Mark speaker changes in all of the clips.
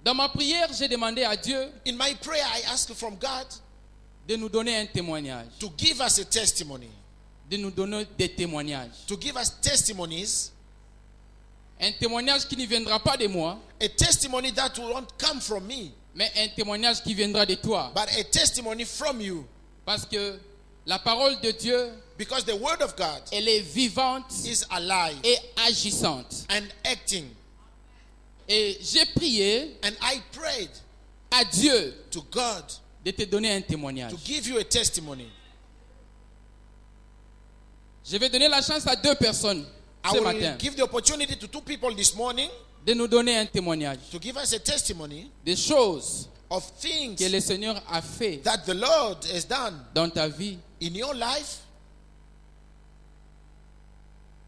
Speaker 1: Dans ma prière, j'ai demandé à Dieu
Speaker 2: In my prayer, I ask from God
Speaker 1: de nous donner un témoignage,
Speaker 2: to give us a testimony,
Speaker 1: de nous donner des témoignages.
Speaker 2: to give us testimonies,
Speaker 1: Un témoignage qui ne viendra pas de moi,
Speaker 2: a testimony that will not come from me,
Speaker 1: mais un témoignage qui viendra de toi.
Speaker 2: but a testimony from you.
Speaker 1: Parce que la parole de Dieu,
Speaker 2: Because the word of God
Speaker 1: elle est vivante
Speaker 2: is alive
Speaker 1: et agissante.
Speaker 2: and acting.
Speaker 1: Et j'ai prié
Speaker 2: And I prayed
Speaker 1: à Dieu
Speaker 2: to God
Speaker 1: de te donner un témoignage.
Speaker 2: to give you a testimony.
Speaker 1: Je vais donner la chance à 2 personnes
Speaker 2: I
Speaker 1: ce
Speaker 2: will
Speaker 1: matin
Speaker 2: give the opportunity to 2 people this morning
Speaker 1: de nous donner un témoignage
Speaker 2: to give us a testimony
Speaker 1: des choses
Speaker 2: of things
Speaker 1: que le Seigneur a fait
Speaker 2: that the Lord has done
Speaker 1: dans ta vie
Speaker 2: in your life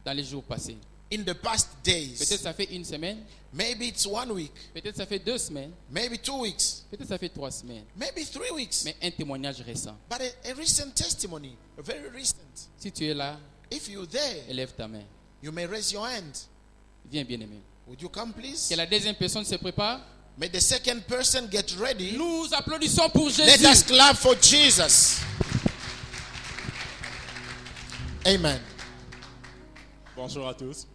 Speaker 1: dans les jours passés.
Speaker 2: in the past
Speaker 1: Peut-être
Speaker 2: days.
Speaker 1: ça fait 1 semaine,
Speaker 2: Maybe it's 1 week,
Speaker 1: peut-être ça fait 2 semaines,
Speaker 2: maybe 2 weeks,
Speaker 1: peut-être ça fait 3 semaines,
Speaker 2: maybe 3 weeks.
Speaker 1: mais un témoignage récent.
Speaker 2: But a recent testimony, a very recent.
Speaker 1: Si tu es là,
Speaker 2: If you're there,
Speaker 1: élève ta main.
Speaker 2: you may raise your hand.
Speaker 1: Viens, bien-aimé.
Speaker 2: Would you come, please?
Speaker 1: Que la deuxième personne se prépare.
Speaker 2: May the second person get ready.
Speaker 1: Nous applaudissons pour
Speaker 2: Let us
Speaker 1: Jésus.
Speaker 2: clap for Jesus. Amen.
Speaker 3: Bonjour à tous.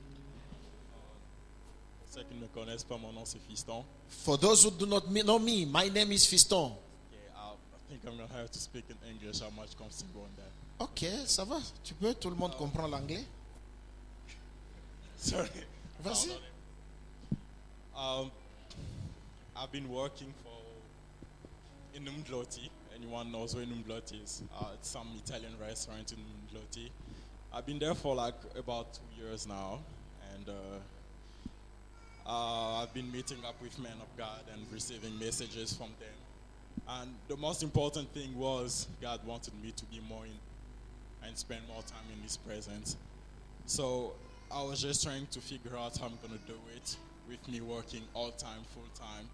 Speaker 3: Pour ceux qui ne me connaissent pas, mon nom c'est Fiston.
Speaker 2: For those who do not know me, my name is Fiston.
Speaker 3: Okay, I think I'm going to have to speak in English. I'm much comfortable in that.
Speaker 2: Ok, ça va. Tu peux, tout le monde comprend l'anglais.
Speaker 3: Sorry.
Speaker 2: Vas-y.
Speaker 3: I've been working in Umdloti. Anyone knows where Umdloti is? It's some Italian restaurant in Umdloti. I've been there for like about 2 years now, and I've been meeting up with men of God and receiving messages from them. And the most important thing was God wanted me to be more in and spend more time in His presence. So I was just trying to figure out how I'm going to do it with me working all time, full time.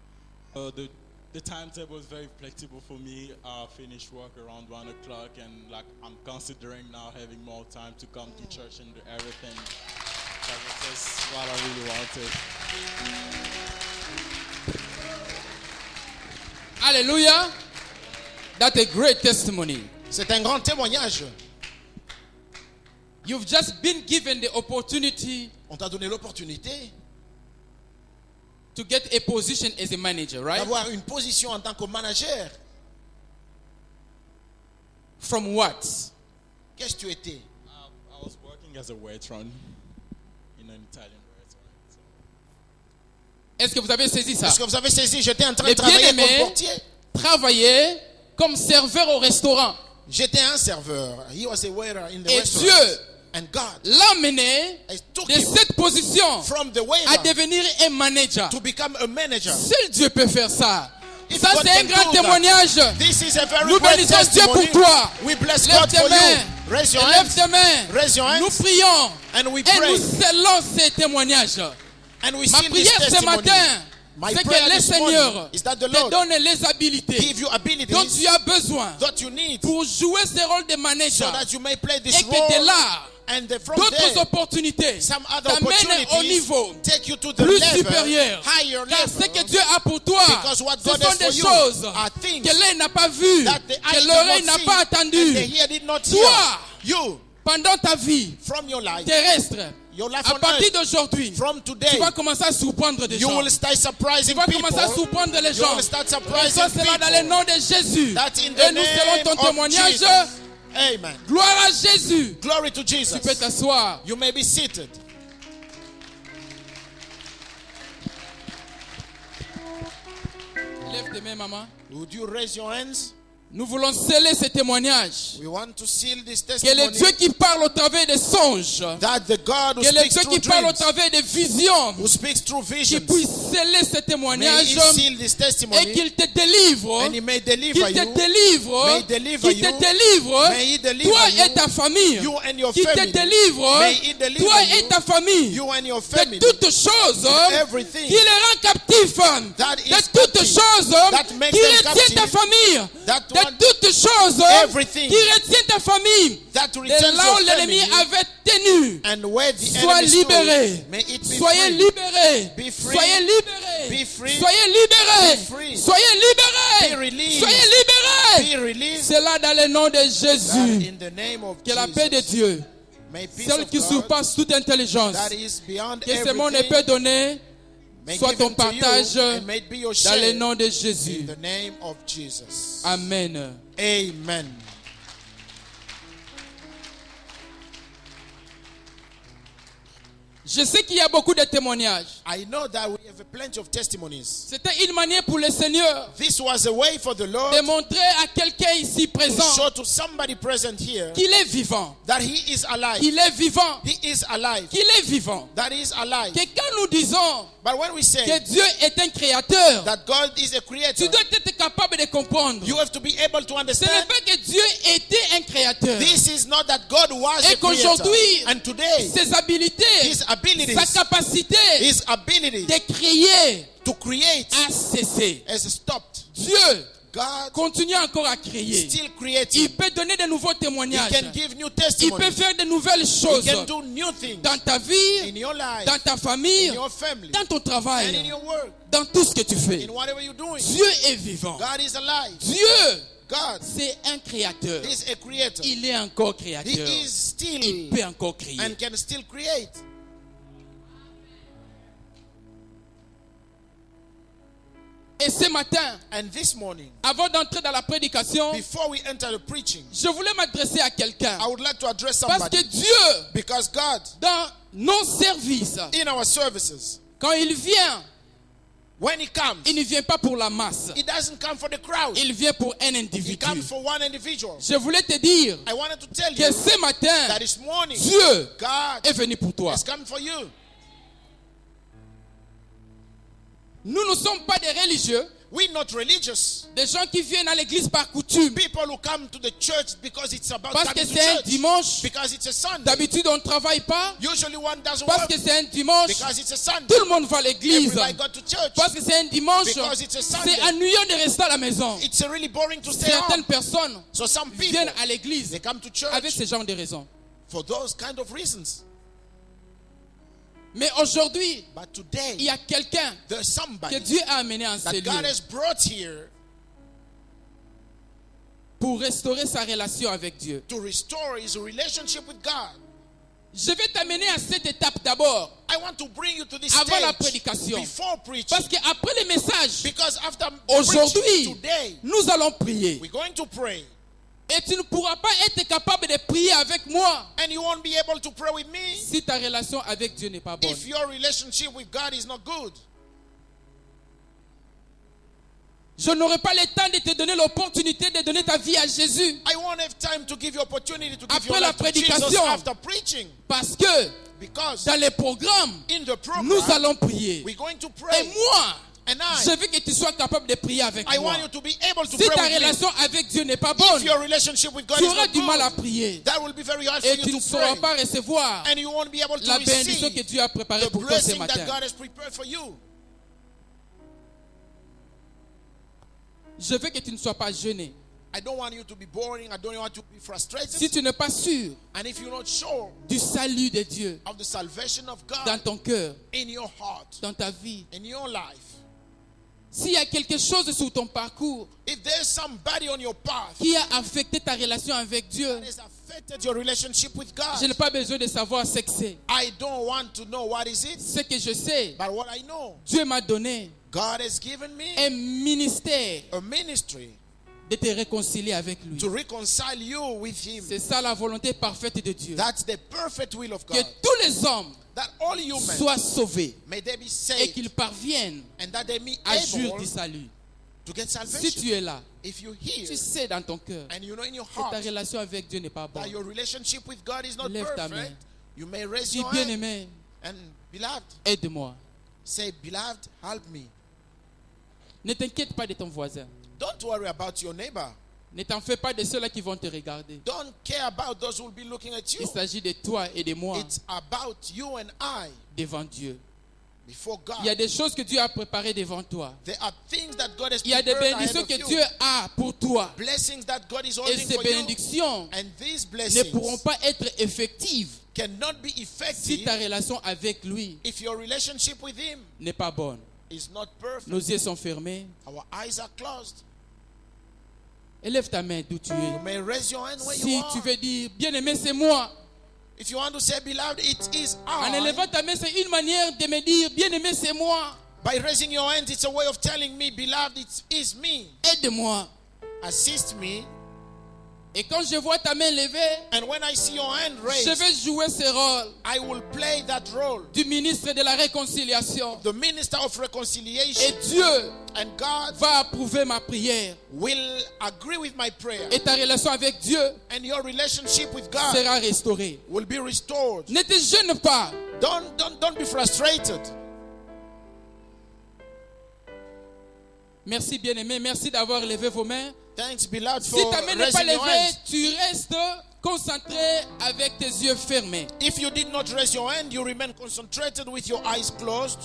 Speaker 3: The timetable is very flexible for me. I finish work around 1 o'clock, and like I'm considering now having more time to come to church and do everything. Because it's just what I really wanted.
Speaker 1: Alléluia. That's a great testimony.
Speaker 2: C'est un grand témoignage.
Speaker 1: You've just been given the opportunity
Speaker 2: On t'a donné l'opportunité
Speaker 1: to get a position as a manager, right?
Speaker 2: d'avoir une position en tant que manager.
Speaker 1: From what?
Speaker 2: Qu'est-ce que tu étais?
Speaker 3: I was working as a waitron in an Italian restaurant. So.
Speaker 1: Est-ce que vous avez saisi ça?
Speaker 2: Est-ce que vous avez saisi? J'étais en train de
Speaker 1: Les
Speaker 2: travailler comme
Speaker 1: bien-aimés
Speaker 2: portier.
Speaker 1: travaillaient comme serveur au restaurant.
Speaker 2: J'étais un serveur. He was a waiter in the
Speaker 1: Et
Speaker 2: restaurant.
Speaker 1: Dieu
Speaker 2: And God
Speaker 1: l'a mené
Speaker 2: took
Speaker 1: de
Speaker 2: him
Speaker 1: cette position
Speaker 2: from the
Speaker 1: à
Speaker 2: waiter
Speaker 1: devenir un manager.
Speaker 2: to become a manager.
Speaker 1: Seul Dieu peut faire ça.
Speaker 2: If
Speaker 1: Ça,
Speaker 2: God
Speaker 1: c'est un
Speaker 2: can
Speaker 1: grand
Speaker 2: do that,
Speaker 1: témoignage.
Speaker 2: This is a very
Speaker 1: Nous
Speaker 2: great
Speaker 1: bénissons Dieu
Speaker 2: testimony.
Speaker 1: pour toi.
Speaker 2: We bless
Speaker 1: Lève
Speaker 2: God
Speaker 1: tes
Speaker 2: for
Speaker 1: mains.
Speaker 2: you. Raise your
Speaker 1: Lève
Speaker 2: hands.
Speaker 1: tes mains.
Speaker 2: Raise your hands.
Speaker 1: Nous prions.
Speaker 2: And we
Speaker 1: Et
Speaker 2: pray.
Speaker 1: nous scellons ces témoignages.
Speaker 2: And we
Speaker 1: Ma
Speaker 2: seal this
Speaker 1: prière ce
Speaker 2: testimony.
Speaker 1: matin,
Speaker 2: My
Speaker 1: c'est
Speaker 2: prayer
Speaker 1: que le
Speaker 2: this
Speaker 1: Seigneur
Speaker 2: morning is that the
Speaker 1: te
Speaker 2: Lord
Speaker 1: donne les habilités
Speaker 2: give you
Speaker 1: dont
Speaker 2: abilities
Speaker 1: tu as besoin
Speaker 2: that you need
Speaker 1: pour jouer ce rôle de
Speaker 2: so
Speaker 1: manager.
Speaker 2: that you may play
Speaker 1: Et
Speaker 2: this
Speaker 1: que de
Speaker 2: role.
Speaker 1: là,
Speaker 2: And from
Speaker 1: d'autres
Speaker 2: there,
Speaker 1: opportunités
Speaker 2: some other
Speaker 1: t'amènent au
Speaker 2: opportunities
Speaker 1: niveau
Speaker 2: take you to the
Speaker 1: plus
Speaker 2: level,
Speaker 1: supérieur.
Speaker 2: higher
Speaker 1: Car ce que
Speaker 2: level.
Speaker 1: Dieu a pour toi,
Speaker 2: Because what
Speaker 1: ce
Speaker 2: God
Speaker 1: sont
Speaker 2: has
Speaker 1: des
Speaker 2: for you
Speaker 1: choses
Speaker 2: are things
Speaker 1: que l'œil n'a pas vues,
Speaker 2: that the eye
Speaker 1: que
Speaker 2: did
Speaker 1: l'oreille
Speaker 2: not
Speaker 1: n'a
Speaker 2: see
Speaker 1: pas
Speaker 2: and the
Speaker 1: entendues.
Speaker 2: ear did not hear.
Speaker 1: Toi,
Speaker 2: You,
Speaker 1: pendant ta vie
Speaker 2: from your life,
Speaker 1: terrestre,
Speaker 2: your life
Speaker 1: à
Speaker 2: on
Speaker 1: partir
Speaker 2: earth,
Speaker 1: d'aujourd'hui,
Speaker 2: from
Speaker 1: tu
Speaker 2: today,
Speaker 1: vas commencer à surprendre des
Speaker 2: you
Speaker 1: gens.
Speaker 2: will start
Speaker 1: Tu
Speaker 2: surprising
Speaker 1: vas
Speaker 2: people.
Speaker 1: commencer à surprendre les
Speaker 2: You
Speaker 1: gens.
Speaker 2: will start
Speaker 1: Et
Speaker 2: surprising
Speaker 1: ça, c'est là dans le
Speaker 2: people.
Speaker 1: nom de Jésus.
Speaker 2: That in
Speaker 1: Et
Speaker 2: the
Speaker 1: nous serons
Speaker 2: name
Speaker 1: ton
Speaker 2: of
Speaker 1: témoignage.
Speaker 2: Jesus. Amen.
Speaker 1: Gloire à Jésus.
Speaker 2: Glory to Jesus.
Speaker 1: Tu peux t'asseoir.
Speaker 2: You may be seated.
Speaker 1: Lève tes mains, maman.
Speaker 2: Would you raise your hands?
Speaker 1: Nous voulons sceller ce témoignage.
Speaker 2: We want to seal this
Speaker 1: Que le
Speaker 2: testimony.
Speaker 1: Dieu qui parle au travers des songes,
Speaker 2: That the God who
Speaker 1: que le
Speaker 2: speaks
Speaker 1: Dieu
Speaker 2: through
Speaker 1: qui parle au
Speaker 2: dreams,
Speaker 1: travers des visions,
Speaker 2: who speaks through
Speaker 1: qui
Speaker 2: visions,
Speaker 1: puisse sceller ce
Speaker 2: may
Speaker 1: témoignage
Speaker 2: He seal this
Speaker 1: et
Speaker 2: testimony
Speaker 1: qu'il te délivre,
Speaker 2: and He may
Speaker 1: qu'il
Speaker 2: deliver
Speaker 1: te
Speaker 2: you.
Speaker 1: délivre,
Speaker 2: May deliver
Speaker 1: qu'il te
Speaker 2: you.
Speaker 1: délivre,
Speaker 2: May He deliver
Speaker 1: toi
Speaker 2: you.
Speaker 1: et ta famille,
Speaker 2: You and your
Speaker 1: qu'il te
Speaker 2: family.
Speaker 1: délivre,
Speaker 2: May He deliver
Speaker 1: toi
Speaker 2: you.
Speaker 1: et ta famille,
Speaker 2: You and your
Speaker 1: de
Speaker 2: family.
Speaker 1: toutes choses
Speaker 2: Everything
Speaker 1: qui les rend captifs,
Speaker 2: that is
Speaker 1: de toutes
Speaker 2: captive,
Speaker 1: choses
Speaker 2: that makes
Speaker 1: qui
Speaker 2: them
Speaker 1: retiennent ta
Speaker 2: captive,
Speaker 1: famille,
Speaker 2: that
Speaker 1: de
Speaker 2: one-
Speaker 1: toutes choses
Speaker 2: everything
Speaker 1: qui retiennent ta famille,
Speaker 2: that
Speaker 1: de
Speaker 2: returns
Speaker 1: là où
Speaker 2: your
Speaker 1: l'ennemi
Speaker 2: family,
Speaker 1: avait tenu.
Speaker 2: and where the
Speaker 1: Sois
Speaker 2: enemy stood,
Speaker 1: libéré.
Speaker 2: may it be
Speaker 1: Soyez
Speaker 2: free.
Speaker 1: libérés.
Speaker 2: Be free.
Speaker 1: Soyez libérés.
Speaker 2: Be free.
Speaker 1: Soyez libérés. libérés.
Speaker 2: Be free.
Speaker 1: Soyez libérés.
Speaker 2: Be released.
Speaker 1: Soyez libérés.
Speaker 2: Be released.
Speaker 1: C'est là dans le nom de
Speaker 2: That
Speaker 1: Jésus.
Speaker 2: in the name of
Speaker 1: Que la paix de
Speaker 2: Jesus,
Speaker 1: Dieu,
Speaker 2: may peace
Speaker 1: celle
Speaker 2: of
Speaker 1: qui
Speaker 2: God
Speaker 1: surpasse toute intelligence,
Speaker 2: that is beyond
Speaker 1: que ce monde ne
Speaker 2: everything
Speaker 1: peut donner,
Speaker 2: may
Speaker 1: soit
Speaker 2: give
Speaker 1: ton
Speaker 2: to you
Speaker 1: partage
Speaker 2: and may it be your
Speaker 1: dans le
Speaker 2: share
Speaker 1: nom de
Speaker 2: in
Speaker 1: Jésus.
Speaker 2: the name of Jesus.
Speaker 1: Amen.
Speaker 2: Amen.
Speaker 1: Je sais qu'il y a beaucoup de témoignages.
Speaker 2: I know that we have plenty of testimonies.
Speaker 1: C'était une manière pour le Seigneur
Speaker 2: This was a way for the Lord
Speaker 1: de montrer à quelqu'un ici
Speaker 2: to
Speaker 1: présent
Speaker 2: show to somebody present here
Speaker 1: qu'il est vivant.
Speaker 2: that he is alive.
Speaker 1: Qu'il est vivant.
Speaker 2: He is alive.
Speaker 1: Qu'il est vivant.
Speaker 2: That he is alive.
Speaker 1: Que quand nous disons
Speaker 2: But when we
Speaker 1: que
Speaker 2: say
Speaker 1: Dieu est un créateur,
Speaker 2: that God is a
Speaker 1: tu
Speaker 2: creator,
Speaker 1: dois être capable de comprendre.
Speaker 2: you have to be able to
Speaker 1: Ce n'est
Speaker 2: understand
Speaker 1: pas que Dieu était un créateur.
Speaker 2: this is not that God was
Speaker 1: Et
Speaker 2: a creator.
Speaker 1: qu'aujourd'hui,
Speaker 2: And today,
Speaker 1: Ses habilités,
Speaker 2: his abilities,
Speaker 1: sa capacité
Speaker 2: his ability
Speaker 1: de créer
Speaker 2: to create
Speaker 1: a cessé.
Speaker 2: has stopped.
Speaker 1: Dieu
Speaker 2: God
Speaker 1: continue encore à créer.
Speaker 2: still
Speaker 1: Il
Speaker 2: creating.
Speaker 1: peut donner de nouveaux
Speaker 2: He
Speaker 1: témoignages.
Speaker 2: can give new
Speaker 1: Il peut
Speaker 2: testimonies.
Speaker 1: faire de nouvelles
Speaker 2: He
Speaker 1: choses
Speaker 2: can do new things
Speaker 1: dans ta vie,
Speaker 2: in your life,
Speaker 1: dans ta famille,
Speaker 2: in your family,
Speaker 1: dans ton
Speaker 2: and in
Speaker 1: travail,
Speaker 2: your work,
Speaker 1: dans tout ce que tu fais.
Speaker 2: in whatever you're doing.
Speaker 1: Dieu est vivant.
Speaker 2: God is alive.
Speaker 1: Dieu,
Speaker 2: God
Speaker 1: c'est un créateur.
Speaker 2: is a creator.
Speaker 1: Il est encore
Speaker 2: He
Speaker 1: créateur.
Speaker 2: is
Speaker 1: Il
Speaker 2: still
Speaker 1: peut encore créer.
Speaker 2: and can still create.
Speaker 1: Et ce matin,
Speaker 2: And this morning,
Speaker 1: avant d'entrer dans la prédication,
Speaker 2: before we enter the preaching,
Speaker 1: je voulais m'adresser à quelqu'un.
Speaker 2: I would like to address
Speaker 1: Parce que
Speaker 2: somebody.
Speaker 1: Dieu,
Speaker 2: Because God,
Speaker 1: dans nos services,
Speaker 2: in our services,
Speaker 1: quand il vient,
Speaker 2: when He comes,
Speaker 1: il ne vient pas pour la masse.
Speaker 2: He doesn't come for the crowd.
Speaker 1: Il vient pour un
Speaker 2: He
Speaker 1: individu.
Speaker 2: comes for one individual.
Speaker 1: Je voulais te dire
Speaker 2: I wanted to tell
Speaker 1: que
Speaker 2: you
Speaker 1: ce matin,
Speaker 2: that this morning,
Speaker 1: Dieu
Speaker 2: God
Speaker 1: est venu pour toi.
Speaker 2: has come for you.
Speaker 1: Nous ne sommes pas des religieux,
Speaker 2: We're not religious.
Speaker 1: des gens qui viennent à l'église par coutume.
Speaker 2: People who come to the church because it's about
Speaker 1: Parce
Speaker 2: coming
Speaker 1: que
Speaker 2: to
Speaker 1: c'est un
Speaker 2: church.
Speaker 1: dimanche.
Speaker 2: Because it's a Sunday.
Speaker 1: D'habitude, on ne travaille pas.
Speaker 2: Usually one doesn't
Speaker 1: Parce
Speaker 2: work
Speaker 1: que c'est un dimanche.
Speaker 2: because it's a Sunday.
Speaker 1: Tout le monde va à l'église.
Speaker 2: Everybody go to church.
Speaker 1: Parce que c'est un dimanche.
Speaker 2: Because it's a Sunday.
Speaker 1: C'est ennuyant de rester à la maison.
Speaker 2: It's really boring to stay
Speaker 1: Certaines
Speaker 2: home.
Speaker 1: personnes
Speaker 2: So some people,
Speaker 1: viennent à l'église
Speaker 2: they come to church
Speaker 1: avec ce genre de raisons.
Speaker 2: for those kind of reasons.
Speaker 1: Mais aujourd'hui,
Speaker 2: But
Speaker 1: il
Speaker 2: today,
Speaker 1: y a quelqu'un
Speaker 2: there's
Speaker 1: que
Speaker 2: somebody
Speaker 1: Dieu a amené en ces
Speaker 2: that God
Speaker 1: lieux
Speaker 2: has brought here
Speaker 1: pour restaurer sa relation avec Dieu.
Speaker 2: to restore his relationship with God.
Speaker 1: Je vais t'amener à cette étape d'abord,
Speaker 2: I want to bring you to this
Speaker 1: avant la
Speaker 2: stage
Speaker 1: prédication.
Speaker 2: before preaching.
Speaker 1: Parce qu'après les messages,
Speaker 2: Because after
Speaker 1: aujourd'hui,
Speaker 2: preaching today,
Speaker 1: nous allons prier.
Speaker 2: we're going to pray.
Speaker 1: Et tu ne pourras pas être capable de prier avec moi
Speaker 2: And you won't be able to pray with me
Speaker 1: si ta relation avec Dieu n'est pas bonne.
Speaker 2: if your relationship with God is not good.
Speaker 1: Je n'aurai pas le temps de te donner l'opportunité de donner ta vie à Jésus.
Speaker 2: I won't have time to give you opportunity to give
Speaker 1: Après
Speaker 2: your
Speaker 1: la
Speaker 2: life to Jesus
Speaker 1: prédication.
Speaker 2: after preaching.
Speaker 1: Parce que
Speaker 2: Because
Speaker 1: dans les programmes,
Speaker 2: in the program,
Speaker 1: nous allons prier.
Speaker 2: we're going to
Speaker 1: Et
Speaker 2: pray.
Speaker 1: moi,
Speaker 2: And
Speaker 1: je veux que tu sois capable de prier avec
Speaker 2: I
Speaker 1: moi.
Speaker 2: want you to be able to
Speaker 1: Si ta
Speaker 2: pray with me.
Speaker 1: relation avec Dieu n'est pas
Speaker 2: If
Speaker 1: bonne,
Speaker 2: your relationship with God
Speaker 1: tu
Speaker 2: is
Speaker 1: auras
Speaker 2: not
Speaker 1: du mal à
Speaker 2: good,
Speaker 1: prier.
Speaker 2: that will be very hard for
Speaker 1: Et
Speaker 2: you
Speaker 1: tu ne
Speaker 2: to
Speaker 1: sauras
Speaker 2: pray.
Speaker 1: pas recevoir
Speaker 2: And you won't be able to
Speaker 1: la bénédiction que
Speaker 2: receive
Speaker 1: Dieu a préparée
Speaker 2: the
Speaker 1: pour toi ce
Speaker 2: blessing that
Speaker 1: matin.
Speaker 2: God has prepared for you.
Speaker 1: Je veux que tu ne sois pas gêné.
Speaker 2: I don't want you to be boring. I don't want you to be frustrated.
Speaker 1: Si tu n'es pas sûr
Speaker 2: And if you're not sure
Speaker 1: du salut de Dieu
Speaker 2: of the salvation of
Speaker 1: dans
Speaker 2: God
Speaker 1: ton cœur,
Speaker 2: in your heart,
Speaker 1: dans ta vie,
Speaker 2: in your life,
Speaker 1: s'il y a quelque chose sur ton parcours
Speaker 2: if there's somebody on your path
Speaker 1: qui a affecté ta relation avec Dieu,
Speaker 2: that has affected your relationship with God,
Speaker 1: je n'ai pas besoin de savoir ce que c'est.
Speaker 2: I don't want to know what is it,
Speaker 1: Ce que je sais,
Speaker 2: but what I know,
Speaker 1: Dieu m'a donné
Speaker 2: God has given me
Speaker 1: un ministère
Speaker 2: a ministry
Speaker 1: de te réconcilier avec lui.
Speaker 2: to reconcile you with Him.
Speaker 1: C'est ça la volonté parfaite de Dieu.
Speaker 2: That's the perfect will of
Speaker 1: Que
Speaker 2: God.
Speaker 1: tous les hommes
Speaker 2: That all humans,
Speaker 1: soient sauvés
Speaker 2: may they be
Speaker 1: et
Speaker 2: saved
Speaker 1: qu'ils parviennent
Speaker 2: and that they be
Speaker 1: à jouir
Speaker 2: able
Speaker 1: du salut.
Speaker 2: to get
Speaker 1: Si
Speaker 2: salvation.
Speaker 1: tu es là,
Speaker 2: If you hear
Speaker 1: tu sais dans ton cœur
Speaker 2: and you know in your
Speaker 1: que ta
Speaker 2: heart
Speaker 1: relation avec Dieu n'est pas
Speaker 2: that
Speaker 1: bonne.
Speaker 2: your relationship with God is not
Speaker 1: Lève ta main.
Speaker 2: perfect, you may raise
Speaker 1: Dis,
Speaker 2: your hand
Speaker 1: bien-aimé,
Speaker 2: and beloved,
Speaker 1: aide-moi.
Speaker 2: say, beloved, help me.
Speaker 1: Ne t'inquiète pas de ton voisin.
Speaker 2: Don't worry about your neighbor.
Speaker 1: Ne t'en fais pas de ceux-là qui vont te regarder.
Speaker 2: Don't care about those who will be looking at you.
Speaker 1: Il s'agit de toi et de moi
Speaker 2: It's about you and I
Speaker 1: devant Dieu.
Speaker 2: before God.
Speaker 1: Il y a des choses que Dieu a préparées devant toi.
Speaker 2: There are things that God has
Speaker 1: Il y a des
Speaker 2: prepared ahead
Speaker 1: bénédictions
Speaker 2: of
Speaker 1: que
Speaker 2: you.
Speaker 1: Dieu a pour toi.
Speaker 2: Blessings that God is
Speaker 1: Et
Speaker 2: holding
Speaker 1: ces
Speaker 2: for you.
Speaker 1: bénédictions
Speaker 2: And these
Speaker 1: ne pourront
Speaker 2: blessings
Speaker 1: pas être effectives
Speaker 2: cannot be
Speaker 1: si
Speaker 2: effective
Speaker 1: ta relation avec lui
Speaker 2: if your relationship with Him
Speaker 1: n'est pas bonne.
Speaker 2: is not perfect.
Speaker 1: Nos yeux sont fermés.
Speaker 2: Our eyes are closed.
Speaker 1: Élève ta main d'où tu
Speaker 2: You
Speaker 1: es.
Speaker 2: may raise your hand where you
Speaker 1: Si
Speaker 2: are.
Speaker 1: tu veux dire, bien-aimé, c'est moi.
Speaker 2: If you want to say, beloved, it is
Speaker 1: En
Speaker 2: I.
Speaker 1: élevant ta main, c'est une manière de me dire, bien-aimé, c'est moi.
Speaker 2: By raising your hand, it's a way of telling me, beloved, it is me.
Speaker 1: Aide-moi.
Speaker 2: Assist me.
Speaker 1: Et quand je vois ta main levée,
Speaker 2: And when I see your hand
Speaker 1: je
Speaker 2: raised,
Speaker 1: vais jouer ce rôle
Speaker 2: I will play that role.
Speaker 1: du ministre de la réconciliation.
Speaker 2: The minister of
Speaker 1: Et
Speaker 2: reconciliation.
Speaker 1: Dieu
Speaker 2: And God
Speaker 1: va approuver ma prière.
Speaker 2: will agree with my prayer.
Speaker 1: Et ta relation avec Dieu
Speaker 2: And your relationship with God
Speaker 1: sera restaurée.
Speaker 2: will be restored.
Speaker 1: Ne te gêne pas.
Speaker 2: Don't be frustrated.
Speaker 1: Merci bien-aimé. Merci d'avoir levé vos mains.
Speaker 2: Thanks, beloved,
Speaker 1: Si
Speaker 2: for
Speaker 1: ta main n'est pas
Speaker 2: raising your
Speaker 1: levée,
Speaker 2: hands.
Speaker 1: tu restes concentré avec tes yeux fermés.
Speaker 2: If you did not raise your hand, you remain concentrated with your eyes closed.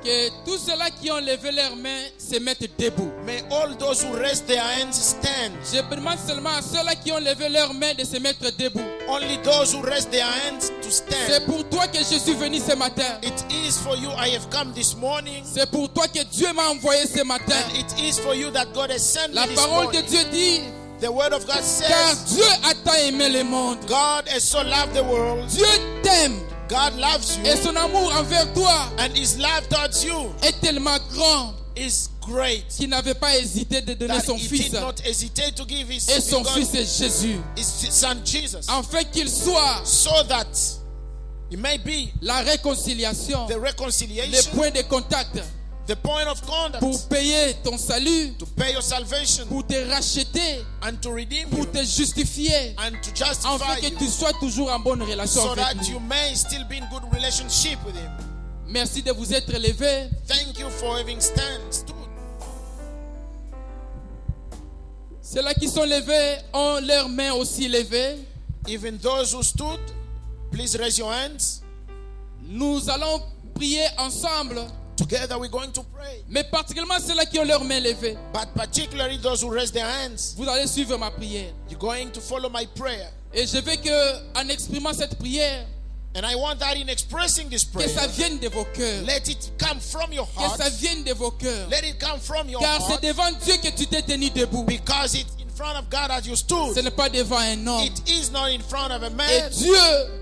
Speaker 1: Que tous ceux-là qui ont levé leurs mains se mettent debout.
Speaker 2: May all those who raise their hands stand.
Speaker 1: Je demande seulement à ceux-là qui ont levé leurs mains de se mettre debout.
Speaker 2: Only those who raise their hands to
Speaker 1: C'est
Speaker 2: stand.
Speaker 1: pour toi que je suis venu ce matin.
Speaker 2: It is for you I have come this morning.
Speaker 1: C'est pour toi que Dieu m'a envoyé ce matin.
Speaker 2: And it is for you that God has sent me
Speaker 1: La
Speaker 2: this
Speaker 1: parole de
Speaker 2: morning.
Speaker 1: Dieu dit,
Speaker 2: The word of God
Speaker 1: car
Speaker 2: says,
Speaker 1: Dieu a tant aimé le monde.
Speaker 2: God has so loved the world.
Speaker 1: Dieu t'aime.
Speaker 2: God loves you.
Speaker 1: Et son amour envers toi
Speaker 2: And his love towards you
Speaker 1: est tellement grand
Speaker 2: is great.
Speaker 1: qu'il n'avait pas hésité de donner
Speaker 2: That
Speaker 1: son
Speaker 2: he
Speaker 1: fils.
Speaker 2: did not hesitate to give his
Speaker 1: Et son
Speaker 2: begotten-
Speaker 1: fils est Jésus.
Speaker 2: his son Jesus.
Speaker 1: Afin qu'il soit
Speaker 2: So that it may be
Speaker 1: la réconciliation,
Speaker 2: the
Speaker 1: le
Speaker 2: reconciliation,
Speaker 1: point de contact
Speaker 2: the point of contact
Speaker 1: pour payer ton salut,
Speaker 2: to pay your salvation
Speaker 1: pour te racheter,
Speaker 2: and to redeem
Speaker 1: pour
Speaker 2: you
Speaker 1: te justifier,
Speaker 2: and to
Speaker 1: afin
Speaker 2: justify
Speaker 1: que
Speaker 2: you
Speaker 1: tu sois toujours en bonne relation
Speaker 2: so
Speaker 1: avec
Speaker 2: that
Speaker 1: lui.
Speaker 2: you may still be in good relationship with him.
Speaker 1: Merci de vous être levés.
Speaker 2: Thank you for having stood.
Speaker 1: Ceux-là qui sont levés ont leurs mains aussi levées.
Speaker 2: Even those who stood, please raise your hands.
Speaker 1: Nous allons prier ensemble,
Speaker 2: Together we're going to pray.
Speaker 1: mais particulièrement ceux-là qui ont leurs mains levées.
Speaker 2: But particularly those who raise their hands,
Speaker 1: Vous allez suivre ma prière.
Speaker 2: you're going to follow my prayer.
Speaker 1: Et je veux que, en exprimant cette prière,
Speaker 2: And I want that in expressing this
Speaker 1: que
Speaker 2: prayer,
Speaker 1: ça vienne de vos cœurs.
Speaker 2: let it come from your
Speaker 1: Que
Speaker 2: heart.
Speaker 1: ça vienne de vos cœurs.
Speaker 2: Let it come from your
Speaker 1: Car c'est
Speaker 2: heart.
Speaker 1: devant Dieu que tu t'es tenu debout.
Speaker 2: Because it's in front of God that you
Speaker 1: Ce
Speaker 2: stood.
Speaker 1: n'est pas devant un homme.
Speaker 2: It is not in front of a
Speaker 1: Et
Speaker 2: man.
Speaker 1: Dieu,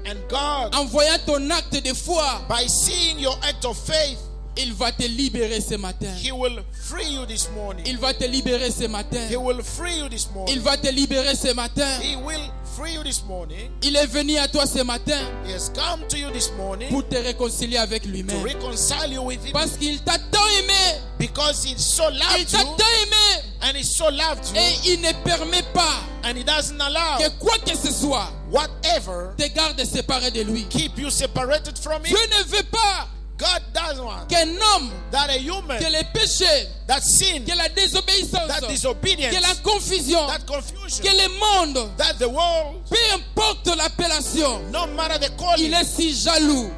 Speaker 2: And God,
Speaker 1: en voyant ton acte de foi,
Speaker 2: by seeing your act of faith,
Speaker 1: il va te libérer ce matin.
Speaker 2: He will free you this morning.
Speaker 1: Il va te libérer ce matin.
Speaker 2: He will free you this
Speaker 1: Il
Speaker 2: morning.
Speaker 1: va te libérer ce matin.
Speaker 2: He will free you this morning.
Speaker 1: Il est venu à toi ce matin
Speaker 2: He has come to you this morning
Speaker 1: pour te réconcilier avec
Speaker 2: to
Speaker 1: lui-même.
Speaker 2: reconcile you with Him
Speaker 1: Parce qu'il t'a tant aimé.
Speaker 2: because He so
Speaker 1: Il
Speaker 2: loved
Speaker 1: t'a
Speaker 2: you
Speaker 1: tant aimé.
Speaker 2: and He so loved you
Speaker 1: Et il ne permet pas
Speaker 2: and He doesn't allow
Speaker 1: que quoi que ce soit
Speaker 2: whatever
Speaker 1: te garde séparé de lui.
Speaker 2: keep you separated from Him.
Speaker 1: Dieu ne veut pas
Speaker 2: God doesn't want
Speaker 1: qu'un homme,
Speaker 2: that a
Speaker 1: que
Speaker 2: human,
Speaker 1: les péchés,
Speaker 2: that sin,
Speaker 1: que la désobéissance,
Speaker 2: that
Speaker 1: que
Speaker 2: disobedience,
Speaker 1: la confusion,
Speaker 2: that confusion,
Speaker 1: que le monde,
Speaker 2: that the world,
Speaker 1: peu importe l'appellation,
Speaker 2: no matter the
Speaker 1: il
Speaker 2: calling,
Speaker 1: est si jaloux.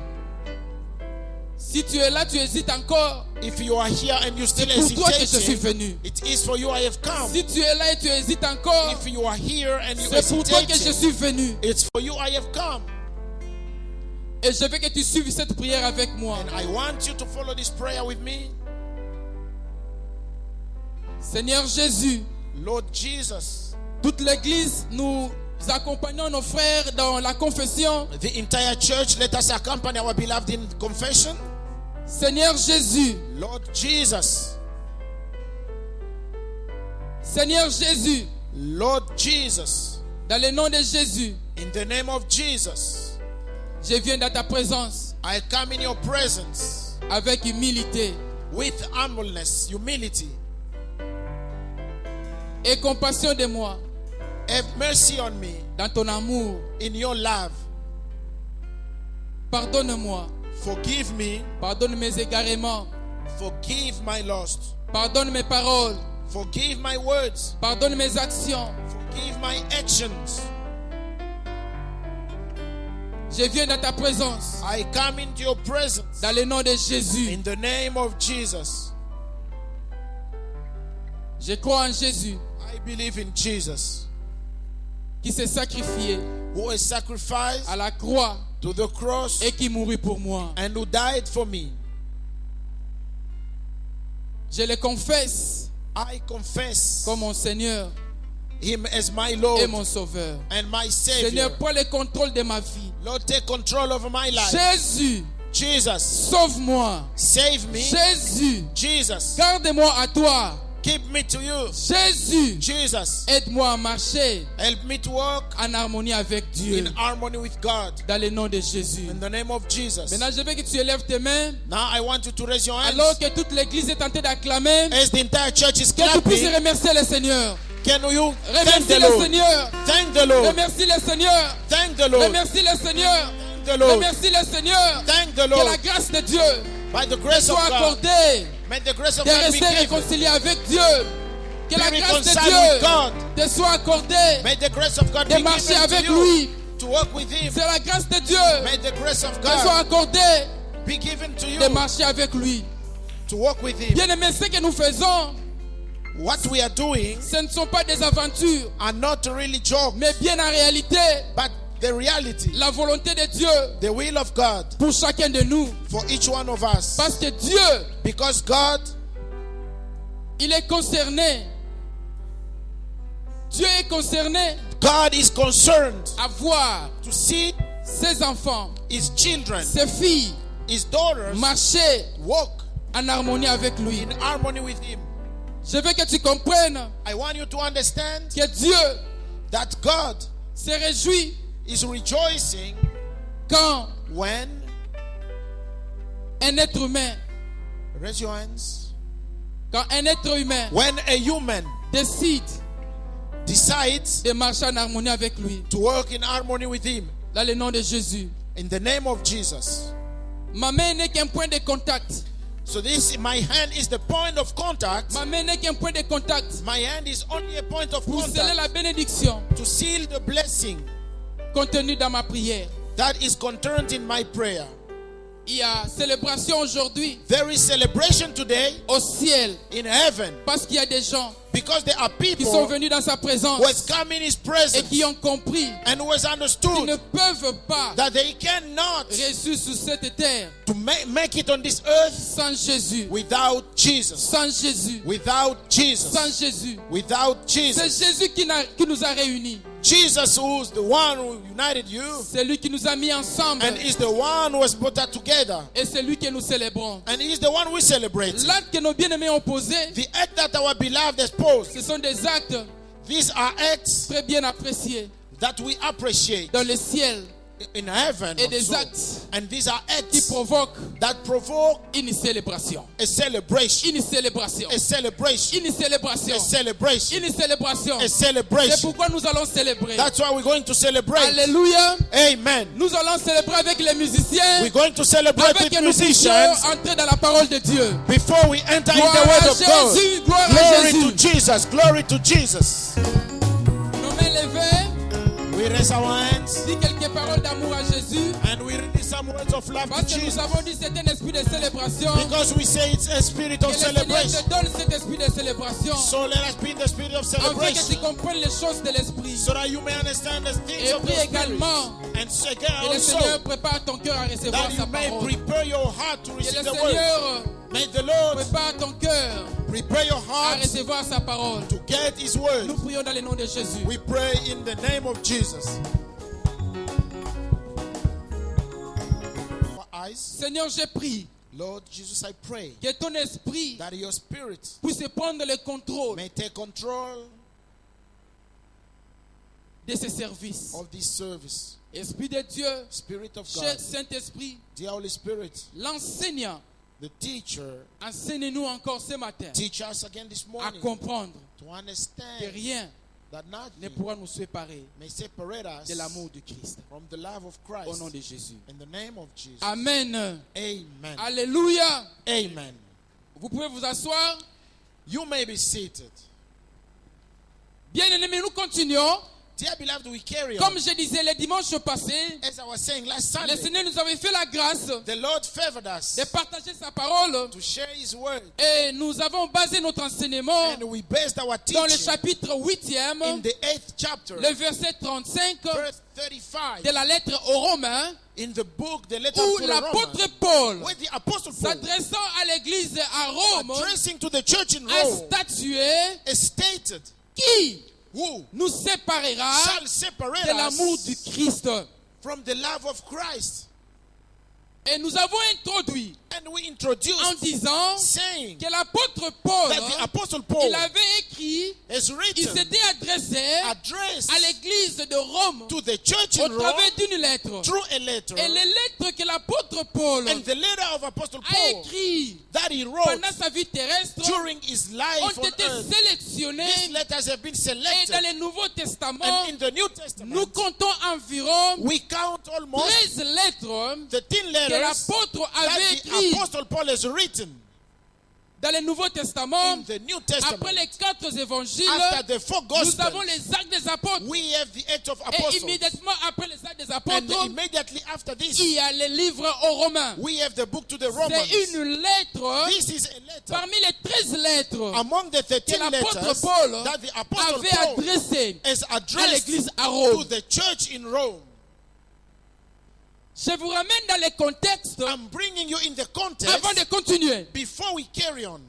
Speaker 1: Si tu es là, tu hésites encore.
Speaker 2: if you are here and you still
Speaker 1: C'est pour toi que je suis
Speaker 2: hesitating,
Speaker 1: venu.
Speaker 2: it is for you I have come.
Speaker 1: Si tu es là et tu hésites encore,
Speaker 2: If you are here and you
Speaker 1: c'est pour toi que je
Speaker 2: hesitate,
Speaker 1: suis venu.
Speaker 2: it's for you I have come.
Speaker 1: Et je veux que tu suives cette prière avec moi.
Speaker 2: And I want you to follow this prayer with me.
Speaker 1: Seigneur Jésus,
Speaker 2: Lord Jesus,
Speaker 1: toute l'église, nous accompagnons nos frères dans la confession.
Speaker 2: the entire church, let us accompany our beloved in confession.
Speaker 1: Seigneur Jésus,
Speaker 2: Lord Jesus,
Speaker 1: Seigneur Jésus,
Speaker 2: Lord Jesus,
Speaker 1: dans le nom de Jésus,
Speaker 2: in the name of Jesus,
Speaker 1: je viens dans ta présence
Speaker 2: I come in your presence
Speaker 1: avec humilité
Speaker 2: with humbleness, humility.
Speaker 1: et compassion de moi
Speaker 2: Have mercy on me
Speaker 1: dans ton amour.
Speaker 2: in your love.
Speaker 1: Pardonne-moi,
Speaker 2: Forgive me,
Speaker 1: pardonne mes égarements,
Speaker 2: forgive my lost,
Speaker 1: pardonne mes paroles,
Speaker 2: forgive my words,
Speaker 1: pardonne mes actions.
Speaker 2: forgive my actions.
Speaker 1: Je viens dans ta présence
Speaker 2: I come into your presence
Speaker 1: dans le nom de Jésus.
Speaker 2: in the name of Jesus.
Speaker 1: Je crois en Jésus
Speaker 2: I believe in Jesus,
Speaker 1: qui s'est sacrifié
Speaker 2: who has sacrificed
Speaker 1: à la croix
Speaker 2: to the cross
Speaker 1: et qui mourut pour moi.
Speaker 2: and who died for me.
Speaker 1: Je le confesse
Speaker 2: I confess
Speaker 1: comme mon Seigneur
Speaker 2: him as my
Speaker 1: et
Speaker 2: Lord
Speaker 1: mon Sauveur.
Speaker 2: and my Savior.
Speaker 1: Seigneur, prends le contrôle de ma vie.
Speaker 2: Lord, take control over my life.
Speaker 1: Jésus,
Speaker 2: Jesus,
Speaker 1: sauve-moi.
Speaker 2: save me.
Speaker 1: Jésus,
Speaker 2: Jesus,
Speaker 1: garde-moi à toi.
Speaker 2: keep me to you.
Speaker 1: Jésus,
Speaker 2: Jesus,
Speaker 1: aide-moi à marcher
Speaker 2: help me to walk
Speaker 1: en harmonie avec Dieu.
Speaker 2: in harmony with God.
Speaker 1: Dans le nom de Jésus.
Speaker 2: In the name of Jesus.
Speaker 1: Maintenant, je veux que tu élèves tes mains.
Speaker 2: Now I want you to raise your hands.
Speaker 1: Alors que toute l'église est en train d'acclamer.
Speaker 2: As the entire church is
Speaker 1: Que tu puisses
Speaker 2: clapping,
Speaker 1: remercier le Seigneur.
Speaker 2: can you thank
Speaker 1: Remercie
Speaker 2: the
Speaker 1: le
Speaker 2: Lord?
Speaker 1: Seigneur.
Speaker 2: Thank the Lord.
Speaker 1: Remercie le Seigneur.
Speaker 2: Thank the Lord.
Speaker 1: Remercie le Seigneur.
Speaker 2: Thank the Lord.
Speaker 1: Remercie le Seigneur.
Speaker 2: Thank the
Speaker 1: Que la
Speaker 2: Lord.
Speaker 1: grâce de Dieu
Speaker 2: By the grace of
Speaker 1: soit
Speaker 2: God,
Speaker 1: accordée
Speaker 2: may the grace of
Speaker 1: de
Speaker 2: God be
Speaker 1: rester
Speaker 2: given.
Speaker 1: réconcilié avec Dieu. Que la
Speaker 2: Be
Speaker 1: grâce de
Speaker 2: reconciled with God.
Speaker 1: Dieu te soit accordée
Speaker 2: May the grace of God
Speaker 1: de
Speaker 2: be
Speaker 1: marcher
Speaker 2: given
Speaker 1: avec
Speaker 2: to you.
Speaker 1: lui.
Speaker 2: To walk with Him.
Speaker 1: C'est la grâce de Dieu
Speaker 2: May the grace of
Speaker 1: te soit
Speaker 2: God
Speaker 1: accordée
Speaker 2: be given to you.
Speaker 1: de marcher avec lui.
Speaker 2: To walk with Him.
Speaker 1: Bien aimé, ce que nous faisons,
Speaker 2: What we are doing
Speaker 1: ce ne sont pas des aventures,
Speaker 2: are not really jokes,
Speaker 1: mais bien en réalité,
Speaker 2: but the reality,
Speaker 1: la volonté de Dieu
Speaker 2: the will of God
Speaker 1: pour chacun de nous.
Speaker 2: for each one of us.
Speaker 1: Parce que Dieu,
Speaker 2: Because God,
Speaker 1: il est concerné. Dieu est concerné
Speaker 2: God is concerned
Speaker 1: à voir
Speaker 2: to see
Speaker 1: ses enfants,
Speaker 2: His children,
Speaker 1: ses filles
Speaker 2: His daughters
Speaker 1: marcher
Speaker 2: walk
Speaker 1: en harmonie avec lui.
Speaker 2: in harmony with Him.
Speaker 1: Je veux que tu comprennes
Speaker 2: I want you to understand
Speaker 1: que Dieu
Speaker 2: that God
Speaker 1: se réjouit
Speaker 2: is rejoicing
Speaker 1: quand
Speaker 2: when,
Speaker 1: un être humain,
Speaker 2: raise your hands,
Speaker 1: quand un être humain
Speaker 2: when a human
Speaker 1: décide
Speaker 2: decides
Speaker 1: de marcher en harmonie avec lui.
Speaker 2: to work in harmony with Him.
Speaker 1: Dans le nom de Jésus.
Speaker 2: In the name of Jesus.
Speaker 1: Ma main n'est qu'un point de contact.
Speaker 2: So this, my hand is the point of contact.
Speaker 1: Ma main n'est qu'un point de contact
Speaker 2: My hand is only a point of
Speaker 1: pour sceller la
Speaker 2: contact
Speaker 1: bénédiction
Speaker 2: to seal the blessing
Speaker 1: contenue dans ma prière.
Speaker 2: that is contained in my prayer.
Speaker 1: Il y a célébration aujourd'hui
Speaker 2: There is celebration today
Speaker 1: au ciel
Speaker 2: in heaven
Speaker 1: parce qu'il y a des gens
Speaker 2: because there are
Speaker 1: qui sont
Speaker 2: people
Speaker 1: venus dans sa présence
Speaker 2: who has come in His
Speaker 1: et
Speaker 2: presence
Speaker 1: qui ont compris
Speaker 2: and who has
Speaker 1: qu'ils ne
Speaker 2: understood
Speaker 1: peuvent pas
Speaker 2: that they cannot
Speaker 1: réussir sur cette terre
Speaker 2: to make it on this earth
Speaker 1: sans Jésus.
Speaker 2: without Jesus.
Speaker 1: Sans Jésus.
Speaker 2: Without Jesus.
Speaker 1: Sans Jésus.
Speaker 2: Without
Speaker 1: C'est
Speaker 2: Jesus.
Speaker 1: Jésus qui nous a réunis.
Speaker 2: Jesus, who's the one who united you,
Speaker 1: C'est lui qui nous a mis ensemble.
Speaker 2: and is the one who has put that together,
Speaker 1: Et c'est lui que nous célébrons.
Speaker 2: and He is the one we celebrate.
Speaker 1: L'acte que nos bien-aimés ont posé,
Speaker 2: The act that our beloved has posed,
Speaker 1: ce sont des actes
Speaker 2: these are acts
Speaker 1: très bien appréciés
Speaker 2: that we appreciate
Speaker 1: dans le ciel
Speaker 2: in heaven,
Speaker 1: et des
Speaker 2: also.
Speaker 1: actes
Speaker 2: And these are
Speaker 1: qui
Speaker 2: acts
Speaker 1: provoquent
Speaker 2: that provoke
Speaker 1: une célébration.
Speaker 2: a celebration,
Speaker 1: Une célébration.
Speaker 2: a celebration,
Speaker 1: Une célébration.
Speaker 2: a celebration,
Speaker 1: Une célébration.
Speaker 2: a
Speaker 1: C'est
Speaker 2: celebration.
Speaker 1: pourquoi nous allons célébrer.
Speaker 2: That's why we're going to celebrate.
Speaker 1: Alléluia.
Speaker 2: Amen.
Speaker 1: Nous allons célébrer avec les musiciens.
Speaker 2: We're going to celebrate
Speaker 1: Avec
Speaker 2: with
Speaker 1: que nous puissions
Speaker 2: musicians
Speaker 1: entrer dans la parole de Dieu.
Speaker 2: before we enter in
Speaker 1: Gloire
Speaker 2: the word
Speaker 1: à
Speaker 2: of God.
Speaker 1: Jésus, gloire à
Speaker 2: Glory
Speaker 1: Jésus.
Speaker 2: to Jesus. Glory to Jesus.
Speaker 1: Nos mains levées,
Speaker 2: We raise our hands
Speaker 1: dis quelques paroles d'amour à Jésus.
Speaker 2: and we release some words of love
Speaker 1: Parce
Speaker 2: to
Speaker 1: que nous
Speaker 2: Jesus.
Speaker 1: avons dit c'est un esprit de célébration.
Speaker 2: Because we say it's a spirit
Speaker 1: Que
Speaker 2: of
Speaker 1: le Seigneur
Speaker 2: celebration.
Speaker 1: te donne cet esprit de célébration.
Speaker 2: So let us be in the spirit of
Speaker 1: Afin que tu
Speaker 2: celebration.
Speaker 1: comprennes les choses de l'esprit.
Speaker 2: So that you may understand the things
Speaker 1: Et
Speaker 2: of
Speaker 1: prie
Speaker 2: the spirit.
Speaker 1: également
Speaker 2: And so again
Speaker 1: que le
Speaker 2: also
Speaker 1: Seigneur prépare ton cœur à recevoir
Speaker 2: that
Speaker 1: sa
Speaker 2: you may
Speaker 1: parole.
Speaker 2: prepare your heart to
Speaker 1: Que
Speaker 2: receive
Speaker 1: le
Speaker 2: the word.
Speaker 1: Seigneur
Speaker 2: May the Lord
Speaker 1: prépare ton cœur
Speaker 2: prepare your
Speaker 1: à
Speaker 2: heart
Speaker 1: recevoir sa parole.
Speaker 2: to get His word.
Speaker 1: Nous prions dans le nom de Jésus.
Speaker 2: We pray in the name of Jesus. Our eyes,
Speaker 1: Seigneur, je prie
Speaker 2: Lord Jesus, I pray
Speaker 1: que ton esprit
Speaker 2: that your spirit
Speaker 1: puisse prendre le contrôle
Speaker 2: may take control
Speaker 1: de ce service.
Speaker 2: of this service.
Speaker 1: Esprit de Dieu,
Speaker 2: Spirit of
Speaker 1: cher
Speaker 2: God,
Speaker 1: Saint-Esprit,
Speaker 2: dear Holy Spirit,
Speaker 1: l'enseignant,
Speaker 2: the teacher,
Speaker 1: enseigne-nous encore ce matin
Speaker 2: teach us again this
Speaker 1: à
Speaker 2: morning
Speaker 1: comprendre
Speaker 2: to
Speaker 1: que
Speaker 2: understand
Speaker 1: rien
Speaker 2: that
Speaker 1: ne
Speaker 2: nothing
Speaker 1: pourra nous séparer
Speaker 2: may separate us
Speaker 1: de l'amour de Christ.
Speaker 2: from the love of
Speaker 1: Au nom
Speaker 2: Christ.
Speaker 1: de Jésus.
Speaker 2: In the name of Jesus.
Speaker 1: Amen.
Speaker 2: Amen.
Speaker 1: Alléluia.
Speaker 2: Amen.
Speaker 1: Vous pouvez vous asseoir.
Speaker 2: You may be seated.
Speaker 1: Bien-aimés, nous continuons
Speaker 2: Dear beloved, we carry
Speaker 1: Comme
Speaker 2: on.
Speaker 1: je disais le dimanche passé,
Speaker 2: As I was saying last
Speaker 1: le
Speaker 2: Sunday,
Speaker 1: Seigneur nous avait fait la grâce
Speaker 2: the Lord favored us
Speaker 1: de partager sa parole
Speaker 2: to share His word.
Speaker 1: et nous avons basé notre enseignement
Speaker 2: And we based our
Speaker 1: dans le
Speaker 2: teaching
Speaker 1: chapitre
Speaker 2: in
Speaker 1: 8e,
Speaker 2: the 8th chapter,
Speaker 1: le verset 35
Speaker 2: verse 35,
Speaker 1: de la lettre aux Romains,
Speaker 2: in the book, the letter
Speaker 1: où
Speaker 2: to the
Speaker 1: l'apôtre
Speaker 2: Romans,
Speaker 1: Paul,
Speaker 2: where the Apostle Paul,
Speaker 1: s'adressant à l'église à Rome,
Speaker 2: addressing to the church in
Speaker 1: a
Speaker 2: Rome,
Speaker 1: statué
Speaker 2: is stated,
Speaker 1: qui
Speaker 2: who
Speaker 1: nous séparera
Speaker 2: shall separate
Speaker 1: de l'amour du
Speaker 2: us
Speaker 1: Christ.
Speaker 2: from the love of Christ?
Speaker 1: Et nous avons introduit
Speaker 2: And we
Speaker 1: en
Speaker 2: introduced
Speaker 1: disant
Speaker 2: saying
Speaker 1: que l'apôtre Paul,
Speaker 2: that the Apostle Paul
Speaker 1: il avait écrit,
Speaker 2: has
Speaker 1: il
Speaker 2: written,
Speaker 1: s'était adressé
Speaker 2: addressed
Speaker 1: à l'église de Rome
Speaker 2: to the church
Speaker 1: au
Speaker 2: in Rome
Speaker 1: travers d'une lettre.
Speaker 2: through a letter,
Speaker 1: Et les lettres que l'apôtre Paul
Speaker 2: and the letter of Apostle
Speaker 1: a
Speaker 2: Paul
Speaker 1: écrites
Speaker 2: that he wrote
Speaker 1: pendant sa vie terrestre
Speaker 2: during his life
Speaker 1: ont
Speaker 2: on
Speaker 1: été
Speaker 2: earth.
Speaker 1: sélectionnées
Speaker 2: These letters have been
Speaker 1: et
Speaker 2: selected,
Speaker 1: dans le Nouveau Testament,
Speaker 2: and in the New
Speaker 1: nous
Speaker 2: Testament,
Speaker 1: comptons environ
Speaker 2: we count almost
Speaker 1: 13 lettres
Speaker 2: 13
Speaker 1: que
Speaker 2: letters
Speaker 1: l'apôtre avait
Speaker 2: that the
Speaker 1: écrites
Speaker 2: Apostle Paul has written
Speaker 1: dans le Nouveau Testament.
Speaker 2: in the New
Speaker 1: Après
Speaker 2: Testament.
Speaker 1: les 4 évangiles,
Speaker 2: After the 4
Speaker 1: nous avons
Speaker 2: Gospels,
Speaker 1: les actes des apôtres.
Speaker 2: we have the Acts of
Speaker 1: Et
Speaker 2: Apostles.
Speaker 1: immédiatement après les actes des
Speaker 2: And
Speaker 1: apôtres,
Speaker 2: immediately after
Speaker 1: il
Speaker 2: this,
Speaker 1: y a les livres aux Romains.
Speaker 2: we have the book to the Romans.
Speaker 1: C'est une lettre
Speaker 2: This is a letter
Speaker 1: parmi les 13 lettres
Speaker 2: among the 13
Speaker 1: que l'apôtre
Speaker 2: letters
Speaker 1: Paul
Speaker 2: that the Apostle
Speaker 1: avait
Speaker 2: Paul
Speaker 1: adressées
Speaker 2: has
Speaker 1: à
Speaker 2: addressed
Speaker 1: l'église à
Speaker 2: to
Speaker 1: Rome.
Speaker 2: the church in Rome.
Speaker 1: Je vous ramène dans le contexte
Speaker 2: I'm bringing you in the context
Speaker 1: avant de continuer.
Speaker 2: before we carry on.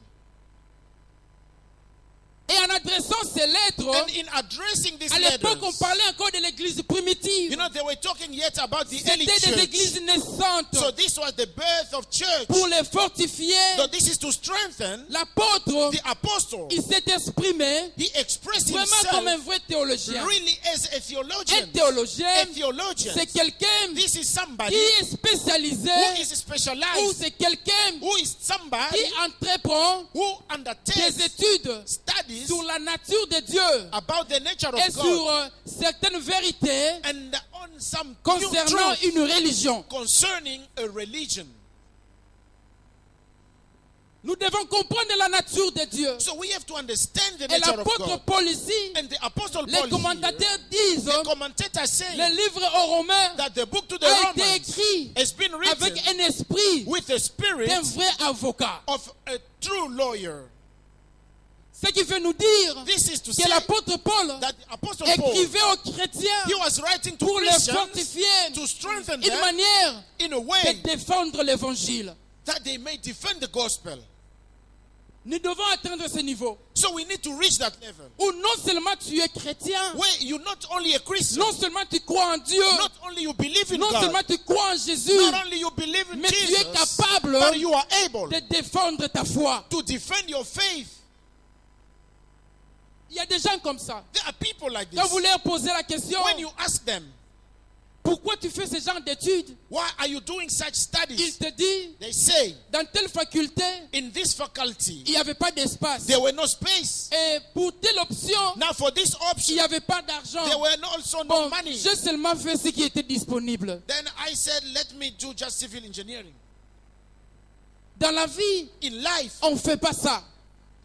Speaker 1: Et en adressant ces lettres,
Speaker 2: And in addressing these
Speaker 1: à l'époque on
Speaker 2: letters,
Speaker 1: parlait encore de l'église primitive.
Speaker 2: you know, they were talking yet about the early
Speaker 1: C'était des
Speaker 2: church.
Speaker 1: églises naissantes.
Speaker 2: So this was the birth of church.
Speaker 1: Pour les fortifier,
Speaker 2: So this is to strengthen
Speaker 1: l'apôtre,
Speaker 2: the apostle.
Speaker 1: il s'est exprimé
Speaker 2: He expressed
Speaker 1: vraiment comme un
Speaker 2: himself
Speaker 1: vrai théologien.
Speaker 2: really as a
Speaker 1: Un
Speaker 2: theologian.
Speaker 1: théologien,
Speaker 2: A theologian.
Speaker 1: c'est quelqu'un
Speaker 2: This is somebody
Speaker 1: qui est spécialisé
Speaker 2: who is
Speaker 1: ou
Speaker 2: specialized,
Speaker 1: c'est quelqu'un
Speaker 2: who is somebody
Speaker 1: qui entreprend
Speaker 2: who
Speaker 1: des
Speaker 2: undertakes
Speaker 1: études
Speaker 2: studies
Speaker 1: sur la nature de Dieu
Speaker 2: about the nature
Speaker 1: et
Speaker 2: of
Speaker 1: sur
Speaker 2: God
Speaker 1: certaines vérités
Speaker 2: and on some new
Speaker 1: concernant
Speaker 2: truth
Speaker 1: une religion.
Speaker 2: concerning a religion.
Speaker 1: Nous devons comprendre la nature de Dieu.
Speaker 2: So we have to understand the
Speaker 1: Et
Speaker 2: nature of
Speaker 1: l'apôtre
Speaker 2: God.
Speaker 1: Paul ici,
Speaker 2: And the apostle
Speaker 1: les
Speaker 2: Paul
Speaker 1: commentateurs
Speaker 2: here,
Speaker 1: disent,
Speaker 2: the commentators say
Speaker 1: le livre aux Romains
Speaker 2: that the book to the
Speaker 1: a été
Speaker 2: Romans
Speaker 1: écrit
Speaker 2: has been written
Speaker 1: avec un esprit
Speaker 2: with the spirit
Speaker 1: d'un vrai avocat.
Speaker 2: of a true lawyer.
Speaker 1: Ce qui veut nous dire
Speaker 2: This is to
Speaker 1: que
Speaker 2: say
Speaker 1: l'apôtre Paul
Speaker 2: that the apostle Paul,
Speaker 1: écrivait aux chrétiens
Speaker 2: he was writing to
Speaker 1: pour les
Speaker 2: Christians
Speaker 1: fortifier,
Speaker 2: to strengthen
Speaker 1: une
Speaker 2: them
Speaker 1: manière
Speaker 2: in a
Speaker 1: de
Speaker 2: way
Speaker 1: défendre l'évangile.
Speaker 2: that they may defend the gospel.
Speaker 1: Nous devons atteindre ce niveau
Speaker 2: So we need to reach that level
Speaker 1: où non seulement tu es chrétien,
Speaker 2: where you're not only a Christian,
Speaker 1: non seulement tu crois en Dieu,
Speaker 2: not only you believe in
Speaker 1: non
Speaker 2: God,
Speaker 1: seulement tu crois en Jésus,
Speaker 2: not only you believe in
Speaker 1: mais tu es
Speaker 2: Jesus,
Speaker 1: capable
Speaker 2: but you are able
Speaker 1: de défendre ta foi.
Speaker 2: to defend your faith.
Speaker 1: Il y a des gens comme ça.
Speaker 2: There are people like
Speaker 1: Quand
Speaker 2: this.
Speaker 1: vous leur posez la question,
Speaker 2: When you ask them,
Speaker 1: pourquoi tu fais ce genre d'études?
Speaker 2: why are you doing such
Speaker 1: Il
Speaker 2: studies?
Speaker 1: te dit,
Speaker 2: They say,
Speaker 1: dans telle faculté,
Speaker 2: in this faculty,
Speaker 1: il n'y avait pas d'espace.
Speaker 2: there were no space.
Speaker 1: Et pour telle option,
Speaker 2: Now for this
Speaker 1: il
Speaker 2: option,
Speaker 1: n'y avait pas d'argent.
Speaker 2: there were also no
Speaker 1: Bon,
Speaker 2: money.
Speaker 1: j'ai seulement fait ce qui était disponible.
Speaker 2: Then I said, let me do just civil engineering.
Speaker 1: Dans la vie,
Speaker 2: In life,
Speaker 1: on ne fait pas ça.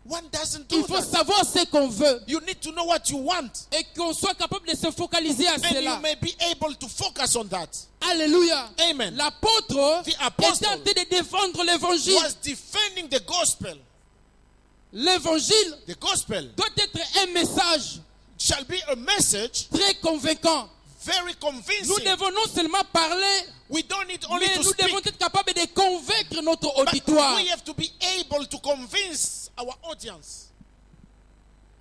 Speaker 2: one doesn't
Speaker 1: Il
Speaker 2: do
Speaker 1: faut
Speaker 2: that.
Speaker 1: savoir ce qu'on veut
Speaker 2: You need to know what you want.
Speaker 1: et qu'on soit capable de se focaliser à
Speaker 2: And you
Speaker 1: cela.
Speaker 2: may be able to focus on that.
Speaker 1: Alléluia.
Speaker 2: Amen.
Speaker 1: L'apôtre
Speaker 2: The
Speaker 1: est
Speaker 2: apostle
Speaker 1: en train de défendre l'évangile.
Speaker 2: Was defending the gospel.
Speaker 1: L'évangile
Speaker 2: The gospel
Speaker 1: doit être un message
Speaker 2: shall be a message
Speaker 1: très convaincant.
Speaker 2: very
Speaker 1: Nous
Speaker 2: convincing.
Speaker 1: devons non seulement parler,
Speaker 2: We don't need only
Speaker 1: mais
Speaker 2: to
Speaker 1: nous devons
Speaker 2: speak,
Speaker 1: être capables de convaincre notre
Speaker 2: but
Speaker 1: auditoire.
Speaker 2: we have to be able to convince our audience.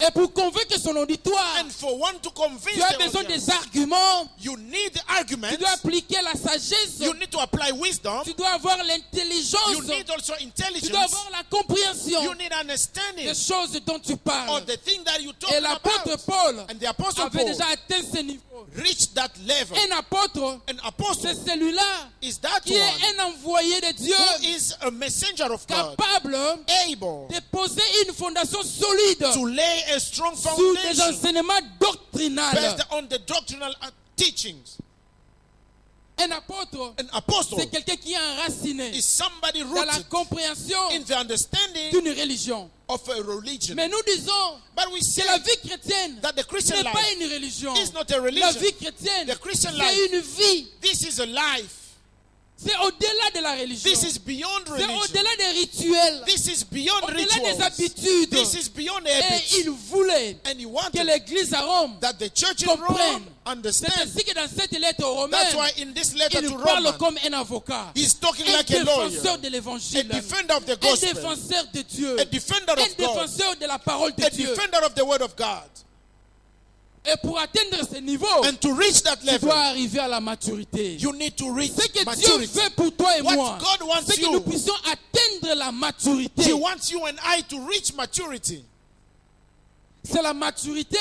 Speaker 1: Et pour convaincre son auditoire,
Speaker 2: And for one to convince
Speaker 1: tu as
Speaker 2: the
Speaker 1: besoin
Speaker 2: audience,
Speaker 1: des arguments,
Speaker 2: you need
Speaker 1: tu
Speaker 2: arguments,
Speaker 1: dois appliquer la sagesse,
Speaker 2: you need to apply wisdom,
Speaker 1: tu dois avoir
Speaker 2: you
Speaker 1: l'intelligence,
Speaker 2: need also
Speaker 1: tu dois
Speaker 2: intelligence,
Speaker 1: avoir la compréhension
Speaker 2: you need understanding
Speaker 1: des choses dont tu
Speaker 2: of
Speaker 1: parles.
Speaker 2: the thing that you talk
Speaker 1: Et l'apôtre
Speaker 2: about.
Speaker 1: Paul
Speaker 2: And the apostle
Speaker 1: avait
Speaker 2: Paul
Speaker 1: déjà atteint ce niveau.
Speaker 2: reached that level.
Speaker 1: Un apôtre,
Speaker 2: An apostle
Speaker 1: c'est celui-là
Speaker 2: is that
Speaker 1: qui est
Speaker 2: one
Speaker 1: un envoyé de Dieu,
Speaker 2: who is a messenger of God,
Speaker 1: capable
Speaker 2: able
Speaker 1: de poser une fondation solide
Speaker 2: to lay a strong
Speaker 1: sur des
Speaker 2: foundation,
Speaker 1: enseignements doctrinaux.
Speaker 2: based on the doctrinal teachings.
Speaker 1: Un apôtre,
Speaker 2: An apostle
Speaker 1: c'est quelqu'un qui est enraciné
Speaker 2: is somebody
Speaker 1: dans la
Speaker 2: rooted
Speaker 1: compréhension
Speaker 2: in the understanding
Speaker 1: d'une religion.
Speaker 2: of a religion.
Speaker 1: Mais nous disons
Speaker 2: But we say
Speaker 1: que la vie chrétienne
Speaker 2: that the Christian
Speaker 1: n'est
Speaker 2: life
Speaker 1: pas une religion.
Speaker 2: is not a
Speaker 1: La
Speaker 2: religion.
Speaker 1: vie chrétienne,
Speaker 2: The Christian
Speaker 1: c'est
Speaker 2: life,
Speaker 1: une vie.
Speaker 2: this is a life.
Speaker 1: C'est au-delà de la religion.
Speaker 2: This is beyond
Speaker 1: C'est
Speaker 2: religion.
Speaker 1: au-delà des rituels.
Speaker 2: This is beyond
Speaker 1: Au-delà des
Speaker 2: rituals.
Speaker 1: habitudes.
Speaker 2: This is beyond
Speaker 1: Et
Speaker 2: habits.
Speaker 1: il voulait
Speaker 2: And he
Speaker 1: que
Speaker 2: wanted
Speaker 1: l'église à Rome
Speaker 2: that the church in
Speaker 1: comprenne.
Speaker 2: Room
Speaker 1: C'est
Speaker 2: understand.
Speaker 1: ainsi que dans cette lettre aux Romains,
Speaker 2: That's why in this letter
Speaker 1: il
Speaker 2: to
Speaker 1: parle
Speaker 2: Romans,
Speaker 1: comme un avocat.
Speaker 2: he's talking
Speaker 1: Un
Speaker 2: like a lawyer,
Speaker 1: défenseur de
Speaker 2: a
Speaker 1: l'évangile.
Speaker 2: defender of the
Speaker 1: Un
Speaker 2: gospel,
Speaker 1: défenseur de Dieu.
Speaker 2: a defender
Speaker 1: Un
Speaker 2: of God,
Speaker 1: défenseur de la parole de
Speaker 2: a
Speaker 1: Dieu.
Speaker 2: defender of the word of God.
Speaker 1: Et pour atteindre ce niveau,
Speaker 2: And to reach that
Speaker 1: tu
Speaker 2: level,
Speaker 1: dois arriver à la maturité.
Speaker 2: you need to reach
Speaker 1: Ce que Dieu
Speaker 2: maturity.
Speaker 1: veut pour toi et
Speaker 2: What
Speaker 1: moi,
Speaker 2: God wants
Speaker 1: c'est que
Speaker 2: you.
Speaker 1: nous puissions atteindre la maturité.
Speaker 2: He wants you and I to reach maturity.
Speaker 1: C'est la maturité